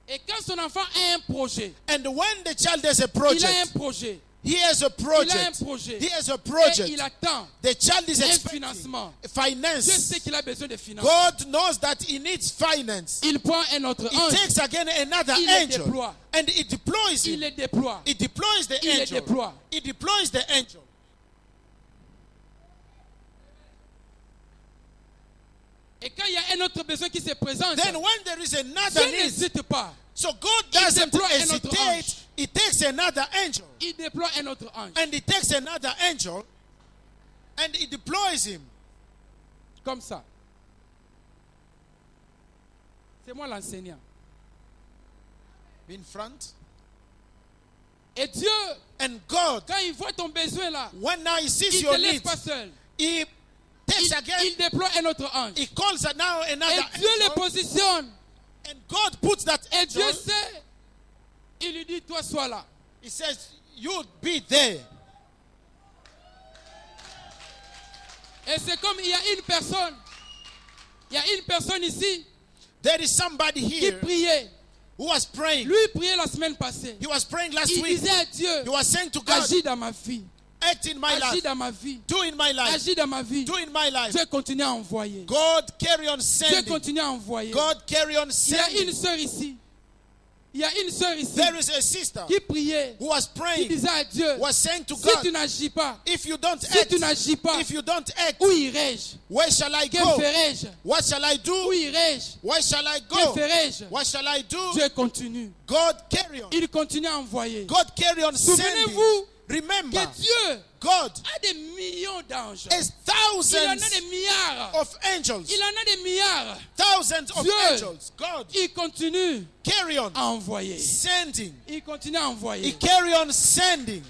Speaker 1: Et quand son enfant a un projet,
Speaker 2: And when the child has a
Speaker 1: il a un
Speaker 2: project,
Speaker 1: projet,
Speaker 2: he has a
Speaker 1: il a un
Speaker 2: project,
Speaker 1: projet,
Speaker 2: he has a
Speaker 1: et
Speaker 2: project,
Speaker 1: il attend
Speaker 2: the child is
Speaker 1: un
Speaker 2: expecting
Speaker 1: financement. Dieu
Speaker 2: finance.
Speaker 1: sait qu'il a besoin de finances.
Speaker 2: God knows that he needs finance.
Speaker 1: Il prend un autre
Speaker 2: He
Speaker 1: ange,
Speaker 2: takes again another
Speaker 1: il le
Speaker 2: angel
Speaker 1: déploie.
Speaker 2: and he deploys
Speaker 1: Il
Speaker 2: him.
Speaker 1: le déploie.
Speaker 2: He deploys the
Speaker 1: Il le
Speaker 2: angel.
Speaker 1: déploie.
Speaker 2: He deploys the angel.
Speaker 1: Et quand il y a un autre besoin qui se présente,
Speaker 2: Then when there is another
Speaker 1: Dieu
Speaker 2: need,
Speaker 1: n'hésite pas.
Speaker 2: so God
Speaker 1: Il
Speaker 2: doesn't
Speaker 1: déploie un autre
Speaker 2: hesitate.
Speaker 1: ange.
Speaker 2: He takes another angel
Speaker 1: Il déploie un autre ange.
Speaker 2: and he takes another angel and he deploys him.
Speaker 1: Comme ça. C'est moi l'enseignant.
Speaker 2: In front.
Speaker 1: Et Dieu,
Speaker 2: And God,
Speaker 1: quand il voit ton besoin là,
Speaker 2: when now he sees
Speaker 1: il ne
Speaker 2: your
Speaker 1: te laisse
Speaker 2: needs,
Speaker 1: pas seul.
Speaker 2: he takes takes again,
Speaker 1: il déploie un autre ange.
Speaker 2: he calls now
Speaker 1: Et
Speaker 2: another
Speaker 1: Dieu les
Speaker 2: angel,
Speaker 1: positionne.
Speaker 2: and God puts that
Speaker 1: Et Dieu
Speaker 2: angel.
Speaker 1: sait. Il lui dit, toi, sois là.
Speaker 2: He says, you be there.
Speaker 1: Et c'est comme il y a une personne. Il y a une personne ici
Speaker 2: There is somebody
Speaker 1: qui
Speaker 2: here
Speaker 1: priait.
Speaker 2: who was praying.
Speaker 1: Lui priait la semaine passée.
Speaker 2: He was praying last
Speaker 1: Il
Speaker 2: week.
Speaker 1: disait à Dieu,
Speaker 2: He was saying to God,
Speaker 1: agis dans ma vie.
Speaker 2: act in my
Speaker 1: Agis
Speaker 2: life.
Speaker 1: dans ma vie.
Speaker 2: Do in my life.
Speaker 1: Agis dans ma vie.
Speaker 2: Do in my life.
Speaker 1: Dieu continue à envoyer.
Speaker 2: God carry on
Speaker 1: Dieu
Speaker 2: sending.
Speaker 1: continue à envoyer.
Speaker 2: God carry on
Speaker 1: Il y a une
Speaker 2: sending.
Speaker 1: sœur ici. Il y a une sœur ici
Speaker 2: There is a sister
Speaker 1: qui priait,
Speaker 2: who was
Speaker 1: qui
Speaker 2: praying,
Speaker 1: disait à Dieu,
Speaker 2: was saying to
Speaker 1: si
Speaker 2: God,
Speaker 1: tu n'agis pas,
Speaker 2: if you don't
Speaker 1: si
Speaker 2: act,
Speaker 1: tu n'agis pas,
Speaker 2: if you don't act,
Speaker 1: où irai-je?
Speaker 2: where shall I
Speaker 1: Que
Speaker 2: go?
Speaker 1: ferai-je?
Speaker 2: What shall I
Speaker 1: Où
Speaker 2: do?
Speaker 1: irai-je?
Speaker 2: Where shall I
Speaker 1: Que
Speaker 2: go?
Speaker 1: ferai-je?
Speaker 2: What shall I do?
Speaker 1: Dieu continue.
Speaker 2: God carry on.
Speaker 1: Il continue à envoyer.
Speaker 2: God carry on sending.
Speaker 1: Souvenez-vous
Speaker 2: Remember,
Speaker 1: que Dieu
Speaker 2: God
Speaker 1: a des millions d'anges.
Speaker 2: has
Speaker 1: Il en a
Speaker 2: thousands
Speaker 1: des milliards.
Speaker 2: of angels.
Speaker 1: Il en a des milliards.
Speaker 2: Thousands of
Speaker 1: Dieu.
Speaker 2: angels. God
Speaker 1: Il continue
Speaker 2: carry on
Speaker 1: à envoyer.
Speaker 2: sending.
Speaker 1: Il continue à
Speaker 2: He
Speaker 1: envoyer.
Speaker 2: carry on sending.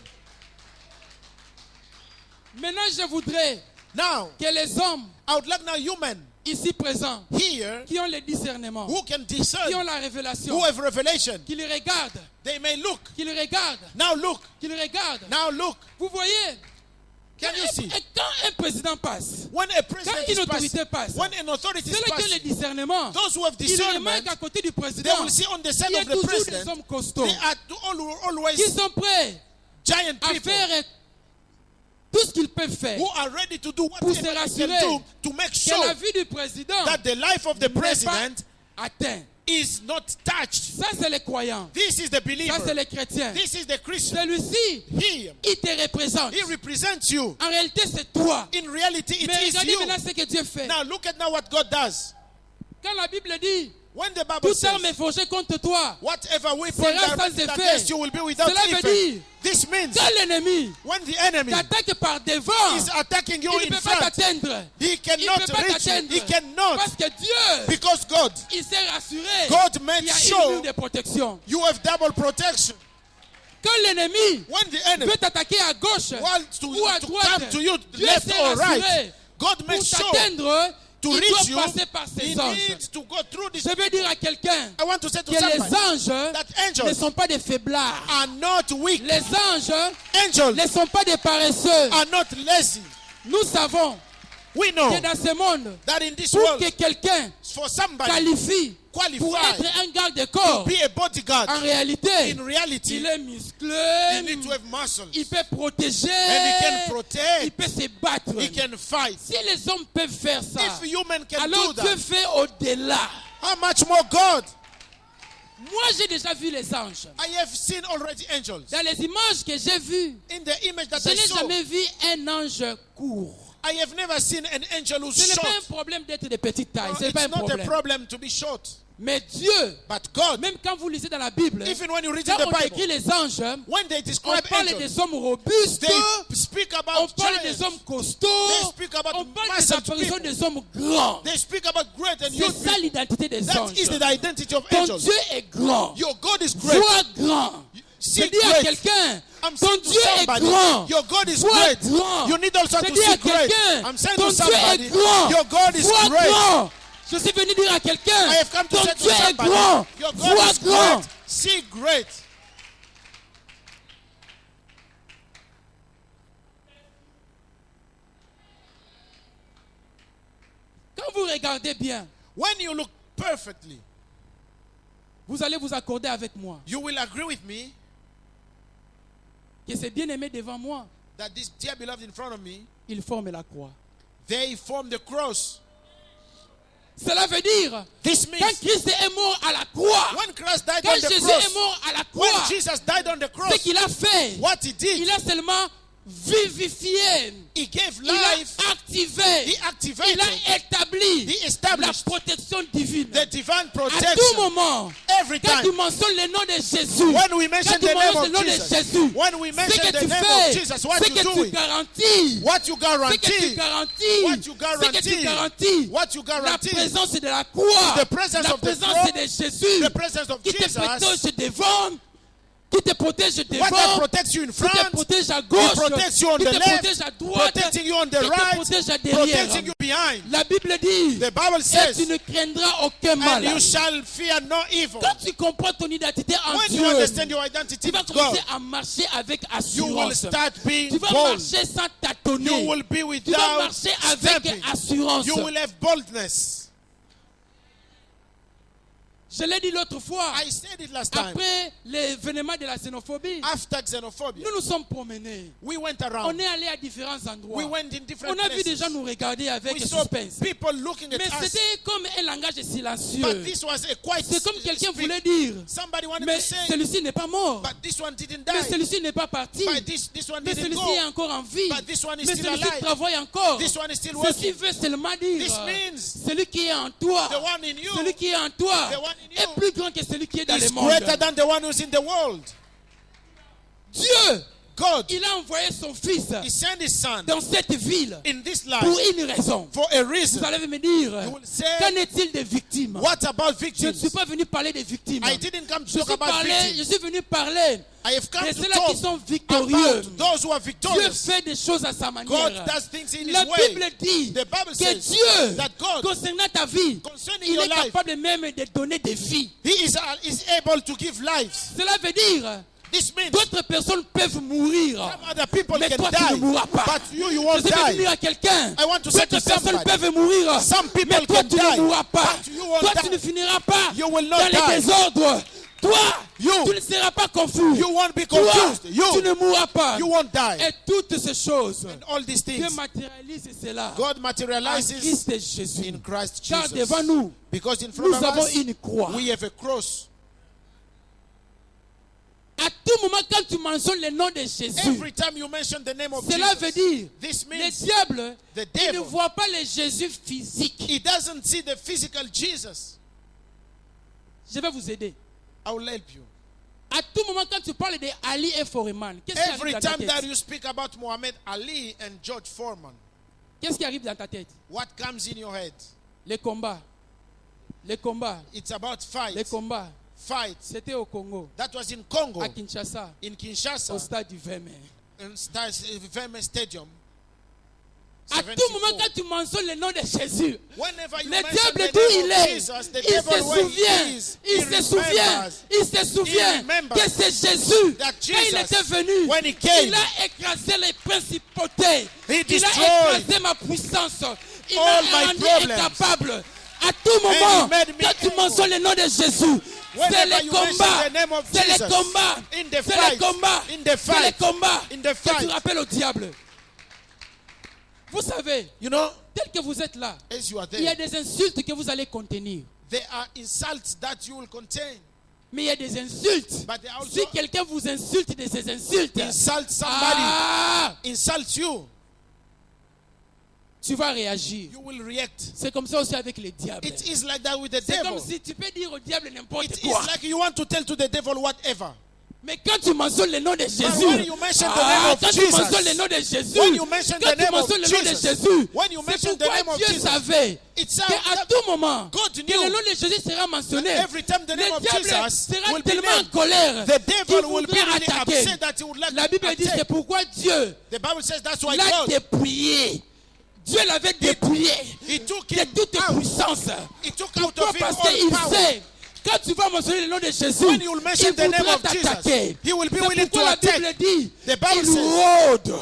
Speaker 1: Maintenant, je voudrais
Speaker 2: Now,
Speaker 1: que les hommes
Speaker 2: I would like now human
Speaker 1: ici présents,
Speaker 2: here
Speaker 1: qui ont le discernement,
Speaker 2: who can
Speaker 1: qui
Speaker 2: discern,
Speaker 1: ont la révélation,
Speaker 2: who have revelation.
Speaker 1: qui les regardent,
Speaker 2: They may look.
Speaker 1: qui les regardent,
Speaker 2: Now look.
Speaker 1: qui les regardent.
Speaker 2: Now look.
Speaker 1: Vous voyez,
Speaker 2: Can you see?
Speaker 1: et quand un président passe,
Speaker 2: When a
Speaker 1: quand
Speaker 2: president
Speaker 1: une
Speaker 2: is
Speaker 1: autorité
Speaker 2: passing,
Speaker 1: passe,
Speaker 2: when an authority is
Speaker 1: ceux qui ont le
Speaker 2: passing,
Speaker 1: discernement,
Speaker 2: those who have
Speaker 1: ils
Speaker 2: discernment,
Speaker 1: remarquent à côté du
Speaker 2: they
Speaker 1: président,
Speaker 2: will see on the side
Speaker 1: il y a
Speaker 2: of the
Speaker 1: toujours des
Speaker 2: president,
Speaker 1: hommes costauds
Speaker 2: they are always
Speaker 1: qui sont prêts
Speaker 2: giant
Speaker 1: à
Speaker 2: people
Speaker 1: faire tout ce qu'ils peuvent faire
Speaker 2: who are ready to do
Speaker 1: pour se
Speaker 2: whatever they
Speaker 1: rassurer
Speaker 2: can do to make
Speaker 1: que
Speaker 2: sure
Speaker 1: la vie du président
Speaker 2: that the life of the
Speaker 1: n'est pas
Speaker 2: president
Speaker 1: atteinte.
Speaker 2: is not touched.
Speaker 1: Ça, c'est les croyants.
Speaker 2: This is the
Speaker 1: Ça, c'est
Speaker 2: believer.
Speaker 1: les chrétiens.
Speaker 2: This is the Christian.
Speaker 1: Celui-ci,
Speaker 2: He,
Speaker 1: il te représente.
Speaker 2: he represents you.
Speaker 1: En réalité, c'est toi.
Speaker 2: In reality, it
Speaker 1: Mais
Speaker 2: is
Speaker 1: regardez
Speaker 2: you.
Speaker 1: maintenant ce que Dieu fait.
Speaker 2: Now look at now what God does.
Speaker 1: Quand la Bible dit,
Speaker 2: When the Bible
Speaker 1: toute arme
Speaker 2: says,
Speaker 1: est forgée contre toi,
Speaker 2: whatever weapon
Speaker 1: sera sans
Speaker 2: directed
Speaker 1: effet.
Speaker 2: against you will be without
Speaker 1: Cela veut
Speaker 2: effect.
Speaker 1: dire,
Speaker 2: This means
Speaker 1: quand l'ennemi
Speaker 2: when the enemy
Speaker 1: t'attaque par devant,
Speaker 2: is attacking you
Speaker 1: il ne
Speaker 2: in
Speaker 1: peut pas
Speaker 2: front,
Speaker 1: t'atteindre.
Speaker 2: he
Speaker 1: Il
Speaker 2: cannot
Speaker 1: ne peut pas
Speaker 2: reach you.
Speaker 1: t'atteindre.
Speaker 2: He cannot.
Speaker 1: Parce que Dieu,
Speaker 2: Because God,
Speaker 1: il s'est rassuré.
Speaker 2: God
Speaker 1: Il
Speaker 2: made
Speaker 1: y a une
Speaker 2: sure
Speaker 1: ligne de protection.
Speaker 2: you have double protection.
Speaker 1: Quand l'ennemi
Speaker 2: When the enemy
Speaker 1: veut t'attaquer à gauche
Speaker 2: wants
Speaker 1: ou à
Speaker 2: to
Speaker 1: droite,
Speaker 2: come to you
Speaker 1: Dieu
Speaker 2: left
Speaker 1: s'est
Speaker 2: or right,
Speaker 1: rassuré.
Speaker 2: God
Speaker 1: Pour
Speaker 2: makes sure
Speaker 1: t'atteindre,
Speaker 2: to
Speaker 1: il
Speaker 2: reach you,
Speaker 1: doit passer par
Speaker 2: he
Speaker 1: ses anges.
Speaker 2: needs to go through this.
Speaker 1: Je veux dire à quelqu'un
Speaker 2: I want to say to
Speaker 1: que les
Speaker 2: somebody
Speaker 1: anges
Speaker 2: that
Speaker 1: ne
Speaker 2: angels
Speaker 1: sont pas des faiblards.
Speaker 2: are not weak.
Speaker 1: Les anges
Speaker 2: Angels
Speaker 1: ne sont pas des paresseux.
Speaker 2: are not lazy.
Speaker 1: Nous savons
Speaker 2: We know
Speaker 1: que dans ce monde,
Speaker 2: that in this
Speaker 1: pour
Speaker 2: world,
Speaker 1: que quelqu'un
Speaker 2: for somebody
Speaker 1: qualifie pour
Speaker 2: qualified
Speaker 1: être un garde-corps,
Speaker 2: to be a bodyguard,
Speaker 1: en réalité,
Speaker 2: in reality,
Speaker 1: il est
Speaker 2: you
Speaker 1: musclé,
Speaker 2: need to have muscles.
Speaker 1: il peut protéger,
Speaker 2: And he can protect.
Speaker 1: il peut se battre.
Speaker 2: He can fight.
Speaker 1: Si les hommes peuvent faire ça,
Speaker 2: If human can
Speaker 1: alors
Speaker 2: do
Speaker 1: Dieu
Speaker 2: that,
Speaker 1: fait au-delà.
Speaker 2: how much more God?
Speaker 1: Moi, j'ai déjà vu les anges.
Speaker 2: I have seen already angels.
Speaker 1: Dans les images que j'ai vues,
Speaker 2: In the image that
Speaker 1: je
Speaker 2: I
Speaker 1: n'ai
Speaker 2: saw,
Speaker 1: jamais vu un ange court.
Speaker 2: I have never seen an angel who's
Speaker 1: Ce n'est pas un
Speaker 2: short.
Speaker 1: problème d'être de petite taille. Ce n'est
Speaker 2: It's
Speaker 1: pas un
Speaker 2: not a
Speaker 1: problème.
Speaker 2: problem to be short.
Speaker 1: Mais Dieu,
Speaker 2: But God,
Speaker 1: même quand vous lisez dans la Bible,
Speaker 2: even when you read
Speaker 1: quand
Speaker 2: in the
Speaker 1: on décrit
Speaker 2: Bible,
Speaker 1: les anges,
Speaker 2: when they
Speaker 1: on
Speaker 2: describe
Speaker 1: parle
Speaker 2: angels,
Speaker 1: des hommes robustes,
Speaker 2: they speak
Speaker 1: on
Speaker 2: about
Speaker 1: parle des
Speaker 2: giants.
Speaker 1: hommes costauds,
Speaker 2: They speak about
Speaker 1: on parle des
Speaker 2: massive
Speaker 1: apparitions
Speaker 2: people.
Speaker 1: des hommes grands.
Speaker 2: They speak about great and
Speaker 1: C'est
Speaker 2: huge
Speaker 1: ça
Speaker 2: people.
Speaker 1: l'identité des
Speaker 2: That
Speaker 1: anges.
Speaker 2: is the identity of
Speaker 1: Ton
Speaker 2: angels.
Speaker 1: Dieu est grand.
Speaker 2: Your God is great.
Speaker 1: Sois grand. Je
Speaker 2: See
Speaker 1: dis à
Speaker 2: great.
Speaker 1: quelqu'un,
Speaker 2: I'm
Speaker 1: ton
Speaker 2: saying to
Speaker 1: Dieu est
Speaker 2: somebody,
Speaker 1: grand.
Speaker 2: your God is
Speaker 1: Sois
Speaker 2: great.
Speaker 1: grand.
Speaker 2: You need also
Speaker 1: Je
Speaker 2: to
Speaker 1: dis à
Speaker 2: see great.
Speaker 1: quelqu'un,
Speaker 2: I'm saying
Speaker 1: ton
Speaker 2: to
Speaker 1: Dieu
Speaker 2: somebody,
Speaker 1: est grand.
Speaker 2: your God is
Speaker 1: Sois
Speaker 2: great.
Speaker 1: grand. Je suis venu dire à quelqu'un,
Speaker 2: I have come to
Speaker 1: ton
Speaker 2: say
Speaker 1: Dieu
Speaker 2: to
Speaker 1: est
Speaker 2: somebody,
Speaker 1: grand.
Speaker 2: your God
Speaker 1: Sois
Speaker 2: is
Speaker 1: grand.
Speaker 2: great. See great.
Speaker 1: Quand vous regardez bien,
Speaker 2: When you look perfectly,
Speaker 1: vous allez vous accorder avec moi
Speaker 2: you will agree with me
Speaker 1: que ces bien-aimés devant moi,
Speaker 2: that this dear beloved in front of me,
Speaker 1: ils forment la croix.
Speaker 2: they form the cross.
Speaker 1: Cela veut dire,
Speaker 2: This
Speaker 1: quand
Speaker 2: means
Speaker 1: Christ est mort à la croix,
Speaker 2: when Christ died
Speaker 1: quand
Speaker 2: on the
Speaker 1: Jésus est
Speaker 2: cross,
Speaker 1: mort à la
Speaker 2: when
Speaker 1: croix,
Speaker 2: Jesus died on the
Speaker 1: ce
Speaker 2: cross,
Speaker 1: qu'il a fait,
Speaker 2: what he did,
Speaker 1: il a seulement vivifié,
Speaker 2: he gave
Speaker 1: il a
Speaker 2: life,
Speaker 1: activé,
Speaker 2: he
Speaker 1: il
Speaker 2: activated,
Speaker 1: a établi
Speaker 2: he
Speaker 1: la
Speaker 2: established
Speaker 1: protection divine.
Speaker 2: the divine
Speaker 1: À tout
Speaker 2: protection
Speaker 1: moment,
Speaker 2: every
Speaker 1: quand tu
Speaker 2: time.
Speaker 1: mentionnes le nom de Jésus,
Speaker 2: When we
Speaker 1: quand
Speaker 2: mention
Speaker 1: tu
Speaker 2: the name
Speaker 1: mentionnes
Speaker 2: of
Speaker 1: le nom de
Speaker 2: Jesus,
Speaker 1: Jésus,
Speaker 2: when we
Speaker 1: ce
Speaker 2: mention
Speaker 1: que
Speaker 2: the
Speaker 1: tu
Speaker 2: name
Speaker 1: fais,
Speaker 2: of Jesus, what
Speaker 1: ce
Speaker 2: you
Speaker 1: que tu
Speaker 2: doing,
Speaker 1: garantis,
Speaker 2: what you
Speaker 1: ce que tu
Speaker 2: guarantee,
Speaker 1: garantis,
Speaker 2: what you
Speaker 1: ce que tu
Speaker 2: guarantee,
Speaker 1: garantis,
Speaker 2: what you
Speaker 1: la
Speaker 2: guarantee,
Speaker 1: présence de la croix,
Speaker 2: the presence
Speaker 1: la
Speaker 2: of the
Speaker 1: présence
Speaker 2: cross,
Speaker 1: de Jésus,
Speaker 2: the presence of
Speaker 1: qui te
Speaker 2: Jesus
Speaker 1: protège devant qui te protège
Speaker 2: What that
Speaker 1: devant,
Speaker 2: protects you in
Speaker 1: qui te
Speaker 2: front,
Speaker 1: protège à
Speaker 2: He
Speaker 1: gauche,
Speaker 2: protects you on
Speaker 1: qui
Speaker 2: the
Speaker 1: te
Speaker 2: left,
Speaker 1: protège à droite,
Speaker 2: protecting you on the
Speaker 1: qui te
Speaker 2: right,
Speaker 1: protège à derrière.
Speaker 2: protecting you behind.
Speaker 1: La Bible dit,
Speaker 2: The Bible
Speaker 1: et
Speaker 2: says,
Speaker 1: tu ne craindras aucun
Speaker 2: and
Speaker 1: mal.
Speaker 2: you shall fear no evil.
Speaker 1: Quand tu comprends ton identité en
Speaker 2: When you
Speaker 1: Dieu,
Speaker 2: understand your identity
Speaker 1: tu vas
Speaker 2: with God,
Speaker 1: commencer à marcher avec
Speaker 2: you will
Speaker 1: assurance.
Speaker 2: start being
Speaker 1: Tu vas
Speaker 2: bold.
Speaker 1: marcher sans
Speaker 2: You
Speaker 1: tâtonner.
Speaker 2: will be
Speaker 1: Tu vas
Speaker 2: without
Speaker 1: marcher avec
Speaker 2: stepping.
Speaker 1: assurance.
Speaker 2: You will have boldness.
Speaker 1: Je l'ai dit l'autre fois,
Speaker 2: I said it last time.
Speaker 1: après l'événement de la xénophobie,
Speaker 2: After xenophobia,
Speaker 1: nous nous sommes promenés.
Speaker 2: we went
Speaker 1: On
Speaker 2: around.
Speaker 1: est allé à différents endroits.
Speaker 2: We went in different
Speaker 1: On a vu des
Speaker 2: places.
Speaker 1: gens nous regarder avec
Speaker 2: We saw
Speaker 1: suspense.
Speaker 2: people looking
Speaker 1: Mais
Speaker 2: at us.
Speaker 1: c'était comme un langage
Speaker 2: But
Speaker 1: silencieux.
Speaker 2: this was a quiet
Speaker 1: C'est comme quelqu'un
Speaker 2: speak.
Speaker 1: voulait dire,
Speaker 2: Somebody wanted
Speaker 1: mais
Speaker 2: to say,
Speaker 1: celui-ci n'est pas mort.
Speaker 2: but this one didn't
Speaker 1: Mais
Speaker 2: die.
Speaker 1: celui-ci n'est pas parti.
Speaker 2: But this one
Speaker 1: Mais
Speaker 2: didn't
Speaker 1: celui-ci est
Speaker 2: go.
Speaker 1: encore en vie.
Speaker 2: But this one is
Speaker 1: Mais
Speaker 2: still
Speaker 1: celui-ci
Speaker 2: alive.
Speaker 1: travaille encore.
Speaker 2: This one is still
Speaker 1: Ceci
Speaker 2: working.
Speaker 1: veut seulement dire,
Speaker 2: This means
Speaker 1: celui qui est en toi,
Speaker 2: the one in you
Speaker 1: celui qui est en toi
Speaker 2: the one in you
Speaker 1: est plus grand que celui qui est dans le
Speaker 2: is
Speaker 1: monde.
Speaker 2: greater than the one who's in the world.
Speaker 1: Dieu,
Speaker 2: God,
Speaker 1: il a envoyé son fils
Speaker 2: He sent His Son
Speaker 1: dans cette ville
Speaker 2: in this
Speaker 1: pour
Speaker 2: life
Speaker 1: une raison.
Speaker 2: for a
Speaker 1: Vous
Speaker 2: reason.
Speaker 1: allez me dire,
Speaker 2: You will say,
Speaker 1: qu'en est-il des victimes?
Speaker 2: what about
Speaker 1: Je ne
Speaker 2: victims?
Speaker 1: suis pas venu parler des victimes.
Speaker 2: I didn't come to
Speaker 1: Je
Speaker 2: talk
Speaker 1: suis,
Speaker 2: about
Speaker 1: je
Speaker 2: victims.
Speaker 1: suis venu parler
Speaker 2: I have come
Speaker 1: de
Speaker 2: to
Speaker 1: ceux-là qui sont
Speaker 2: talk
Speaker 1: victorieux.
Speaker 2: about those who are
Speaker 1: Dieu
Speaker 2: victorious.
Speaker 1: fait des choses à sa
Speaker 2: God
Speaker 1: manière.
Speaker 2: does things in
Speaker 1: La
Speaker 2: His way.
Speaker 1: Bible dit
Speaker 2: The Bible
Speaker 1: que
Speaker 2: says
Speaker 1: Dieu,
Speaker 2: that God,
Speaker 1: concernant ta vie,
Speaker 2: concerning
Speaker 1: il
Speaker 2: your
Speaker 1: est
Speaker 2: life,
Speaker 1: capable même de donner des vies.
Speaker 2: He is able to give lives.
Speaker 1: Cela veut dire,
Speaker 2: This means
Speaker 1: d'autres personnes peuvent mourir.
Speaker 2: some other people
Speaker 1: Mais
Speaker 2: can
Speaker 1: toi, tu ne
Speaker 2: die,
Speaker 1: mourras pas.
Speaker 2: but you
Speaker 1: Je
Speaker 2: won't
Speaker 1: veux
Speaker 2: die.
Speaker 1: dire à quelqu'un,
Speaker 2: I want to say
Speaker 1: d'autres
Speaker 2: to
Speaker 1: personnes
Speaker 2: somebody,
Speaker 1: peuvent mourir.
Speaker 2: some people
Speaker 1: Mais toi,
Speaker 2: can
Speaker 1: tu ne
Speaker 2: die,
Speaker 1: mourras pas.
Speaker 2: but you won't
Speaker 1: Toi,
Speaker 2: die.
Speaker 1: tu ne finiras pas
Speaker 2: You will
Speaker 1: dans
Speaker 2: not
Speaker 1: les
Speaker 2: die.
Speaker 1: désordres. Toi,
Speaker 2: You,
Speaker 1: tu ne seras pas confus.
Speaker 2: you won't be
Speaker 1: Toi,
Speaker 2: confused.
Speaker 1: tu
Speaker 2: You
Speaker 1: ne mourras pas.
Speaker 2: won't die.
Speaker 1: Et toutes ces choses,
Speaker 2: And all these
Speaker 1: Dieu
Speaker 2: things,
Speaker 1: matérialise cela
Speaker 2: God
Speaker 1: en
Speaker 2: materializes
Speaker 1: Christ Jésus.
Speaker 2: in Christ
Speaker 1: Car
Speaker 2: Jesus.
Speaker 1: devant nous,
Speaker 2: Because in front
Speaker 1: nous
Speaker 2: of
Speaker 1: avons
Speaker 2: us,
Speaker 1: une croix.
Speaker 2: we have a cross.
Speaker 1: À tout moment, quand tu mentionnes le nom de Jésus,
Speaker 2: Every time you mention the name of
Speaker 1: cela veut
Speaker 2: Jesus,
Speaker 1: dire,
Speaker 2: this
Speaker 1: le
Speaker 2: means
Speaker 1: diable,
Speaker 2: the
Speaker 1: il ne
Speaker 2: devil,
Speaker 1: voit pas le Jésus physique.
Speaker 2: he doesn't see the physical Jesus.
Speaker 1: Je vais vous aider.
Speaker 2: I will help you.
Speaker 1: À tout moment, quand tu parles de Ali et Foreman, qu'est-ce qui
Speaker 2: Every
Speaker 1: arrive dans ta
Speaker 2: time that
Speaker 1: tête?
Speaker 2: you speak about Muhammad Ali and George Foreman,
Speaker 1: Qu'est-ce qui arrive dans ta tête?
Speaker 2: what comes in your head?
Speaker 1: Les combats. Les combats.
Speaker 2: It's about
Speaker 1: Les
Speaker 2: fight.
Speaker 1: combats.
Speaker 2: Fight.
Speaker 1: C'était au Congo,
Speaker 2: That was in Congo,
Speaker 1: à Kinshasa,
Speaker 2: in
Speaker 1: au
Speaker 2: Kinshasa,
Speaker 1: stade du Verme.
Speaker 2: in Veme Stadium.
Speaker 1: À tout moment,
Speaker 2: 74.
Speaker 1: quand tu mentionnes le nom de Jésus,
Speaker 2: Whenever you
Speaker 1: le
Speaker 2: mention
Speaker 1: diable
Speaker 2: the
Speaker 1: d'où
Speaker 2: name
Speaker 1: il
Speaker 2: of
Speaker 1: est,
Speaker 2: Jesus, the
Speaker 1: il se
Speaker 2: devil where
Speaker 1: souvient,
Speaker 2: he is,
Speaker 1: il
Speaker 2: he
Speaker 1: se souvient,
Speaker 2: remembers
Speaker 1: il se souvient
Speaker 2: remembers
Speaker 1: que c'est Jésus.
Speaker 2: that
Speaker 1: Quand il
Speaker 2: Jesus,
Speaker 1: était venu,
Speaker 2: when he came,
Speaker 1: il a écrasé les principautés,
Speaker 2: he
Speaker 1: il a
Speaker 2: destroyed
Speaker 1: écrasé ma puissance, il
Speaker 2: all
Speaker 1: m'a
Speaker 2: my
Speaker 1: rendu
Speaker 2: problems.
Speaker 1: incapable. À tout moment,
Speaker 2: he made me
Speaker 1: quand tu
Speaker 2: able.
Speaker 1: mentionnes le nom de Jésus, c'est
Speaker 2: Whenever
Speaker 1: les
Speaker 2: you
Speaker 1: combats,
Speaker 2: mention the name of
Speaker 1: c'est les
Speaker 2: Jesus,
Speaker 1: combats,
Speaker 2: in the
Speaker 1: c'est les
Speaker 2: fight,
Speaker 1: combats,
Speaker 2: in the
Speaker 1: c'est les
Speaker 2: fight,
Speaker 1: combats
Speaker 2: in the
Speaker 1: que tu
Speaker 2: fight.
Speaker 1: rappelles au diable. Vous savez,
Speaker 2: You know,
Speaker 1: tel que vous êtes là,
Speaker 2: as you are
Speaker 1: il y a
Speaker 2: there,
Speaker 1: des insultes que vous allez contenir.
Speaker 2: there are insults that you will contain.
Speaker 1: Mais il y a des insultes.
Speaker 2: But there are also
Speaker 1: Si quelqu'un vous insulte de ces insultes,
Speaker 2: insult somebody, insult you,
Speaker 1: tu vas réagir.
Speaker 2: you will react.
Speaker 1: C'est comme ça aussi avec les diables.
Speaker 2: It is like that with the
Speaker 1: C'est comme
Speaker 2: devil.
Speaker 1: si tu peux dire au diable n'importe
Speaker 2: It
Speaker 1: quoi.
Speaker 2: is like you want to tell to the devil whatever.
Speaker 1: Mais quand tu mentionnes le nom de Jésus,
Speaker 2: when you mention the name of
Speaker 1: quand tu
Speaker 2: Jesus,
Speaker 1: mentionnes le nom de Jésus,
Speaker 2: when you mention
Speaker 1: quand
Speaker 2: the
Speaker 1: tu
Speaker 2: name of
Speaker 1: mentionnes le nom de
Speaker 2: Jesus,
Speaker 1: Jésus,
Speaker 2: when you
Speaker 1: c'est
Speaker 2: mention the
Speaker 1: pourquoi
Speaker 2: name of
Speaker 1: Dieu
Speaker 2: Jesus,
Speaker 1: savait
Speaker 2: it's
Speaker 1: qu'à tout moment,
Speaker 2: God
Speaker 1: que
Speaker 2: knew
Speaker 1: le nom de Jésus sera mentionné,
Speaker 2: every time the name
Speaker 1: le
Speaker 2: of
Speaker 1: diable
Speaker 2: Jesus
Speaker 1: sera
Speaker 2: will be
Speaker 1: tellement en
Speaker 2: named,
Speaker 1: colère
Speaker 2: the
Speaker 1: qu'il
Speaker 2: devil will be
Speaker 1: voudra
Speaker 2: really
Speaker 1: attaquer.
Speaker 2: upset that he would like
Speaker 1: La
Speaker 2: to
Speaker 1: Bible dit c'est
Speaker 2: attack.
Speaker 1: pourquoi Dieu
Speaker 2: The Bible says that's why
Speaker 1: l'a
Speaker 2: God,
Speaker 1: dépouillé. Dieu l'avait dépouillé
Speaker 2: he took
Speaker 1: de
Speaker 2: him
Speaker 1: toute
Speaker 2: out.
Speaker 1: puissance.
Speaker 2: He took out
Speaker 1: Pourquoi?
Speaker 2: of him
Speaker 1: Parce
Speaker 2: all
Speaker 1: qu'il
Speaker 2: power.
Speaker 1: sait, quand tu vas mentionner le nom de Jésus,
Speaker 2: When you will mention
Speaker 1: il
Speaker 2: the name
Speaker 1: voudra
Speaker 2: of Jesus,
Speaker 1: t'attaquer.
Speaker 2: he will be
Speaker 1: C'est
Speaker 2: willing to
Speaker 1: pourquoi la
Speaker 2: attack.
Speaker 1: Bible dit,
Speaker 2: The Bible
Speaker 1: il
Speaker 2: says,
Speaker 1: rôde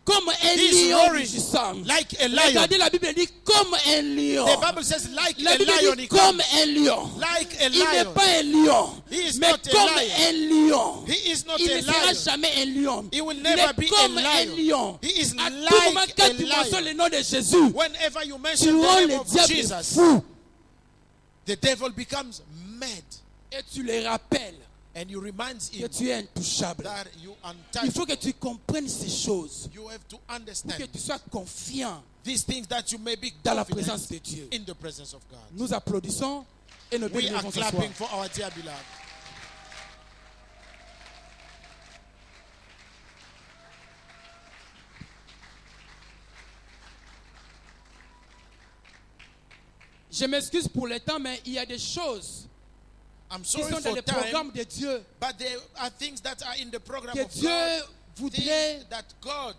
Speaker 1: comme un
Speaker 2: he's
Speaker 1: lion
Speaker 2: roaring
Speaker 1: rugissant.
Speaker 2: like a lion.
Speaker 1: Regardez, la Bible dit comme un lion.
Speaker 2: The Bible says like
Speaker 1: La
Speaker 2: a
Speaker 1: Bible
Speaker 2: lion
Speaker 1: dit
Speaker 2: he
Speaker 1: comme
Speaker 2: comes.
Speaker 1: un lion.
Speaker 2: Like a
Speaker 1: Il n'est
Speaker 2: lion.
Speaker 1: pas un lion,
Speaker 2: He is
Speaker 1: mais
Speaker 2: not a
Speaker 1: comme
Speaker 2: lion.
Speaker 1: un lion.
Speaker 2: He is not
Speaker 1: Il
Speaker 2: a
Speaker 1: ne sera
Speaker 2: lion.
Speaker 1: jamais un lion.
Speaker 2: He will
Speaker 1: Il
Speaker 2: never
Speaker 1: est
Speaker 2: be
Speaker 1: comme
Speaker 2: a
Speaker 1: un
Speaker 2: lion.
Speaker 1: lion.
Speaker 2: He is
Speaker 1: À tout moment,
Speaker 2: like
Speaker 1: quand
Speaker 2: a
Speaker 1: tu mentionnes
Speaker 2: lion.
Speaker 1: le nom de Jésus,
Speaker 2: Whenever you
Speaker 1: tu
Speaker 2: mention the
Speaker 1: rends
Speaker 2: name
Speaker 1: le
Speaker 2: of
Speaker 1: diable
Speaker 2: Jesus,
Speaker 1: fou
Speaker 2: the devil becomes mad
Speaker 1: et tu le rappelles
Speaker 2: and you reminds
Speaker 1: que
Speaker 2: him
Speaker 1: tu es intouchable.
Speaker 2: that you
Speaker 1: Il faut
Speaker 2: untouchable.
Speaker 1: que tu comprennes ces choses,
Speaker 2: You have to
Speaker 1: pour que
Speaker 2: understand
Speaker 1: tu sois confiant
Speaker 2: these things that you may be
Speaker 1: dans la
Speaker 2: confident
Speaker 1: présence de Dieu.
Speaker 2: in the presence of God.
Speaker 1: Nous applaudissons et nous
Speaker 2: We are
Speaker 1: bénissons ce soir.
Speaker 2: clapping for our dear beloved.
Speaker 1: Je m'excuse pour le temps, mais il y a des choses
Speaker 2: I'm
Speaker 1: qui
Speaker 2: sorry
Speaker 1: sont dans
Speaker 2: for
Speaker 1: le
Speaker 2: time,
Speaker 1: programme de Dieu.
Speaker 2: but there are things that are in the program
Speaker 1: Que
Speaker 2: of
Speaker 1: Dieu
Speaker 2: God.
Speaker 1: voudrait
Speaker 2: Things that God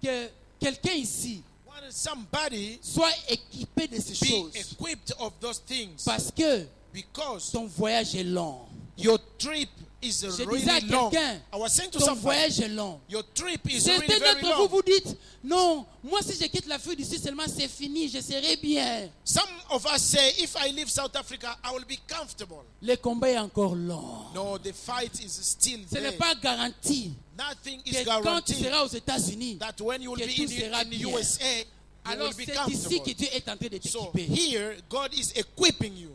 Speaker 1: que quelqu'un ici
Speaker 2: wanted somebody
Speaker 1: soit équipé de ces
Speaker 2: be
Speaker 1: choses.
Speaker 2: equipped of those things.
Speaker 1: Parce que
Speaker 2: Because
Speaker 1: ton voyage est long.
Speaker 2: your trip is
Speaker 1: Je disais à
Speaker 2: really long.
Speaker 1: quelqu'un,
Speaker 2: I was saying to
Speaker 1: ton
Speaker 2: somebody,
Speaker 1: voyage est long.
Speaker 2: your trip is really
Speaker 1: Certains
Speaker 2: very
Speaker 1: d'entre vous
Speaker 2: long.
Speaker 1: vous dites, non, moi si je quitte l'Afrique du Sud seulement c'est fini, je serai bien.
Speaker 2: Some of us say, if I leave South Africa, I will be comfortable.
Speaker 1: Le combat est encore long.
Speaker 2: No, the fight is still
Speaker 1: Ce n'est
Speaker 2: there.
Speaker 1: pas garanti
Speaker 2: Nothing
Speaker 1: que
Speaker 2: is
Speaker 1: quand tu
Speaker 2: guaranteed
Speaker 1: seras aux États-Unis,
Speaker 2: that when you will
Speaker 1: que
Speaker 2: be
Speaker 1: tout
Speaker 2: in
Speaker 1: sera
Speaker 2: the
Speaker 1: bien.
Speaker 2: USA, you
Speaker 1: alors
Speaker 2: will be
Speaker 1: c'est ici que
Speaker 2: comfortable.
Speaker 1: Dieu est en train de
Speaker 2: So
Speaker 1: t'équiper.
Speaker 2: here, God is equipping you.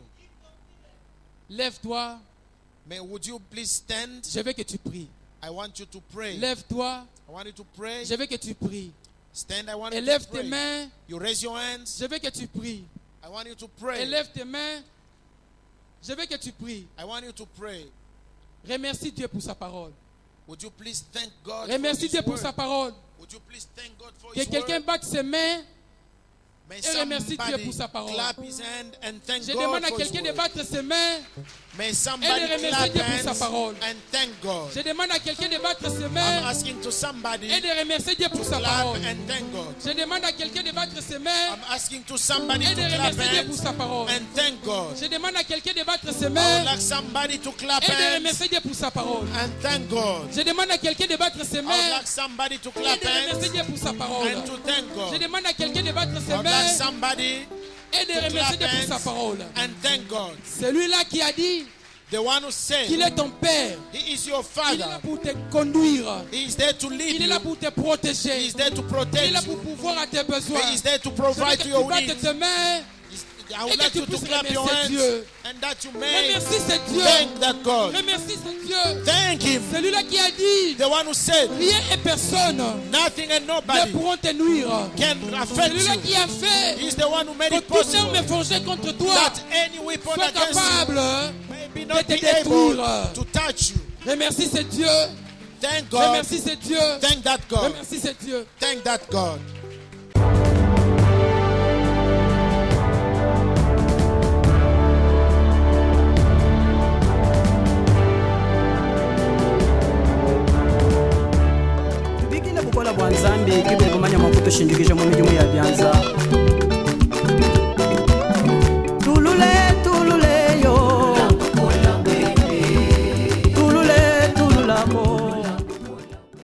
Speaker 1: Lève-toi,
Speaker 2: May would you please stand?
Speaker 1: je veux que tu pries.
Speaker 2: I want you to pray.
Speaker 1: Lève-toi,
Speaker 2: I want you to pray.
Speaker 1: je veux que tu pries.
Speaker 2: Stand. I want you to
Speaker 1: Élève tes
Speaker 2: pray.
Speaker 1: mains,
Speaker 2: You raise your hands.
Speaker 1: je veux que tu pries.
Speaker 2: I want you to pray.
Speaker 1: Élève tes mains, je veux que tu pries.
Speaker 2: I want you to pray.
Speaker 1: Remercie Dieu pour sa parole.
Speaker 2: Would you please thank God
Speaker 1: Remercie
Speaker 2: for
Speaker 1: Dieu
Speaker 2: His
Speaker 1: pour
Speaker 2: word?
Speaker 1: sa parole.
Speaker 2: Would you please thank God for
Speaker 1: Que
Speaker 2: His
Speaker 1: quelqu'un
Speaker 2: word?
Speaker 1: batte ses mains.
Speaker 2: May
Speaker 1: Et remercie Dieu
Speaker 2: somebody
Speaker 1: pour sa parole.
Speaker 2: clap his hand and thank
Speaker 1: Je
Speaker 2: God
Speaker 1: demande à
Speaker 2: for His
Speaker 1: quelqu'un de
Speaker 2: word.
Speaker 1: battre ses mains.
Speaker 2: May
Speaker 1: Et
Speaker 2: somebody
Speaker 1: de remercier
Speaker 2: clap
Speaker 1: Dieu pour sa
Speaker 2: hands
Speaker 1: parole.
Speaker 2: and thank God.
Speaker 1: Je demande à quelqu'un de battre ses
Speaker 2: I'm
Speaker 1: mains.
Speaker 2: asking to somebody
Speaker 1: Et de remercier Dieu pour sa
Speaker 2: clap
Speaker 1: parole.
Speaker 2: and thank God.
Speaker 1: Je demande à quelqu'un de battre ses mains.
Speaker 2: I'm asking to somebody
Speaker 1: Et
Speaker 2: to
Speaker 1: de
Speaker 2: clap
Speaker 1: remercier Dieu pour
Speaker 2: hands
Speaker 1: sa parole.
Speaker 2: and thank God.
Speaker 1: Je demande à quelqu'un de battre ses
Speaker 2: I would
Speaker 1: mains.
Speaker 2: like somebody to clap
Speaker 1: Et de
Speaker 2: hands
Speaker 1: remercier Dieu pour sa parole.
Speaker 2: and thank God.
Speaker 1: Je demande à quelqu'un de battre ses
Speaker 2: I would
Speaker 1: mains.
Speaker 2: like somebody to
Speaker 1: Et
Speaker 2: clap
Speaker 1: de remercier
Speaker 2: hands
Speaker 1: Dieu pour sa parole.
Speaker 2: and to thank
Speaker 1: Je
Speaker 2: God.
Speaker 1: demande à quelqu'un de battre ses
Speaker 2: I would like
Speaker 1: mains.
Speaker 2: somebody
Speaker 1: Et de
Speaker 2: to
Speaker 1: remercier
Speaker 2: clap
Speaker 1: Dieu pour sa
Speaker 2: hands
Speaker 1: parole.
Speaker 2: and thank God.
Speaker 1: Celui-là qui a dit
Speaker 2: The one who said
Speaker 1: qu'il est ton Père.
Speaker 2: He is your
Speaker 1: Il est là
Speaker 2: Father.
Speaker 1: pour te conduire.
Speaker 2: He is there to lead
Speaker 1: Il est là
Speaker 2: you.
Speaker 1: pour te
Speaker 2: He
Speaker 1: protéger.
Speaker 2: is there to
Speaker 1: Il est
Speaker 2: protect
Speaker 1: là
Speaker 2: you.
Speaker 1: pour pouvoir à tes besoins.
Speaker 2: He is there to
Speaker 1: Je veux
Speaker 2: provide
Speaker 1: que
Speaker 2: to
Speaker 1: tu
Speaker 2: your
Speaker 1: battes
Speaker 2: needs.
Speaker 1: tes mains.
Speaker 2: I would like
Speaker 1: que
Speaker 2: you
Speaker 1: tu
Speaker 2: to
Speaker 1: puisses
Speaker 2: clap your
Speaker 1: remercier
Speaker 2: hands
Speaker 1: Dieu.
Speaker 2: and that you may
Speaker 1: Remercie ce Dieu.
Speaker 2: thank that God.
Speaker 1: Remercie ce Dieu.
Speaker 2: Thank Him.
Speaker 1: Celui-là qui a dit
Speaker 2: The one who said
Speaker 1: rien et personne
Speaker 2: nothing and
Speaker 1: ne
Speaker 2: nobody
Speaker 1: pourront te nuire.
Speaker 2: can affect
Speaker 1: Celui-là
Speaker 2: you.
Speaker 1: qui a fait
Speaker 2: He is the one who made
Speaker 1: que
Speaker 2: it
Speaker 1: toute arme
Speaker 2: possible
Speaker 1: forgée contre toi
Speaker 2: that any weapon
Speaker 1: soit
Speaker 2: against you
Speaker 1: capable
Speaker 2: may
Speaker 1: de
Speaker 2: not
Speaker 1: te
Speaker 2: be able
Speaker 1: détruire.
Speaker 2: to touch you.
Speaker 1: Remercie ce Dieu.
Speaker 2: Thank God.
Speaker 1: Remercie ce Dieu.
Speaker 2: Thank that God.
Speaker 1: Remercie ce Dieu.
Speaker 2: Thank that God.
Speaker 5: tubikile bukola bwa nzambi kibili kumanya makuto shindikisha mu mijumu ya byanza